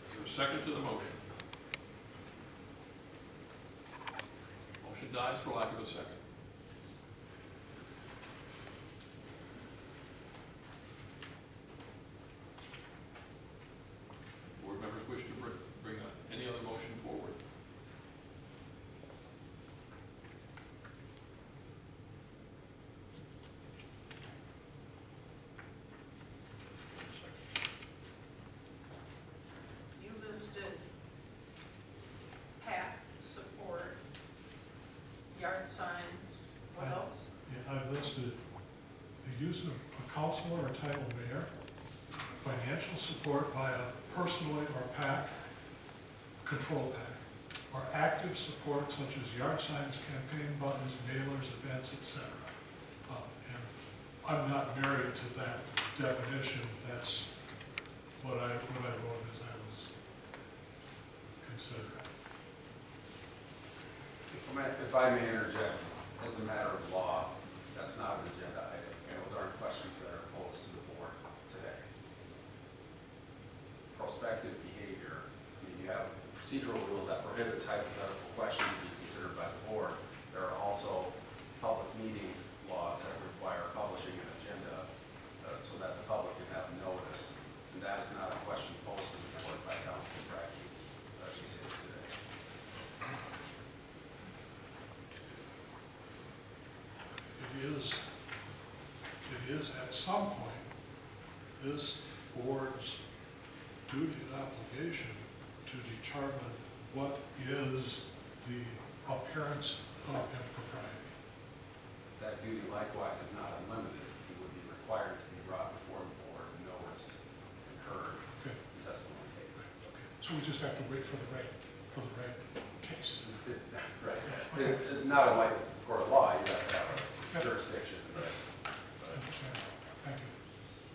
Speaker 3: Is there a second to the motion? Motion dies for lack of a second. Board members wish to bring any other motion forward?
Speaker 11: You listed PAC support, yard signs, what else?
Speaker 10: Yeah, I've listed the use of a councilor or title mayor, financial support via personally or PAC, control PAC, or active support such as yard signs, campaign buttons, mailers, events, etc. And I'm not married to that definition. That's what I wrote as I was considering.
Speaker 8: If I may interject, as a matter of law, that's not an agenda item, and those aren't questions that are posed to the board today. Prospective behavior, I mean, you have a procedural rule that prohibits hypothetical questions to be considered by the board. There are also public meeting laws that require publishing an agenda so that the public can have notice, and that is not a question posed to the board by Councilman Brekke, as we see it today.
Speaker 10: It is at some point this board's duty and obligation to determine what is the appearance of impropriety.
Speaker 8: That duty likewise is not unlimited. It would be required to be brought before the board and notice incurred
Speaker 10: Okay.
Speaker 8: in testimony taken.
Speaker 10: Okay. So we just have to wait for the right case.
Speaker 8: Right.
Speaker 10: Okay.
Speaker 8: Not unlike court of law, you have to have a jurisdiction.
Speaker 10: Thank you.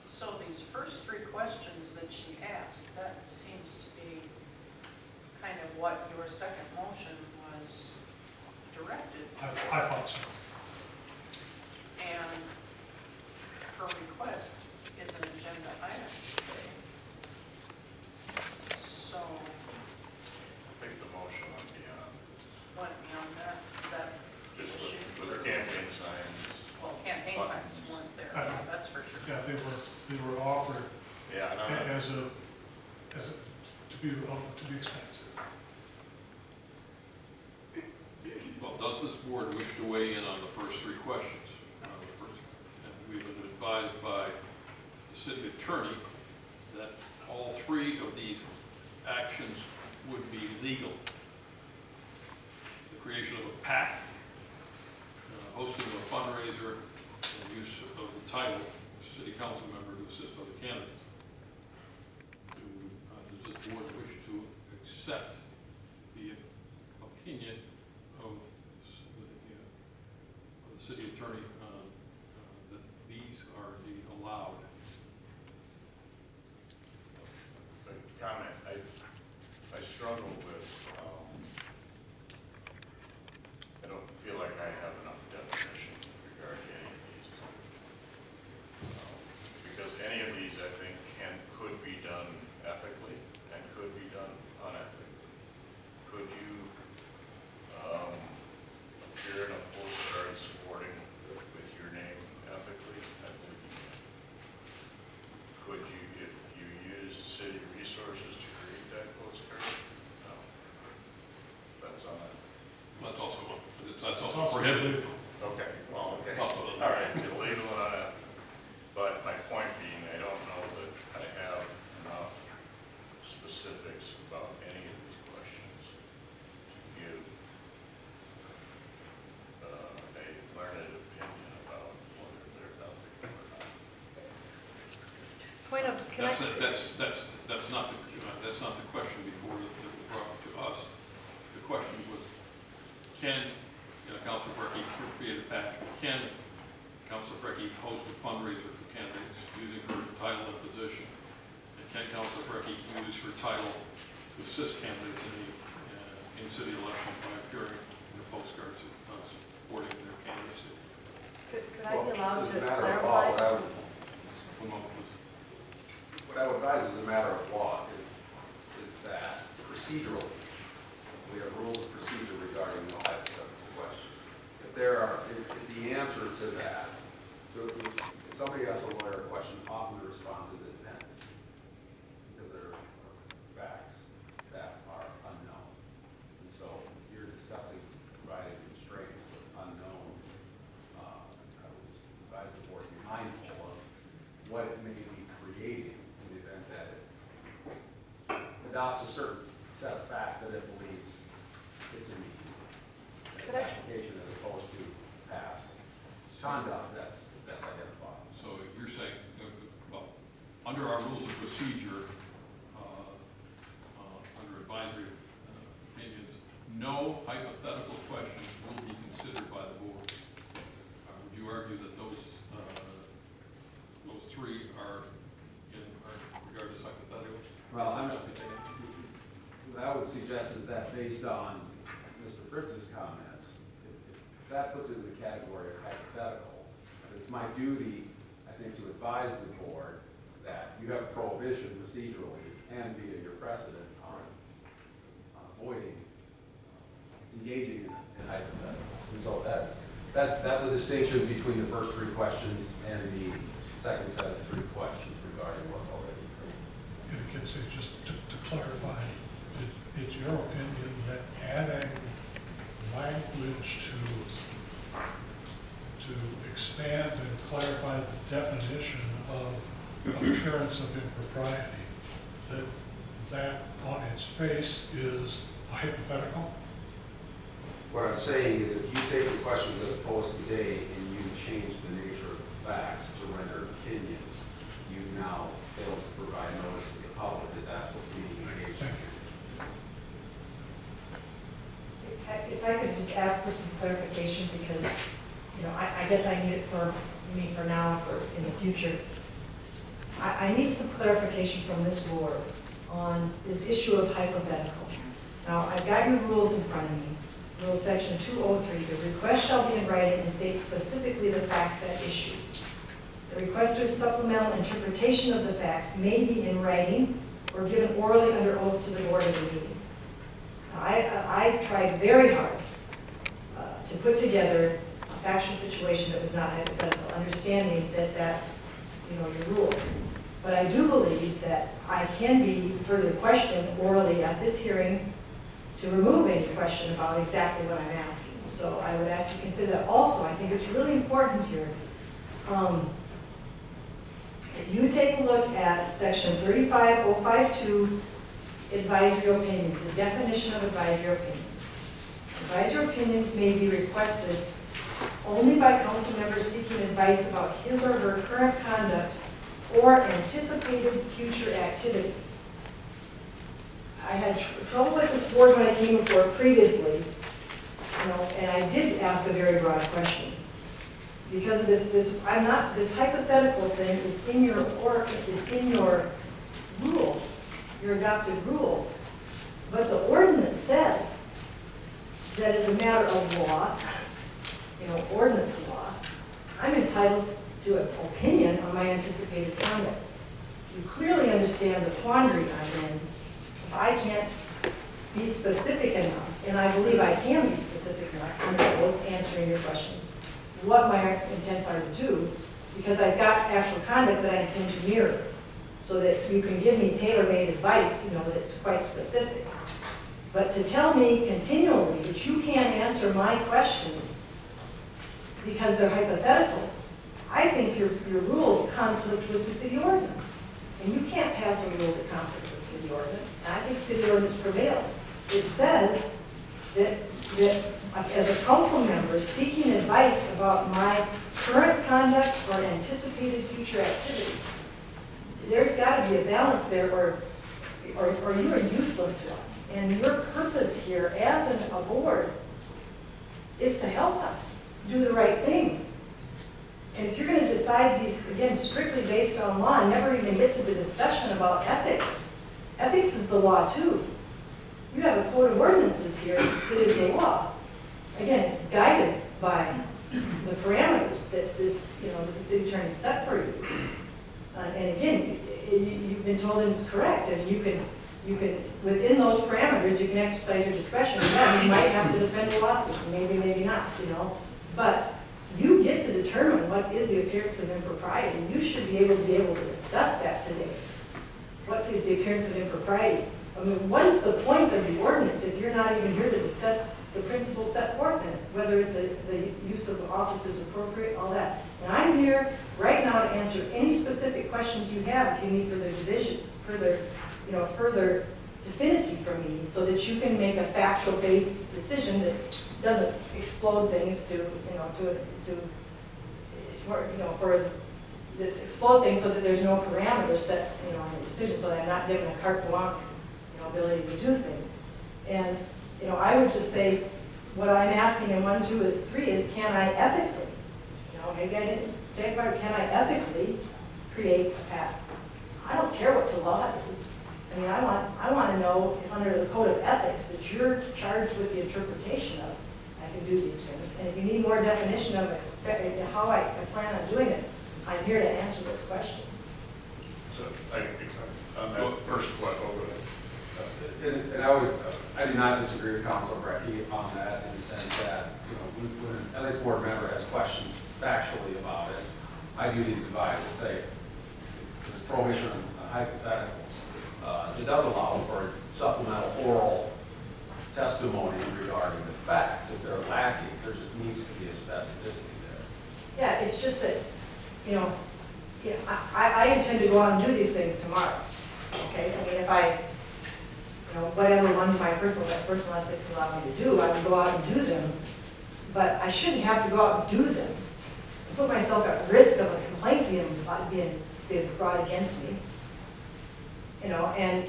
Speaker 11: So these first three questions that she asked, that seems to be kind of what your second motion was directed.
Speaker 10: I thought so.
Speaker 11: And her request is an agenda item today. So,
Speaker 5: I think the motion went beyond,
Speaker 11: went beyond that, is that
Speaker 5: just
Speaker 11: issues?
Speaker 5: with the campaign signs.
Speaker 11: Well, campaign signs weren't there, that's for sure.
Speaker 10: Yeah, they were offered
Speaker 5: Yeah,
Speaker 10: as to be expensive.
Speaker 3: Well, does this board wish to weigh in on the first three questions? And we've been advised by the city attorney that all three of these actions would be legal. The creation of a PAC, hosting of a fundraiser, and use of the title city council member to assist other candidates. Does this board wish to accept the opinion of the city attorney that these are indeed allowed?
Speaker 5: The comment, I struggle with, I don't feel like I have enough definition regarding any of these. Because any of these, I think, could be done ethically and could be done unethically. Could you appear in a postcard supporting with your name ethically? I believe you can.
Speaker 3: prohibited.
Speaker 5: Okay, well, okay.
Speaker 3: Possible.
Speaker 5: All right, illegal on that. But my point being, I don't know that I have enough specifics about any of these questions to give a learned opinion about whether they're nothing or not.
Speaker 7: Point of, can I?
Speaker 3: That's not the question before that was brought to us. The question was, can Councilor Brekke create a PAC? Can Councilor Brekke host a fundraiser for candidates using her title and position? And can Councilor Brekke use her title to assist candidates in city election by appearing in the postcards supporting their candidacy?
Speaker 7: Could I be allowed
Speaker 8: As
Speaker 7: to
Speaker 8: a matter of law,
Speaker 7: clarify?
Speaker 8: what I would advise as a matter of law is that procedurally, we have rules of procedure regarding no hypothetical questions. If the answer to that, if somebody asks a lawyer a question, often the response is it depends. Because there are facts that are unknown. And so if you're discussing providing constraints with unknowns, I would just advise the board to be mindful of what it may be creating in the event that it adopts a certain set of facts that it believes it's a need. It's application as opposed to past conduct that's identified.
Speaker 3: So you're saying, well, under our rules of procedure, under advisory opinions, no hypothetical questions will be considered by the board. Would you argue that those three are regarded as hypotheticals?
Speaker 8: Well, what I would suggest is that based on Mr. Fritz's comments, if that puts it in the category of hypothetical, it's my duty, I think, to advise the board that you have a prohibition procedurally and via your precedent on avoiding engaging in hypotheticals. And so that's a distinction between the first three questions and the second set of three questions regarding what's already occurred.
Speaker 10: And again, say, just to clarify, it's your opinion that adding language to expand and clarify the definition of appearance of impropriety, that on its face is a hypothetical?
Speaker 8: What I'm saying is if you take the questions as posed today and you change the nature of the facts to render opinions, you've now failed to provide notice to the public that that's what's being engaged in.
Speaker 6: If I could just ask for some clarification, because, I guess I need it for me for now, for in the future. I need some clarification from this board on this issue of hypothetical. Now, I've got your rules in front of me. Rule section 203, the request shall be in writing and state specifically the facts at issue. The requester's supplemental interpretation of the facts may be in writing or given orally under oath to the board of the meeting. Now, I tried very hard to put together a factual situation that was not hypothetical, understanding that that's, your rule. But I do believe that I can be further questioned orally at this hearing to remove any question about exactly what I'm asking. So I would ask you to consider that. Also, I think it's really important here. If you take a look at section 35052, advisory opinions, the definition of advisory opinions. Advisory opinions may be requested only by council members seeking advice about his or her current conduct or anticipated future activity. I had trouble with this board when I came before previously, and I did ask a very broad question. Because of this hypothetical thing is in your rules, your adopted rules. But the ordinance says that as a matter of law, ordinance law, I'm entitled to an opinion on my anticipated conduct. You clearly understand the quandary I'm in. If I can't be specific enough, and I believe I can be specific enough under both answering your questions, what my intents are to do, because I've got actual conduct that I intend to mirror, so that you can give me tailor-made advice, that's quite specific. But to tell me continually that you can't answer my questions because they're hypotheticals. I think your rules conflict with the city ordinance. And you can't pass a rule that conflicts with city ordinance. And I think city ordinance prevails. It says that as a council member seeking advice about my current conduct or anticipated future activity, there's got to be a balance there, or you are useless to us. And your purpose here as a board is to help us do the right thing. And if you're going to decide these, again, strictly based on law and never even get to the discussion about ethics, ethics is the law too. You have a code of ordinances here that is the law. Again, it's guided by the parameters that this, that the city attorney set for you. And again, you've been told it's correct, and you can, within those parameters, you can exercise your discretion. Yeah, you might have to defend a lawsuit, maybe not, but you get to determine what is the appearance of impropriety, and you should be able to discuss that today. What is the appearance of impropriety? I mean, what is the point of the ordinance if you're not even here to discuss the principles set forth in it, whether it's the use of the office is appropriate, all that. And I'm here right now to answer any specific questions you have if you need further division, further definitive from me, so that you can make a factual-based decision that doesn't explode things for this explode thing, so that there's no parameters set, in the decision, so that I'm not given a carte blanche, ability to do things. And I would just say, what I'm asking in 1, 2, and 3 is, can I ethically, maybe I didn't say it right, can I ethically create a path? I don't care what the law is. I mean, I want to know if under the code of ethics that you're charged with the interpretation of, I can do these things. And if you need more definition of how I plan on doing it, I'm here to answer those questions.
Speaker 5: So, on that first question, go ahead.
Speaker 8: And I do not disagree with Councilor Brekke on that, in the sense that, when an ethics board member has questions factually about it, I do these advise to say, there's prohibition on hypotheticals. It does allow for supplemental oral testimony regarding the facts. If they're lacking, there just needs to be a specificity there.
Speaker 6: Yeah, it's just that, I intend to go out and do these things tomorrow. Okay, I mean, if whatever ones my personal ethics allow me to do, I would go out and do them, but I shouldn't have to go out and do them. I put myself at risk of a complaint being brought against me, and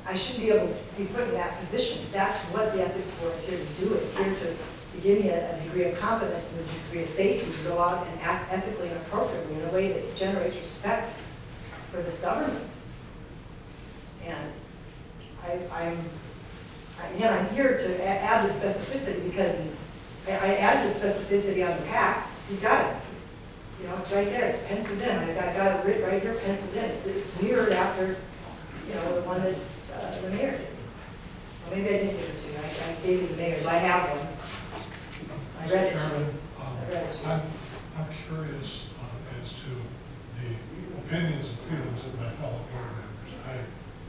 Speaker 6: I shouldn't be able to be put in that position. That's what the ethics board is here to do. It's here to give me a degree of confidence and a degree of safety to go out and act ethically and appropriately in a way that generates respect for this government. And I'm here to add the specificity, because I added the specificity on the pack. You got it. It's right there. It's penciled in. I got it written right here, penciled in. It's mirrored after, the one that the mayor did. Well, maybe I didn't give it to you. I gave you the mayor's. I have one. I read it to you.
Speaker 10: I'm curious as to the opinions and feelings of my fellow board members.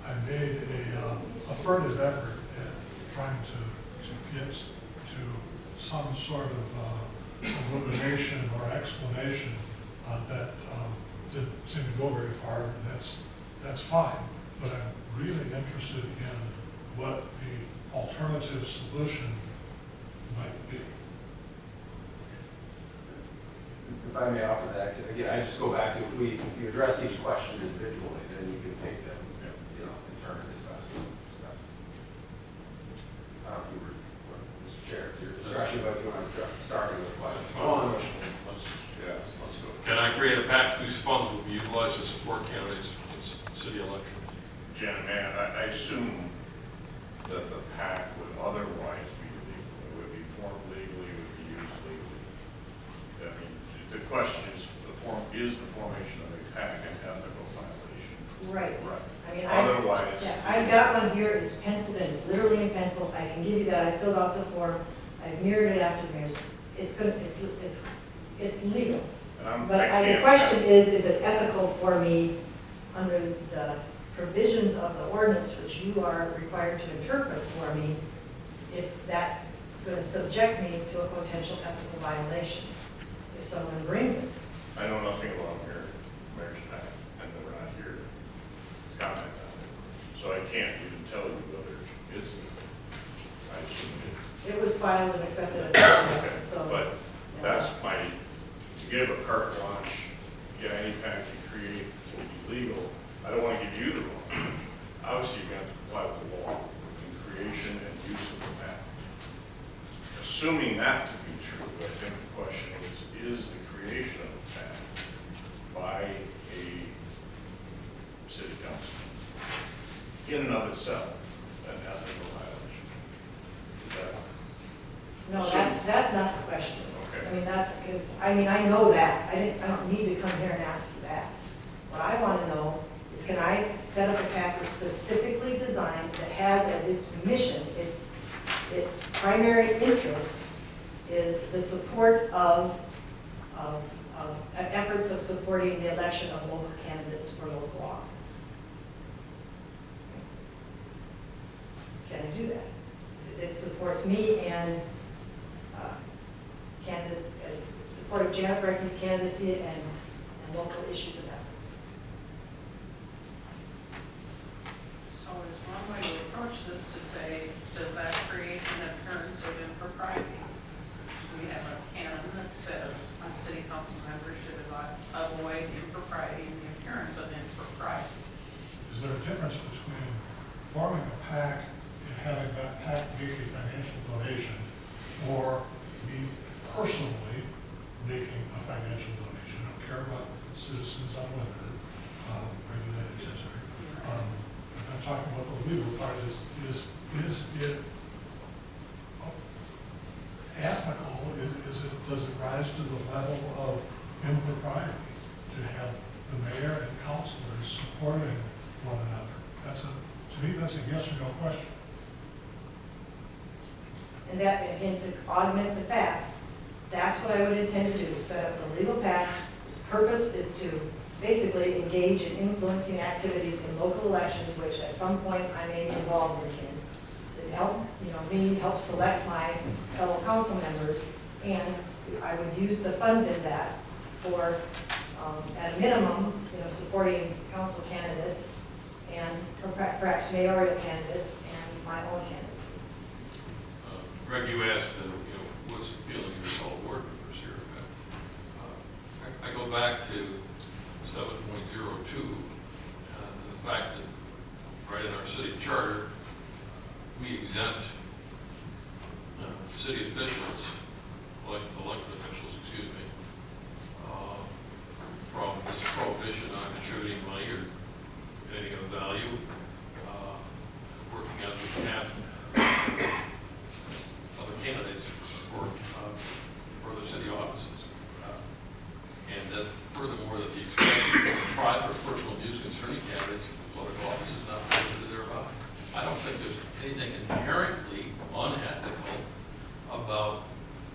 Speaker 10: I made a furtive effort at trying to get to some sort of illumination or explanation that didn't seem to go very far, and that's fine. But I'm really interested in what the alternative solution might be.
Speaker 8: If I may offer that, again, I just go back to, if you address each question individually, then you can take them, in turn and discuss. I don't know if you were, Mr. Chair, it's your discretion, but if you want to address, starting with question one.
Speaker 5: Let's go.
Speaker 3: Can I create a PAC whose funds will be utilized to support candidates in city elections?
Speaker 5: Janet, I assume that the PAC would otherwise be legal. It would be formed legally, it would be used legally. I mean, the question is, is the formation of a PAC an ethical violation?
Speaker 6: Right. I mean,
Speaker 5: otherwise,
Speaker 6: I've got one here. It's penciled in. It's literally in pencil. I can give you that. I filled out the form. I mirrored it after the mayor's. It's legal. But the question is it ethical for me under the provisions of the ordinance, which you are required to interpret for me, if that's going to subject me to a potential ethical violation? if someone brings it.
Speaker 5: I know nothing about marriage pact, and we're not here to comment on it. So I can't even tell you whether it's, I assume
Speaker 6: It was filed and accepted at the
Speaker 5: okay.
Speaker 6: so.
Speaker 5: But
Speaker 6: yeah,
Speaker 5: that's my, to give a carte blanche, yeah, any pact you create will be legal. I don't want to give you the wrong. Obviously, you have to comply with the law in creation and use of the pact. Assuming that to be true, I think the question is the creation of the pact by a city council in and of itself an ethical violation? Is that
Speaker 6: No, that's not the question.
Speaker 5: okay?
Speaker 6: I mean, that's because, I mean, I know that. I don't need to come here and ask you that. What I want to know is, can I set up a pact that's specifically designed, that has as its mission, its primary interest is the support of efforts of supporting the election of local candidates for local office. Can I do that? It supports me and candidates, as support of Janet Brekke's candidacy and local issues and efforts.
Speaker 11: So is one way to approach this to say, does that create an appearance of impropriety? We have a canon that says a city council member should avoid impropriety and the appearance of impropriety.
Speaker 10: Is there a difference between forming a PAC and having that PAC make a financial donation, or me personally making a financial donation? I don't care about Citizens Unlimited, regulated, I'm talking about the legal part. Is it ethical? Does it rise to the level of impropriety to have the mayor and councilors supporting one another? To me, that's a yes or no question.
Speaker 6: And that, again, to augment the facts, that's what I would intend to do, set up a legal pact. Its purpose is to basically engage in influencing activities in local elections, which at some point I may be involved in. To help, me help select my fellow council members, and I would use the funds in that for, at a minimum, supporting council candidates and perhaps mayoral candidates and my own candidates.
Speaker 3: Greg, you asked, what's the feeling of your fellow board members here? I go back to 7.02, and the fact that right in our city charter, we exempt city officials, elected officials, excuse me, from this prohibition on contributing money or anything of value, working on behalf of other candidates for the city offices. And that furthermore, that the expression of private or personal views concerning candidates for political office is not prohibited thereby. I don't think there's anything inherently unethical about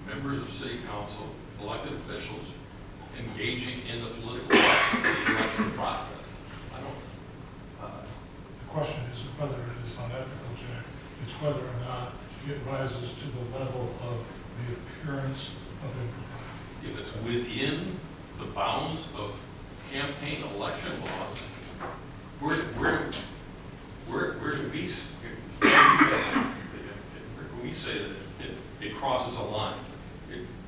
Speaker 3: members of city council, elected officials, engaging in the political process, the election process. I don't.
Speaker 10: The question isn't whether it is unethical, Jack. It's whether or not it rises to the level of the appearance of impropriety.
Speaker 3: If it's within the bounds of campaign election laws, where do we say that it crosses a line?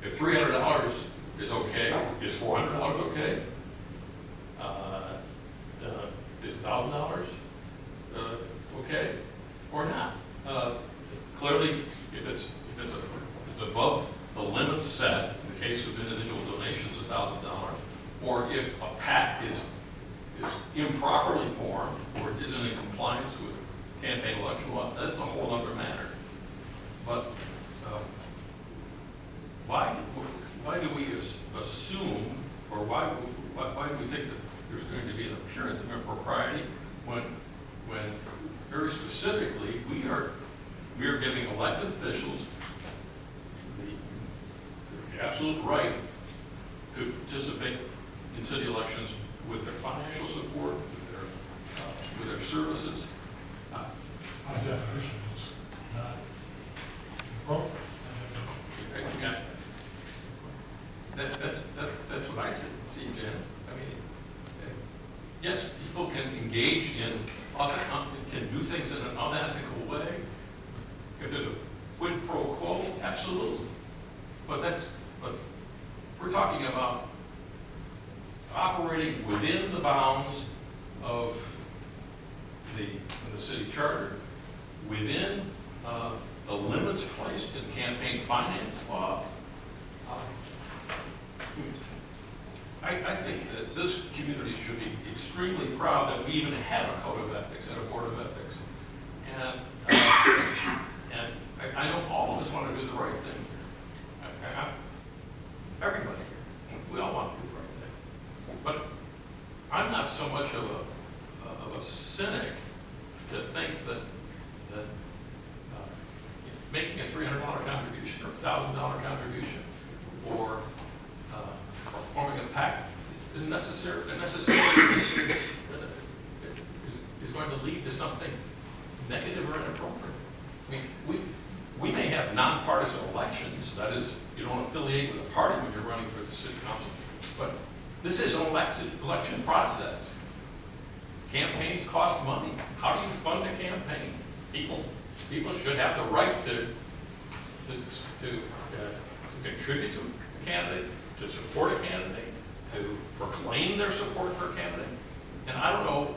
Speaker 3: If $300 is okay, is $400 okay? Is $1,000 okay or not? Clearly, if it's above the limits set, in the case of individual donations, $1,000, or if a PAC is improperly formed or isn't in compliance with campaign election law, that's a whole other matter. But why do we assume, or why do we think that there's going to be an appearance of impropriety when very specifically we are giving elected officials the absolute right to participate in city elections with their financial support, with their services?
Speaker 10: Our definition is not appropriate.
Speaker 3: That's I see, Jen. I mean, yes, people can engage in, can do things in an unethical way. If there's a quid pro quo, absolutely. But we're talking about operating within the bounds of the city charter, within the limits placed in campaign finance law. I think that this community should be extremely proud that we even have a code of ethics and a board of ethics. And I know all of us want to do the right thing. Everybody here, we all want to do the right thing. But I'm not so much of a cynic to think that making a $300 contribution or $1,000 contribution or forming a PAC is necessarily is going to lead to something negative or inappropriate. I mean, we may have nonpartisan elections, that is, you don't affiliate with a party when you're running for the city council, but this is an election process. Campaigns cost money. How do you fund a campaign? People should have the right to contribute to a candidate, to support a candidate, to proclaim their support for a candidate. And I don't know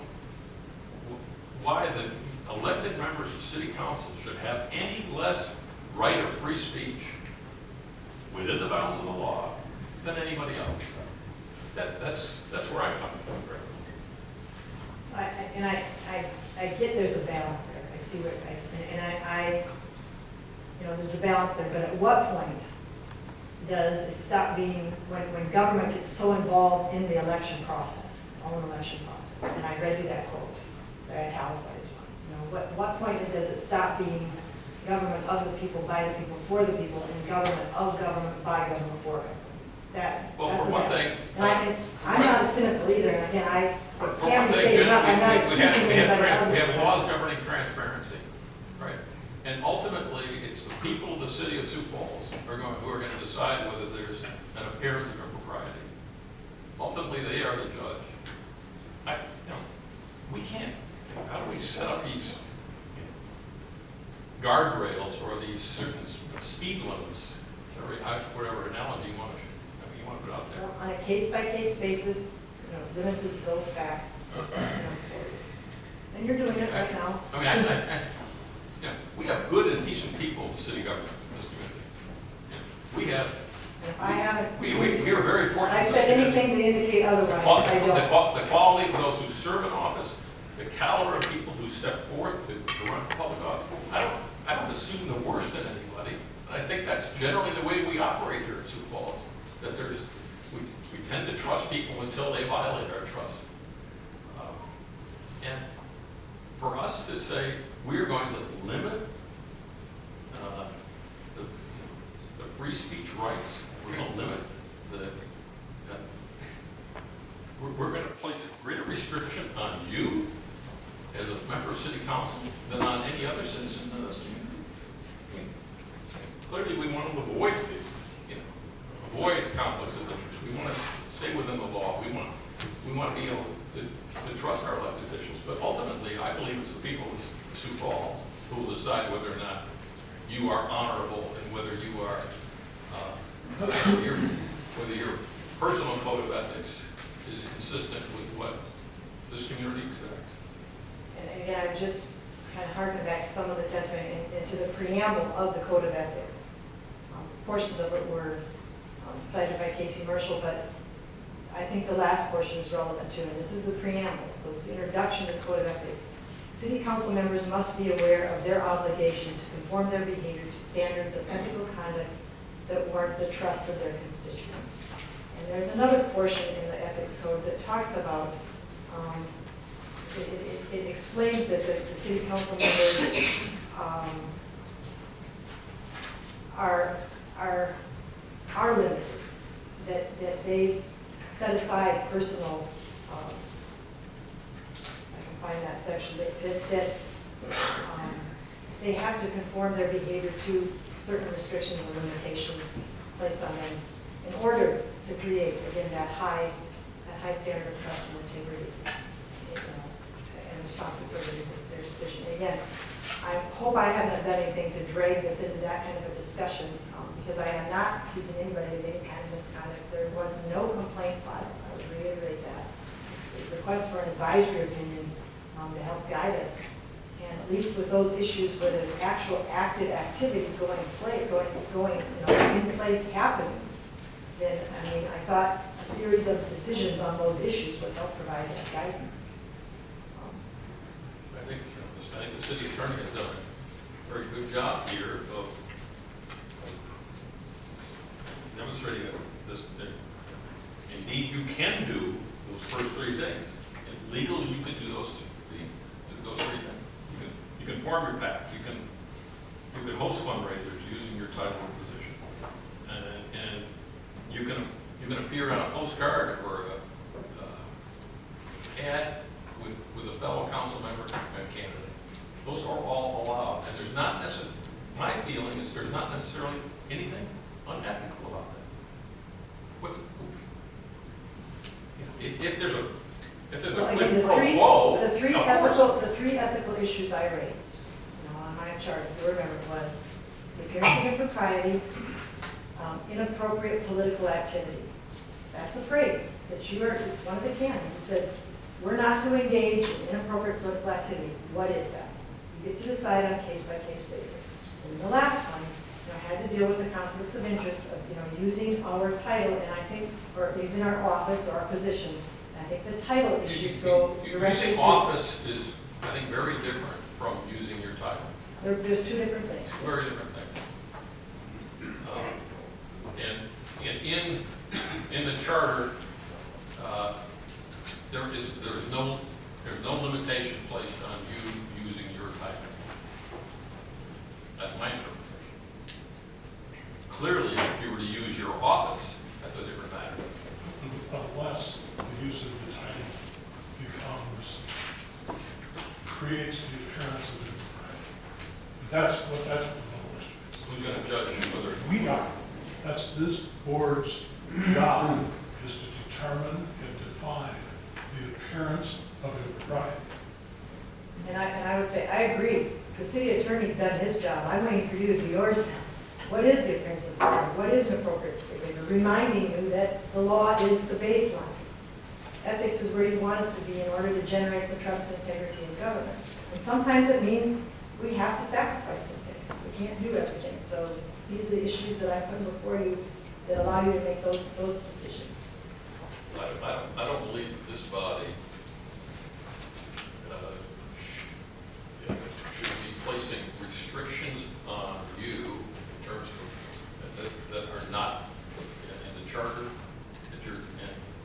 Speaker 3: why the elected members of city council should have any less right of free speech within the bounds of the law than anybody else. That's where I'm coming from, Greg.
Speaker 6: I get there's a balance there. I see what I see, and I there's a balance there. But at what point does it stop being when government gets so involved in the election process, its own election process? And I read you that quote, the italicized one. What point does it stop being government of the people, by the people, for the people, and government of government, by government, for government? That's
Speaker 3: for one thing.
Speaker 6: And I'm not a cynical either. And again, I can't
Speaker 3: we
Speaker 6: say enough. I'm not accusing anybody of
Speaker 3: we
Speaker 6: this.
Speaker 3: have laws governing transparency, right? And ultimately, it's the people of the city of Sioux Falls who are going to decide whether there's an appearance of impropriety. Ultimately, they are the judge. We can't. How do we set up these guardrails or these certain speed limits? Whatever analogy you want to put out there.
Speaker 6: On a case-by-case basis, limited to those facts. And you're doing it right now.
Speaker 3: I mean, we have good and decent people in the city government in this community. We have.
Speaker 6: If I haven't.
Speaker 3: We are very fortunate.
Speaker 6: I've said anything to indicate otherwise. I don't.
Speaker 3: The quality of those who serve in office, the caliber of people who step forth to run for public office. I don't assume the worst in anybody. And I think that's generally the way we operate here at Sioux Falls. That we tend to trust people until they violate our trust. And for us to say we're going to limit the free speech rights, we're going to limit we're going to place a greater restriction on you as a member of city council than on any other citizen in this community. I mean, clearly, we want to avoid conflicts of interest. We want to stay within the law. We want to be able to trust our elected officials. But ultimately, I believe it's the people of Sioux Falls who will decide whether or not you are honorable and whether you are whether your personal code of ethics is consistent with what this community expects.
Speaker 6: And again, I'm just kind of harkening back to some of the testimony and to the preamble of the code of ethics. Portions of it were cited by Casey Marshall, but I think the last portion is relevant too, and this is the preamble. So it's the introduction to the code of ethics. City council members must be aware of their obligation to conform their behavior to standards of ethical conduct that warrant the trust of their constituents. And there's another portion in the ethics code that talks about, it explains that the city council members are limited, that they set aside personal, I can find that section, that they have to conform their behavior to certain restrictions and limitations placed on them in order to create, again, that high standard of trust and integrity, you know, and responsibility for their decision. Again, I hope I haven't done anything to drag this into that kind of a discussion, because I am not accusing anybody of any kind of misconduct. There was no complaint filed. I would reiterate that. It's a request for an advisory opinion to help guide us. And at least with those issues where there's actual active activity going in place happening, then, I mean, I thought a series of decisions on those issues would help provide that guidance.
Speaker 3: I think the city attorney has done a very good job here of demonstrating that indeed you can do those first three things. And legally, you can do those three things. You can form your PAC. You can host fundraisers using your title and position, and you can appear on a postcard or a ad with a fellow council member and candidate. Those are all allowed, and there's not necessarily. My feeling is there's not necessarily anything unethical about that. If there's a
Speaker 6: Well,
Speaker 3: quid
Speaker 6: again,
Speaker 3: pro quo,
Speaker 6: the three ethical issues I raised, on my chart, if you remember, was the appearance of impropriety, inappropriate political activity. That's a phrase that it's one of the canons. It says, we're not to engage in inappropriate political activity. What is that? You get to decide on a case-by-case basis. And the last one, had to deal with the conflicts of interest of, using our title, and I think, or using our office or our position. I think the title issues go directly
Speaker 3: using
Speaker 6: to...
Speaker 3: office is, I think, very different from using your title.
Speaker 6: There's two different things.
Speaker 3: Very different things. And in the charter, there's no limitation placed on you using your title. That's my interpretation. Clearly, if you were to use your office, that's a different matter.
Speaker 10: Unless the use of the title creates the appearance of impropriety. That's what the whole issue is.
Speaker 3: Who's going to judge whether
Speaker 10: we are? That's this board's job, is to determine and define the appearance of impropriety.
Speaker 6: And I would say, I agree. The city attorney's done his job. I'm waiting for you to do yours now. What is the appearance of impropriety? What is an appropriate behavior? Reminding you that the law is the baseline. Ethics is where you want us to be in order to generate the trust and integrity in government. And sometimes it means we have to sacrifice some things. We can't do everything. So these are the issues that I put before you that allow you to make those decisions.
Speaker 3: I don't believe that this body should be placing restrictions on you in terms of that are not in the charter, and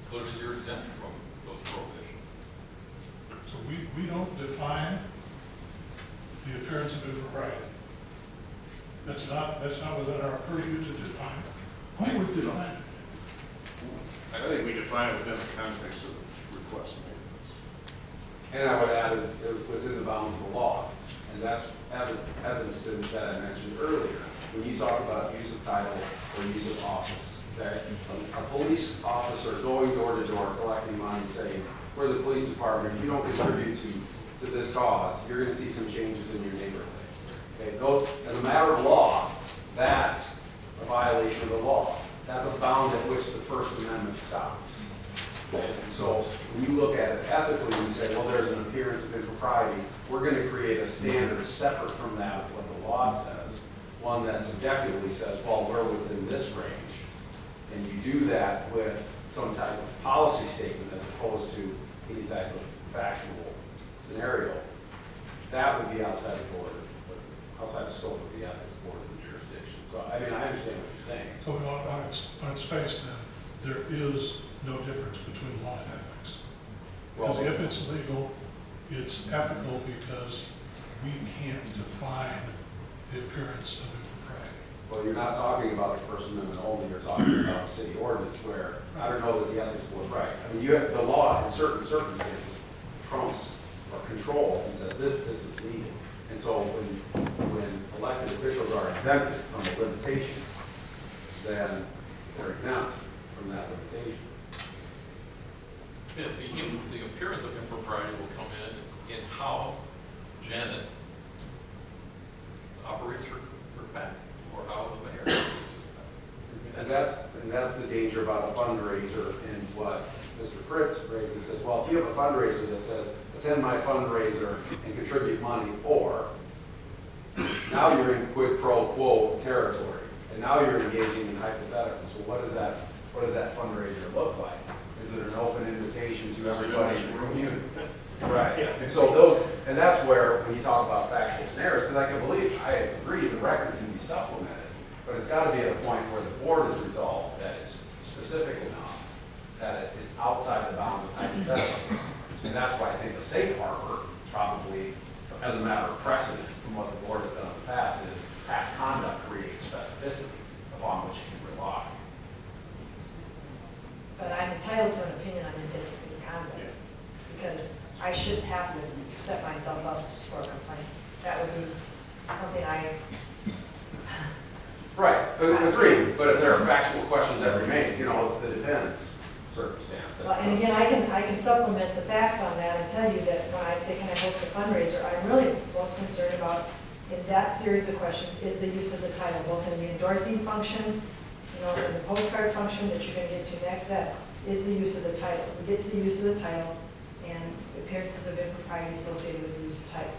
Speaker 3: clearly you're exempt from those prohibitions.
Speaker 10: So we don't define the appearance of impropriety. That's not within our purview to define. Who would define it?
Speaker 5: I think we define it within the context of the request made.
Speaker 8: And I would add it within the bounds of the law. And that's evidence that I mentioned earlier. When you talk about use of title or use of office, okay? A police officer going door to door collecting money saying, we're the police department, if you don't contribute to this cause, you're going to see some changes in your neighborhood. Okay? As a matter of law, that's a violation of the law. That's a bound at which the First Amendment stops. Okay? And so when you look at it ethically, you say, well, there's an appearance of impropriety. We're going to create a standard separate from that of what the law says, one that subjectively says, well, we're within this range. And you do that with some type of policy statement as opposed to any type of factual scenario. That would be outside the board, outside the scope of the ethics board of the jurisdiction. So, I mean, I understand what you're saying.
Speaker 10: So on its face, then, there is no difference between law and ethics. Because
Speaker 8: Well,
Speaker 10: if it's legal, it's ethical because we can't define the appearance of impropriety.
Speaker 8: Well, you're not talking about the First Amendment only, you're talking about the city ordinance where I don't know that the ethics board, right. I mean, you have the law in certain circumstances trumps or controls and says this is legal. And so when elected officials are exempted from the limitation, then they're exempt from that
Speaker 3: the appearance of impropriety will come in how Janet operates her PAC, or how the mayor operates her PAC.
Speaker 8: And that's the danger about a fundraiser, and what Mr. Fritz raises, says, well, if you have a fundraiser that says, attend my fundraiser and contribute money, or now you're in quid pro quo territory, and now you're engaging in hypotheticals. So what does that fundraiser look like? Is it an open invitation to everybody in the community? Right. And so that's where, when you talk about factual scenarios, because I agree the record can be supplemented, but it's got to be at a point where the board has resolved that it's specific enough, that it's outside the bounds of hypotheticals. And that's why I think a safe harbor, probably, as a matter of precedent from what the board has done in the past, is past conduct creates specificity upon which you can rely.
Speaker 6: But I'm entitled to an opinion on indisciplined conduct, because I shouldn't have to set myself up for a complaint. That would be something
Speaker 8: Right, agreed, but if there are factual questions that remain, it's the depends circumstance.
Speaker 6: Well, and again, I can supplement the facts on that and tell you that when I say, can I host a fundraiser, I'm really most concerned about, in that series of questions, is the use of the title, both in the endorsing function, in the postcard function that you're going to get to next, that is the use of the title. We get to the use of the title and appearances of impropriety associated with the use of title.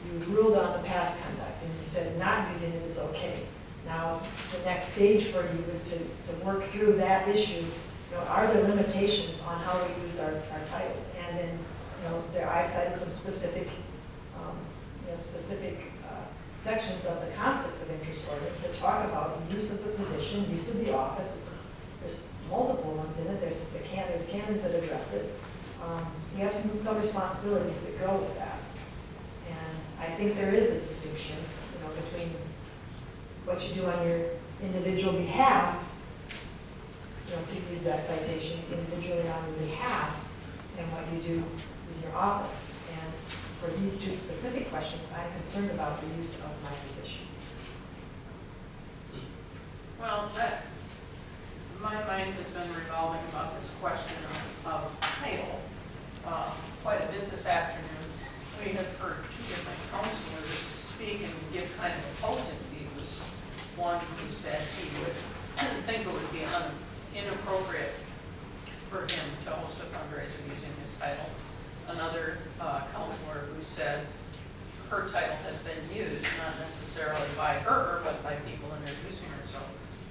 Speaker 6: You ruled on the past conduct, and you said not using it is okay. Now, the next stage for you is to work through that issue. Are there limitations on how we use our titles? And then, I've cited some specific, sections of the conflicts of interest ordinance that talk about use of the position, use of the office. There's multiple ones in it. There's canons that address it. We have some responsibilities that go with that. And I think there is a distinction, between what you do on your individual behalf, to use that citation individually on your behalf, and what you do using your office. And for these two specific questions, I'm concerned about the use of my position.
Speaker 11: Well, my mind has been revolving about this question of title quite a bit this afternoon. We have heard two different counselors speak and give kind of opposing views. One who said he would think it would be inappropriate for him to host a fundraiser using his title. Another counselor who said her title has been used, not necessarily by her, but by people introducing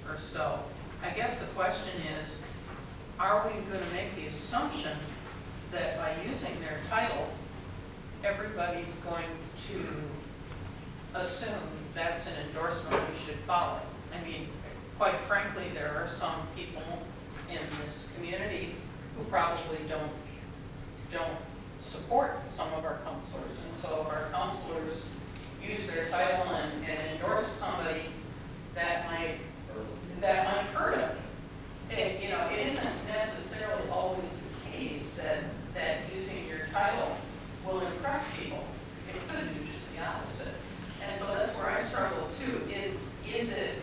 Speaker 11: her. So I guess the question is, are we going to make the assumption that by using their title, everybody's going to assume that's an endorsement we should follow? I mean, quite frankly, there are some people in this community who probably don't support some of our counselors. And so if our counselors use their title and endorse somebody, that might hurt them. It isn't necessarily always the case that using your title will impress people. It could do just the opposite. And so that's where I struggle too. Is it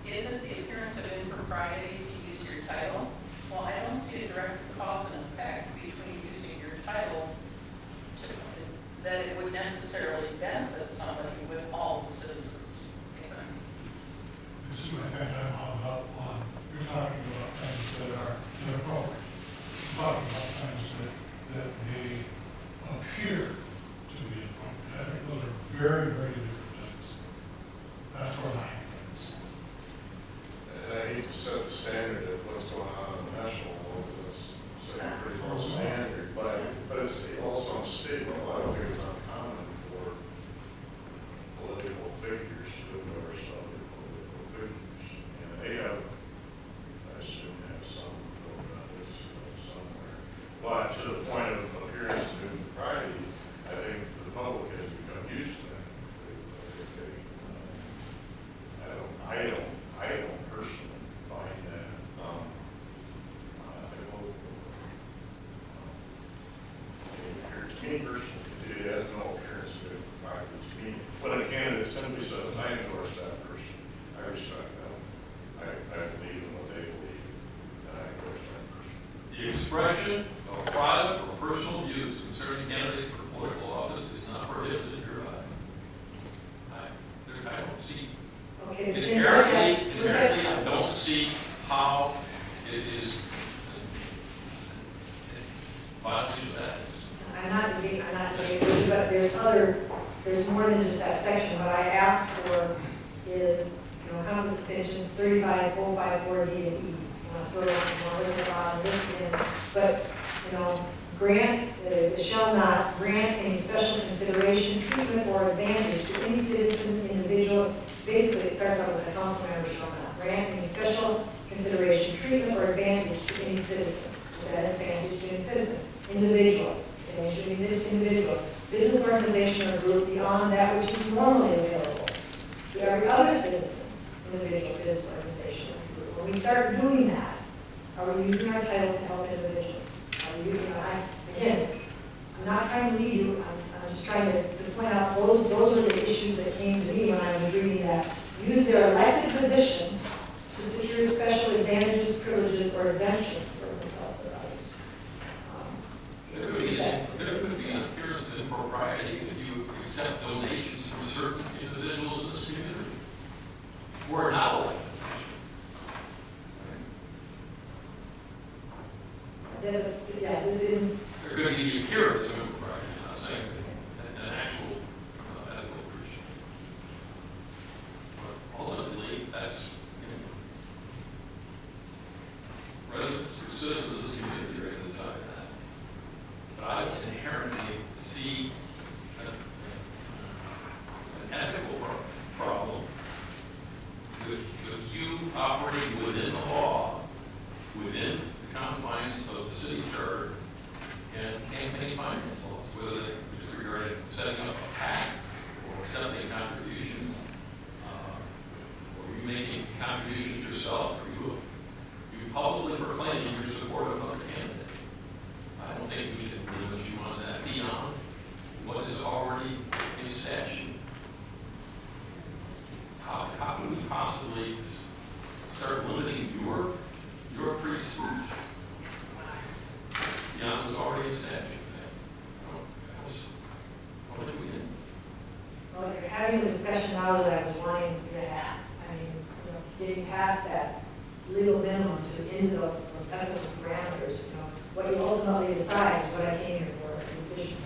Speaker 11: the appearance of impropriety to use your title? Well, I don't see a direct cause and effect between using your title that it would necessarily benefit somebody with all the citizens.
Speaker 10: This is the thing I'm hung up on. You're talking about things that are inappropriate. You're talking about things that may appear to be inappropriate. I think those are very, very different things. That's where my hand is.
Speaker 5: And I hate to set the standard of what's going on the national level, it's setting a pretty low standard, but it's also on state level. I don't think it's uncommon for political figures to endorse other political figures. And they have, I assume, some vote on this somewhere. But to the point of appearance of impropriety, I think the public has become used to that. I don't personally find that unethical. To me personally, it has no appearance of impropriety to me. When a candidate simply says, I endorse that person, I respect them. I believe in what they believe, and I endorse that person.
Speaker 3: The expression of private or personal views concerning candidates for political office is not prohibited hereby. I don't see,
Speaker 6: Okay.
Speaker 3: inherently, I don't see how it is violation of ethics.
Speaker 6: I'm not debating, but there's more than just that section. What I asked for is, conflict extensions 35, 054, D and E. Throw this in, but, grant, shall not grant any special consideration, treatment, or advantage to any citizen, individual. Basically, it starts out with a council member shall not grant any special consideration, treatment, or advantage to any citizen. Is that advantage to any citizen? Individual, individual, business organization or group beyond that which is normally available to every other citizen, individual, business organization or group. When we start doing that, are we using our title to help individuals? Are we using, again, I'm not trying to lead you, I'm just trying to point out those are the issues that came to me when I was reading that. Use their elected position to secure special advantages, privileges, or exemptions for themselves or others.
Speaker 3: There could be an appearance of impropriety if you accept donations from certain individuals in this community who are not elected.
Speaker 6: Yeah, this is.
Speaker 3: There could be the appearance of impropriety, I'm not saying an actual ethical breach. But ultimately, that's residents, citizens of this community are going to decide that. But I inherently see an ethical problem with you operating within the law, within the confines of the city charter and campaign finance laws, whether they just regarding setting up a PAC or accepting contributions, or you making contributions yourself, or you publicly proclaiming your support of another candidate. I don't think we can limit you on that beyond what is already in statute. How can we possibly start limiting your free speech beyond what's already in statute? I don't think we can.
Speaker 6: Well, you're having a discussion now that I was wanting to have. I mean, getting past that legal minimum to into those technical parameters. What you ultimately decide is what I came here for, a decision.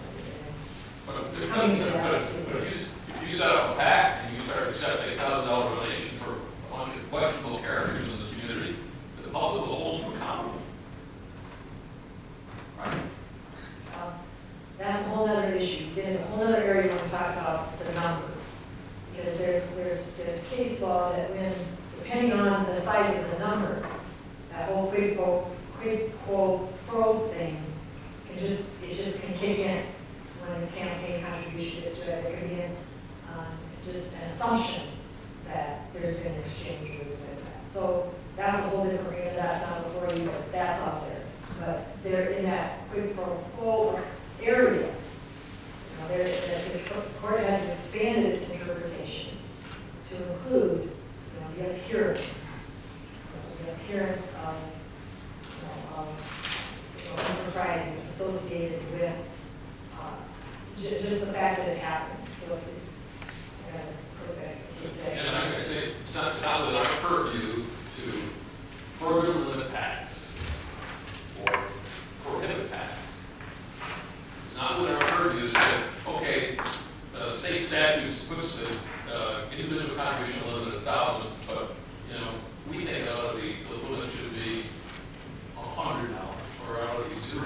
Speaker 3: If you set up a PAC and you start accepting $1,000 donations for a bunch of questionable characters in this community, the public will hold you accountable. Right?
Speaker 6: That's a whole other issue. Get in a whole other area when we talk about the number. Because there's case law that when, depending on the size of the number, that whole quid pro quo thing can just can kick in when a campaign contribution is read. There can be just an assumption that there's been an exchange or there's been that. So that's a whole different area. That's not before you, but that's out there. But they're in that quid pro quo area. The court has expanded its interpretation to include, the appearance. So the appearance of impropriety associated with just the fact that it happens. So it's
Speaker 3: and I'm going to say, it's not within our purview to further limit PACs or prohibit PACs. It's not within our purview to say, okay, state statutes puts the individual contribution limit at 1,000, but we think that ought to be, the limit should be $100 or ought to be $0.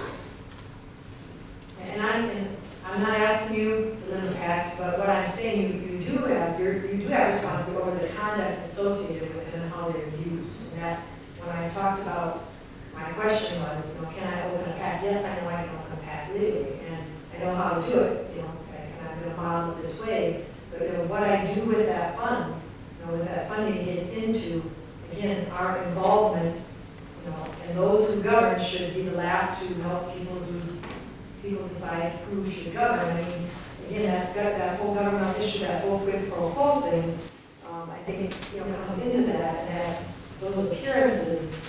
Speaker 6: And I'm not asking you to limit PACs, but what I'm saying, you do have responsibility over the conduct associated with them and how they're used. And that's when I talked about, my question was, can I open a PAC? Yes, I know I can open a PAC legally, and I know how to do it, and I'm going to model it this way. But what I do with that fund, with that funding gets into, again, our involvement, and those who govern should be the last to help people decide who should govern. I mean, again, that's got that whole government issue, that whole quid pro quo thing. I think it comes into that those appearances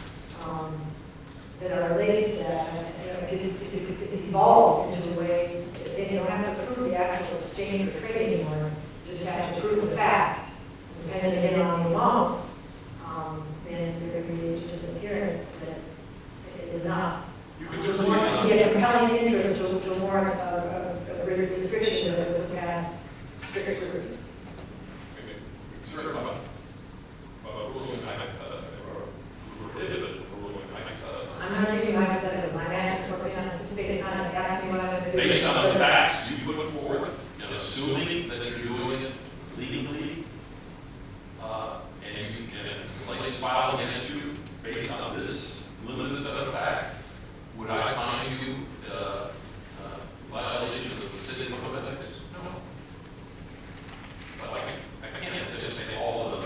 Speaker 6: that are related to that exchange or trade anymore, just have to prove the fact, depending on the amounts, then there can be just an appearance that it is enough. To get a compelling interest to warrant a restriction that was passed strict scrutiny. I'm not giving my hypotheticals, I'm anticipating, kind of asking what I'm going to do.
Speaker 3: Based on the facts you put forth, and assuming that you're doing it legally, and you can complaints filed against you based on this limited set of facts, would I find you violations of the city code of ethics? No. But I can't anticipate all the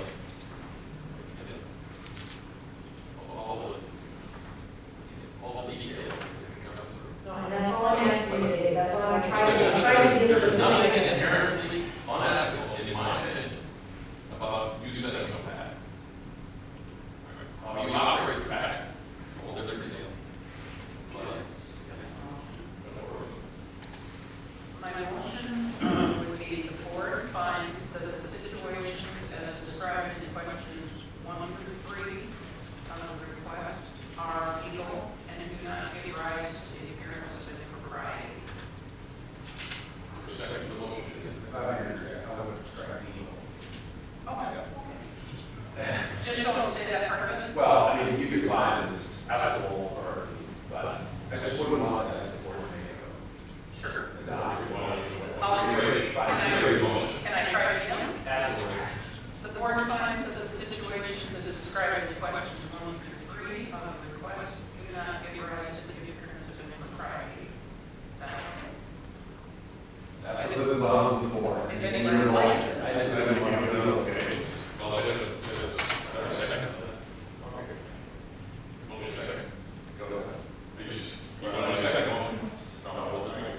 Speaker 3: details.
Speaker 6: No, and that's all I'm asking you today, that's all I'm trying to do.
Speaker 3: There's nothing inherently unethical, in my opinion, about you setting a pact. How you operate the pact, a whole different deal.
Speaker 11: My motion would be the board finds that the situations as described in questions 1 through 3 of the request are legal and do not give rise to the appearance of impropriety.
Speaker 3: Second the motion.
Speaker 11: Just don't say that part of it.
Speaker 8: Well, I mean, you could find it's applicable, or, but I just wouldn't want that as the board meeting.
Speaker 11: Sure.
Speaker 8: Can
Speaker 11: I try it again?
Speaker 8: Absolutely.
Speaker 11: The board finds that the situations as described in questions 1 through 3 of the request do not give rise to the appearance of impropriety.
Speaker 8: That's within the bounds of the board.
Speaker 11: If anyone likes it.
Speaker 8: I just don't want to do it.
Speaker 3: Well, I did it. Second. Only a second.
Speaker 8: Go ahead.
Speaker 3: You want a second one? No, I wasn't second.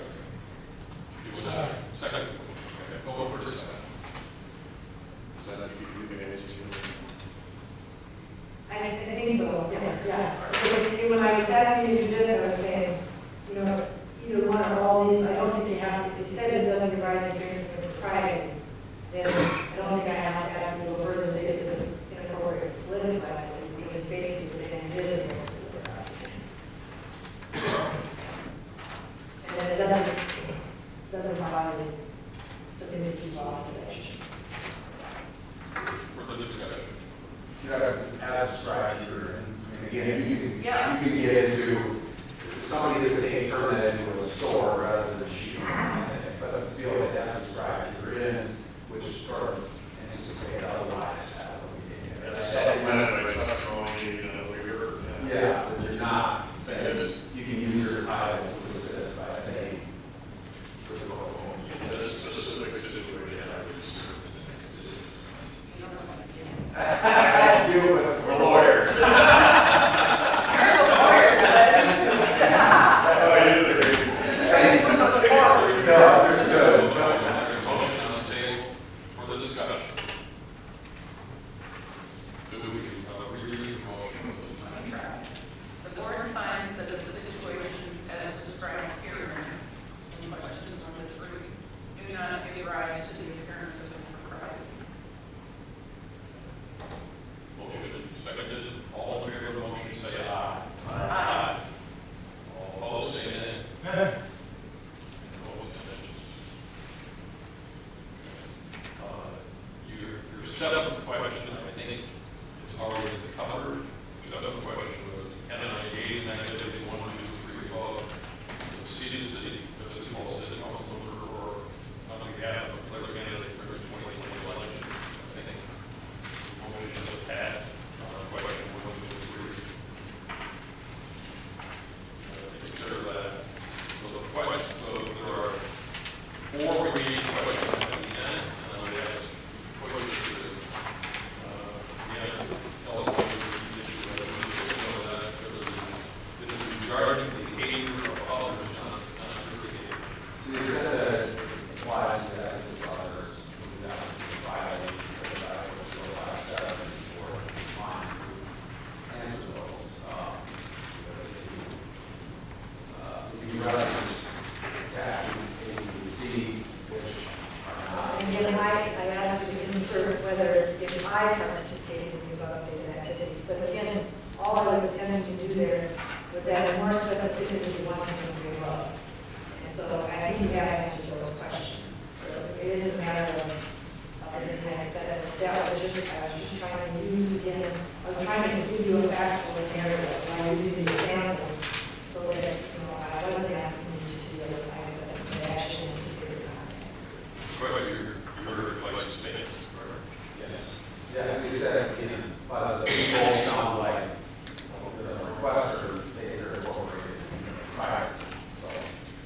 Speaker 3: You want a second? Second. Okay, go over to the second.
Speaker 6: I think so, yes, yeah. Because when I was asking you to do this, I was saying, you know, either one or all these, I don't think you have, if you said it doesn't give rise to appearance of impropriety, then I don't think I have to ask you to go further and say this is inappropriate politically, because it's basically saying it is inappropriate. And then it doesn't violate the business law section.
Speaker 3: Further discussion.
Speaker 8: You have to as described here, and again, you
Speaker 11: Yeah.
Speaker 8: can get into somebody that would say turn that into a store rather than a shoe. But the field is as described here, and which sort of anticipate otherwise. Yeah, but you're not saying you can use your title to assist by saying.
Speaker 5: In this specific situation,
Speaker 8: I deal with we're lawyers.
Speaker 11: The board finds that the
Speaker 6: attempting to do there was add more specificity to one thing we love. And so I think that answers those questions. So it is a matter of, that was just, I was just trying to use again, I was trying to give you a factual scenario, and I was using examples so that, I wasn't asking you to do the actually necessary content.
Speaker 3: You're like statements, right?
Speaker 8: Yes. Yeah, as you said, people all sound like there's a request or they are incorporated prior. So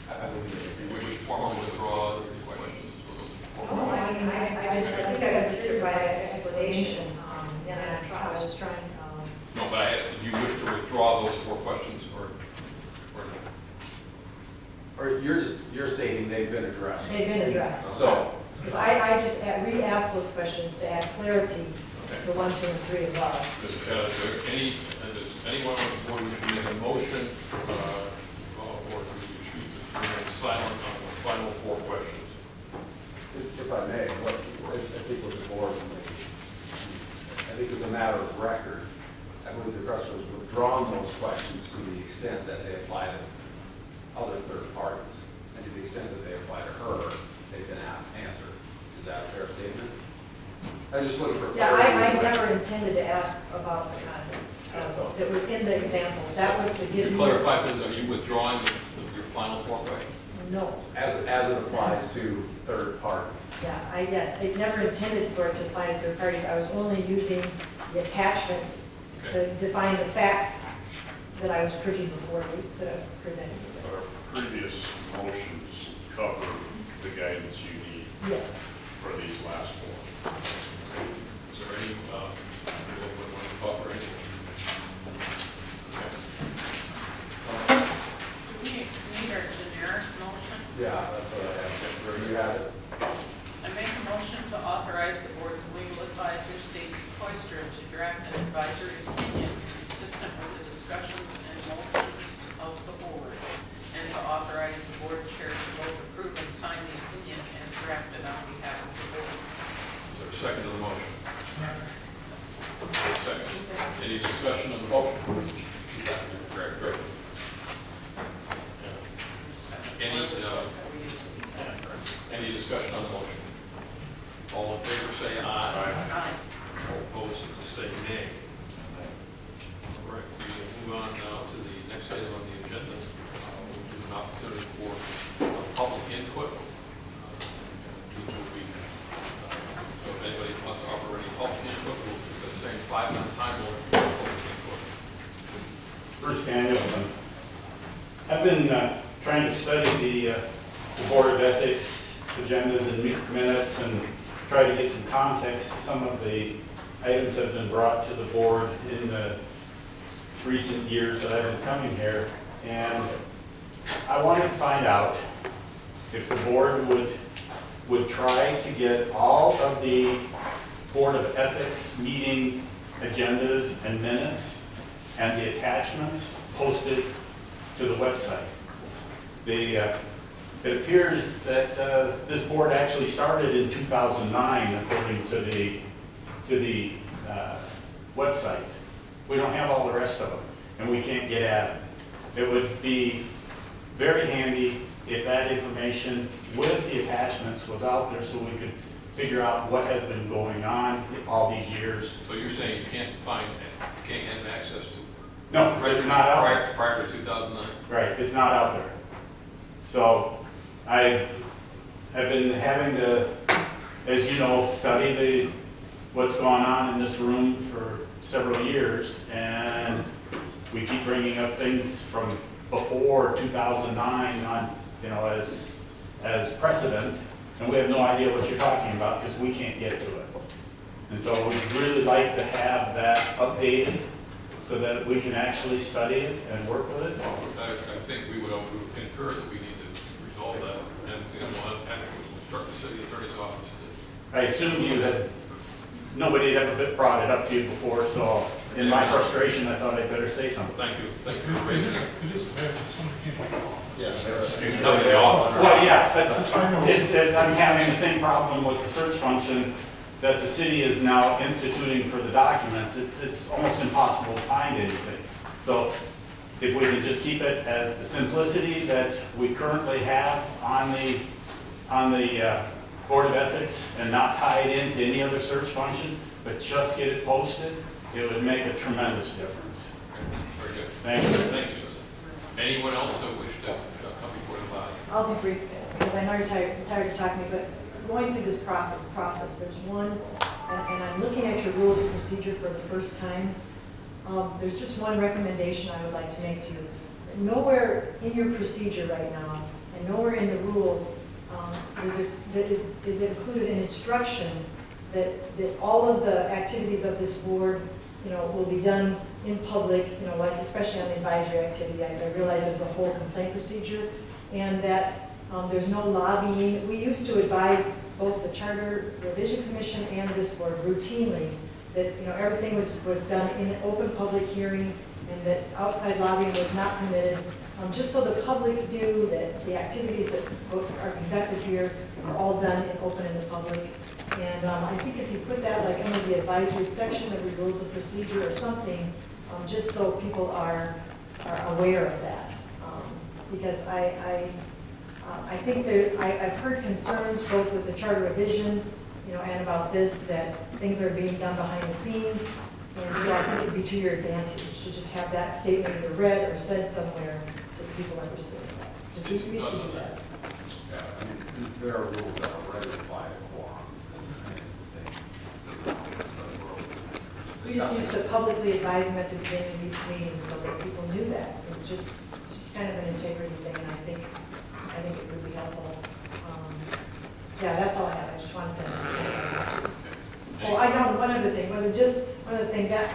Speaker 8: I believe
Speaker 3: You wish to formally withdraw the questions?
Speaker 6: No, I mean, I think I got cured by explanation, and I was trying,
Speaker 3: No, but I asked, do you wish to withdraw those 4 questions or
Speaker 8: or you're stating they've been addressed.
Speaker 6: they've been addressed.
Speaker 8: So,
Speaker 6: Because I just re-asked those questions to add clarity to 1, 2, and 3 above.
Speaker 3: Does anyone on the board wish to make a motion or to remain silent on the final 4 questions?
Speaker 8: if I may, what I think with the board, I think it's a matter of record. I believe the requester has withdrawn those questions to the extent that they apply to other third parties. And to the extent that they apply to her, they've been answered. Is that a fair statement? I'm just looking for
Speaker 6: Yeah,
Speaker 8: clarity.
Speaker 6: I never intended to ask about the content that was in the examples. That was to give
Speaker 3: To
Speaker 6: you.
Speaker 3: clarify, please, are you withdrawing your final 4 questions?
Speaker 6: No.
Speaker 8: As it applies to third parties.
Speaker 6: Yeah, yes, I never intended for it to apply to third parties. I was only using the attachments to define the facts that I was printing before you, that I was presenting.
Speaker 5: Our previous motions cover the guidance you need
Speaker 6: Yes.
Speaker 5: for these last 4.
Speaker 3: Is there any, does anyone want to talk or anything?
Speaker 11: Do we need our generic motion?
Speaker 8: Yeah, that's what I have. Where you have it?
Speaker 11: I make a motion to authorize the board's legal advisor, Stacy Koister, to draft an advisory opinion consistent with the discussions and motions of the board, and to authorize the board chair to both approve and sign the opinion as drafted on behalf of the board.
Speaker 3: Is there a second to the motion? Second. Any discussion on the motion? Great. Any discussion on the motion? All in favor say aye.
Speaker 11: Aye.
Speaker 3: All opposed say nay. All right, we will move on now to the next item on the agenda. We'll do an opportunity for public input. So if anybody wants to offer any public input, we'll do the same 5-minute time limit for public input.
Speaker 2: Bruce Danielson. I've been trying to study the Board of Ethics agendas and minutes and try to get some context to some of the items that have been brought to the board in the recent years that I've been coming here. And I wanted to find out if the board would try to get all of the Board of Ethics meeting agendas and minutes and the attachments posted to the website. It appears that this board actually started in 2009, according to the website. We don't have all the rest of them, and we can't get at them. It would be very handy if that information with the attachments was out there so we could figure out what has been going on all these years.
Speaker 3: So you're saying you can't have access to?
Speaker 2: No, it's not out there.
Speaker 3: Prior to 2009?
Speaker 2: Right, it's not out there. So I've been having to, as you know, study what's going on in this room for several years, and we keep bringing up things from before 2009 on, as precedent, and we have no idea what you're talking about because we can't get to it. And so we'd really like to have that updated so that we can actually study it and work with it.
Speaker 3: I think we would concur that we need to resolve that, and we'll instruct the city attorney's office to.
Speaker 2: I assume nobody had ever brought it up to you before, so in my frustration, I thought I'd better say something.
Speaker 3: Thank you.
Speaker 10: It is bad that somebody came to the office.
Speaker 2: Well, yeah, but I'm having the same problem with the search function that the city is now instituting for the documents. It's almost impossible to find anything. So if we could just keep it as the simplicity that we currently have on the Board of Ethics and not tie it into any other search functions, but just get it posted, it would make a tremendous difference.
Speaker 3: Very good.
Speaker 2: Thank you.
Speaker 3: Thank you, Susan. Anyone else that wish to come before the body?
Speaker 7: I'll be brief, because I know you're tired of talking to me, but going through this process, there's one, and I'm looking at your rules of procedure for the first time. There's just one recommendation I would like to make to you. Nowhere in your procedure right now, and nowhere in the rules, is it included an instruction that all of the activities of this board, will be done in public, like especially on the advisory activity. I realize there's a whole complaint procedure, and that there's no lobbying. We used to advise both the Charter Revision Commission and this board routinely that everything was done in an open public hearing, and that outside lobbying was not permitted, just so the public knew that the activities that are conducted here are all done and open in the public. And I think if you put that like under the advisory section of the rules of procedure or something, just so people are aware of that. Because I think I've heard concerns both with the Charter Revision, and about this, that things are being done behind the scenes. And so I think it would be to your advantage to just have that statement either read or said somewhere so that people understand that. Because we used to do that.
Speaker 8: Yeah, I mean, there are rules that already apply to quorums, and it's the same.
Speaker 7: We just used to publicly advise them at the beginning of each meeting so that people knew that. It's just kind of an integrity thing, and I think it would be helpful. Yeah, that's all I have. I just wanted to. Oh, I know one other thing. One other thing that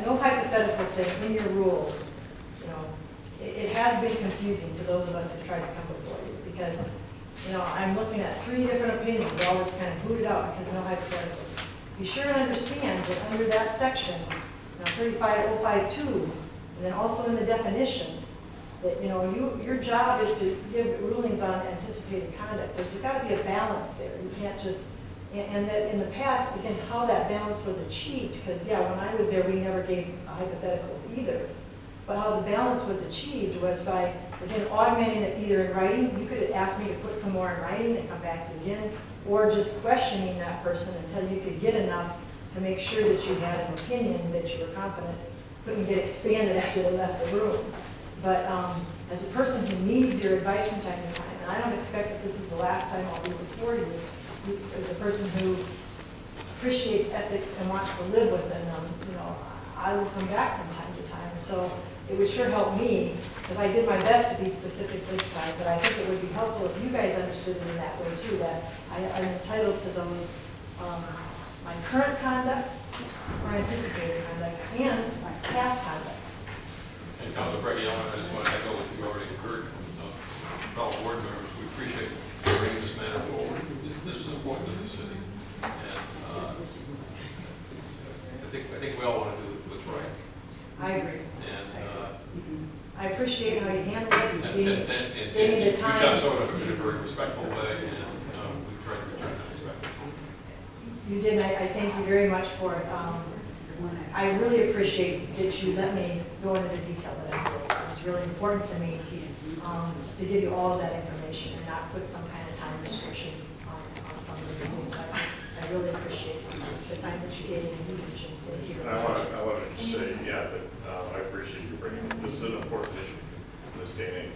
Speaker 7: no hypothetical thing in your rules. It has been confusing to those of us who tried to come before you, because I'm looking at 3 different opinions. They all just kind of booted out because no hypotheticals. Be sure to understand that under that section, 35052, and then also in the definitions, that your job is to give rulings on anticipated conduct. There's got to be a balance there. You can't just, and that in the past, again, how that balance was achieved, because when I was there, we never gave hypotheticals either. But how the balance was achieved was by, again, augmenting it either in writing. You could ask me to put some more in writing and come back to it again, or just questioning that person until you could get enough to make sure that you had an opinion that you were confident couldn't get expanded after they left the room. But as a person who needs your advice from time to time, and I don't expect that this is the last time I'll be before you, as a person who appreciates ethics and wants to live within them, I will come back from time to time. So it would sure help me, because I did my best to be specific this time, but I think it would be helpful if you guys understood it in that way too, that I'm entitled to those, my current conduct or anticipated conduct and my past conduct.
Speaker 3: And Councilor Brekke, I just want to echo what you already heard from fellow board members. We appreciate bringing this matter forward. This is important to the city, and I think we all want to do what's right.
Speaker 7: I agree.
Speaker 3: And
Speaker 7: I appreciate how you handled it.
Speaker 3: and
Speaker 7: Gave me the
Speaker 3: you've
Speaker 7: time.
Speaker 3: done sort of in a very respectful way, and we've tried to return that respect.
Speaker 7: You did, and I thank you very much for it. I really appreciate that you let me go into the detail that I did. It was really important to me to give you all of that information and not put some kind of time restriction on some of these things. I really appreciate the time that you gave me and you
Speaker 5: And I want to just say, that I appreciate you bringing it. This is an important issue in this day and age,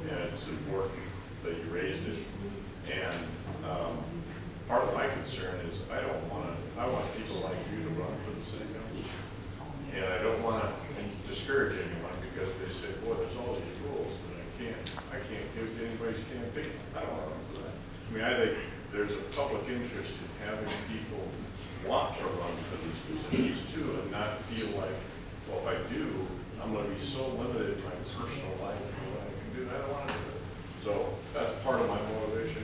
Speaker 5: and it's important that you raised it. And part of my concern is I want people like you to run for the city council. And I don't want to discourage anyone because they say, boy, there's all these rules that I can't give to anybody's campaign. I don't want to run for that. I mean, I think there's a public interest in having people want to run for these positions too, and not feel like, well, if I do, I'm going to be so limited in my personal life and what I can do. I don't want to do it. So that's part of my motivation.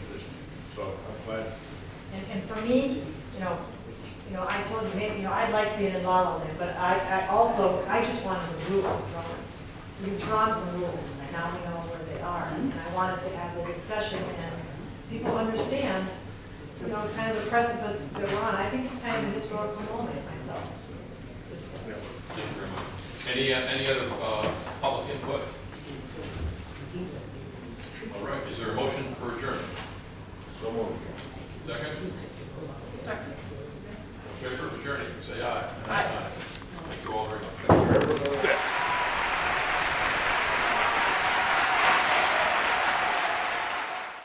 Speaker 5: So I'm glad.
Speaker 7: And for me, I told you, maybe, I'd like being in La La Land, but I just wanted the rules drawn. You've drawn some rules, and now we know where they are. And I wanted to have the discussion and people understand, kind of the precipice that we're on. I think it's kind of a historical moment myself.
Speaker 3: Thank you very much. Any other public input? All right, is there a motion for adjournment?
Speaker 5: So moved.
Speaker 3: Second?
Speaker 11: Second.
Speaker 3: In favor of adjourning, say aye.
Speaker 11: Aye.
Speaker 3: Thank you all very much.